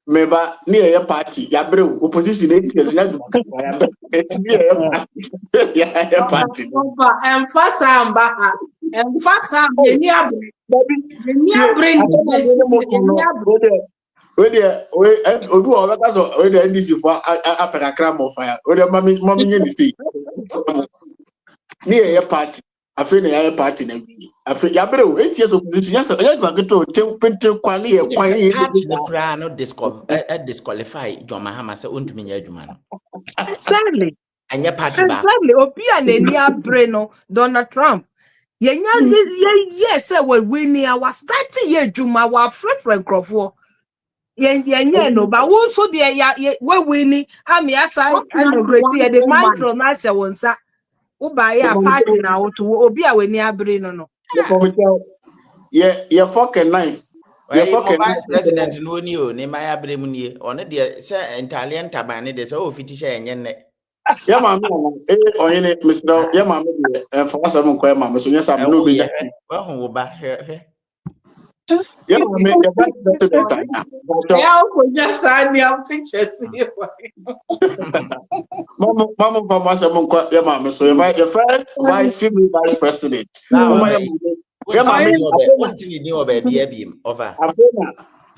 Meba near a party, Yabro, opposition 8 years. Party. And first I'm back. And first I'm near bring NDC for a cram of fire. Mommy, near a party. I feel a party. I feel Yabro, 8 years of this. Yes, I got to quality not disqualify John Mahama say unto me Yajuman. Sadly. And your party sadly, Opia near Breno, Donald Trump. Yes, we winning our starting year Juma, our friend Crawford. No, but also the we winning. I mean, as I know, great year, the mantle, Nasha won't say, buy a party now to Obia when near brain. No, yeah, fucking knife. Yeah, fucking vice president no ni o ne maya brem ni one de say Italian tabane de say o fitisha enye. Yeah, mama, oyene Mr. Yeah, mama, and for us, I'm quite mamma, so yes, I'm no bigger. Well, who ba Yeah, mama, the vice president. Yeah, just send your pictures. Mama, yeah, mama, so your first vice female vice president. Yeah, mama, ni baby over.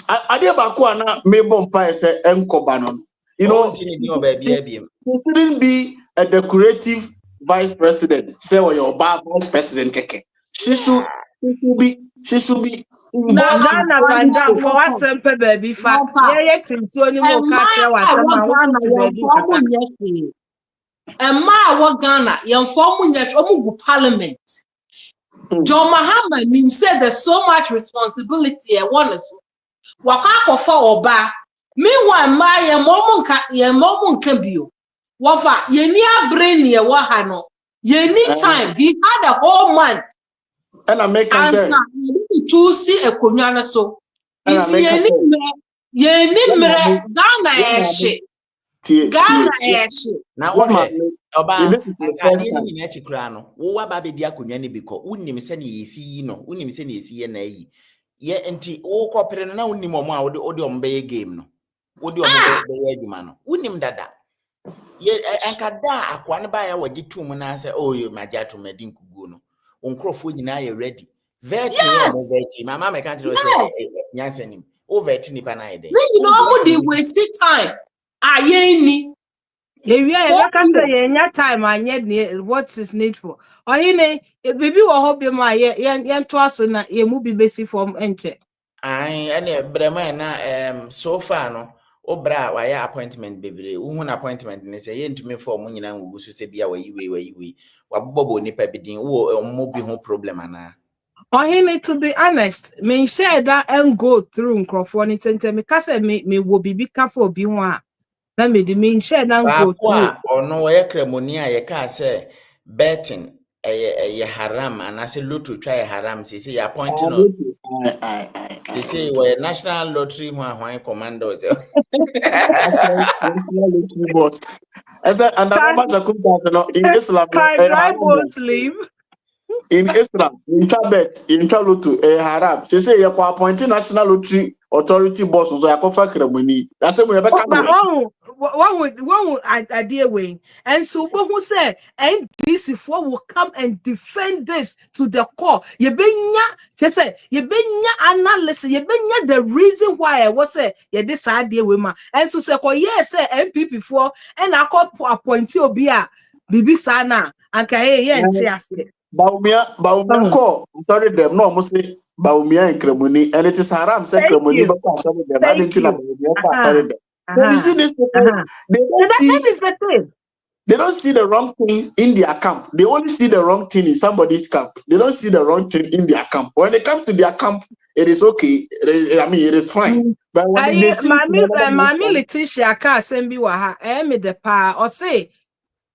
I did about Kuana, Mabon Pie said, Encobanon. You know, baby. He couldn't be a decorative vice president. Say, or your bad vice president, Keke. She should be. Ghana Bandam for what simple baby fat. Yeah, so any more catch what and my what Ghana, young form that Omugu Parliament. John Mahama said there's so much responsibility. I want to Wakako for Oba. Meanwhile, my your mom can be you. Wafa, ye near brain ye wahano. Ye need time. He had a whole month. And I make answer. To see a kunyana so. It's ye need Ghana shit. Ghana shit. Now what? Oba, akadi ni nyina chikura no. Wo wa ba bebi akonya ne biko. Unnim se ne yesi no. Unnim se ne yesi na yi. Ye enti wo kopere no na unnim omo a odi ombe game no. Odi ombe be adwuma no. Unnim dada. Ye ankada akwa ne ba ya wagi tum na se oh you majato medin kugu no. Onkrofo nyina ye ready. Veti mama me can't say nyansanim. O veti nipa na ide. You know they waste time. Ayeni. Time and what is needful. Or you know, baby will hope you my yan twice na ye movie basic form enche. Aye, and brema na so far no. Obra waya appointment bebre. Uhun appointment ne say ye ntumi for mu nyina ngugu so se bia wayi. Wabobo nipa bidin wo mo bi ho problem ana. Or he need to be honest. Me share that and go through microphone and me kase me will be careful be one. Let me the mean share and go through. Or no way cremonia ye ka say betting a haram and I say lotto try haram say appointing on. They say we national lottery one commandos. And in Islam, in Islam, in Tibet, in Chalutu, a haram. She say you appointing national lottery authority boss, so I confirm ceremony. That's what we never come. What would I dear way? And so who said, and this if one will come and defend this to the core. You benya, say, you benya analysis, you benya the reason why I was say, yeah, this idea with ma. And so say, oh, yes, MP before, and I call appointee Obia, Bibi Sana, and Kaye, yeah, Baumia call, sorry, them no mostly Baumia and Cremoni, and it is haram, say Cremoni, but sorry, them. I didn't tell them. You see this people, they don't see the wrong things in their camp. They only see the wrong thing in somebody's camp. They don't see the wrong thing in their camp. When they come to their camp, it is okay. I mean, it is fine. But when they see Mami Letitia can't send me what I the pa or say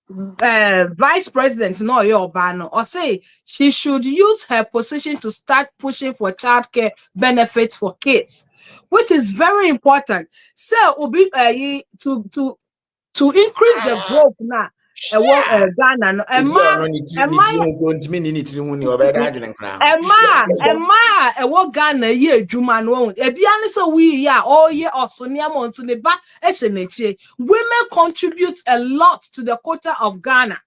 vice president no your banner or say she should use her position to start pushing for childcare benefits for kids, which is very important. So obi to increase the growth now. Ghana Ghana ye juma no ebiane so we ya all year osonia montu ne ba ehye women contribute a lot to the quota of Ghana.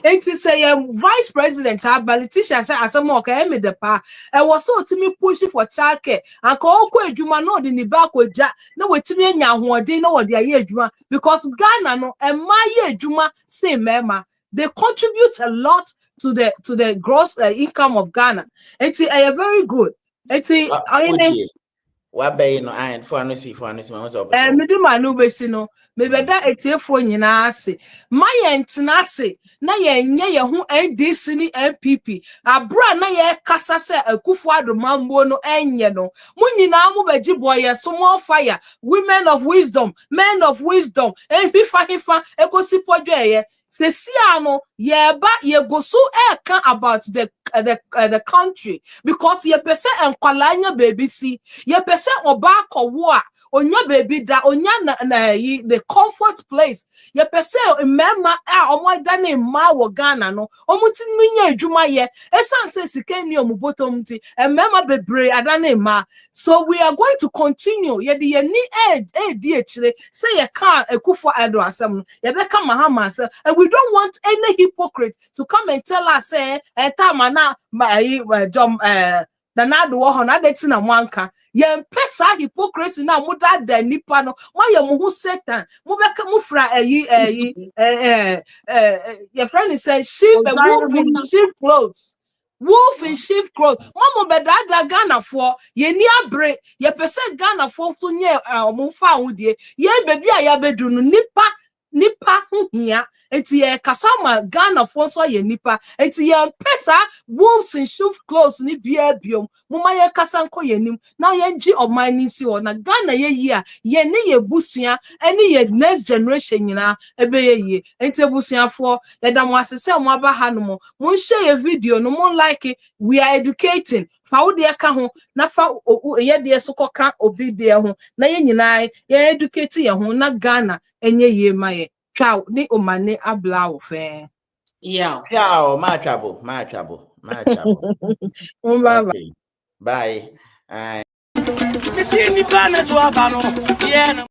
It is a vice president, Letitia said, as a mock, the pa. I was so to me pushing for childcare. And call Juma no in the back with Jack. No, with me now, they know what they are Juma because Ghana no and my Juma same mema. They contribute a lot to the gross income of Ghana. It's very good. It's What bay no and for no see me do ma no besi no me beda etiefo nyina ase ma ye ntena ase na ye nye ye ho NDC ni MPP abra na ye kasa se Akufo-Addo mambo no enye no mu nyina mu beji boy so fire women of wisdom men of wisdom MP fahifa ekosi podwe se siano ye ba ye go so about the country because ye pese enkwalanya baby si ye pese oba kowo a onya baby da onya na the comfort place ye pese memma a omoda na ma wo Ghana no omuti nya adwuma ye esanse sika ni omubotom ti memma bebre ada na ma so we are going to continue ye de ye ni di echire say ye ka Akufo-Addo asem ye be ka Mahama asem and we don't want any hypocrite to come and tell us say time na Nanado wo na de tina mwanka ye mpesa hypocrisy na muda da nipa no ma ye mu Satan mu beka mu fra your friend said sheep wolf in sheep clothes. Wolf in sheep clothes. Mama bedada Ghana for ye ni abre ye pese Ghana for so nye omfa ahudie ye baby a ya bedu no nipa hia enti ye kasama Ghana for so ye nipa enti ye pesa wolves in sheep clothes ni bia biom muma ye kasa nko ye nim na ye gi oman ni si na Ghana ye yi a ye ne ye busua eni ye next generation nyina ebe ye yi enti busua for ye da mo asese mo aba ha no mo share ye video no mo like it. We are educating fa wo de ka ho na fa ye de so koka obi de ho na ye nyina ye educate ye ho na Ghana enye ye ma ye twa ni omane abla wo fe Yeah. Ciao, my trouble. Okay. Bye. Missing the planet to Abano. Yeah.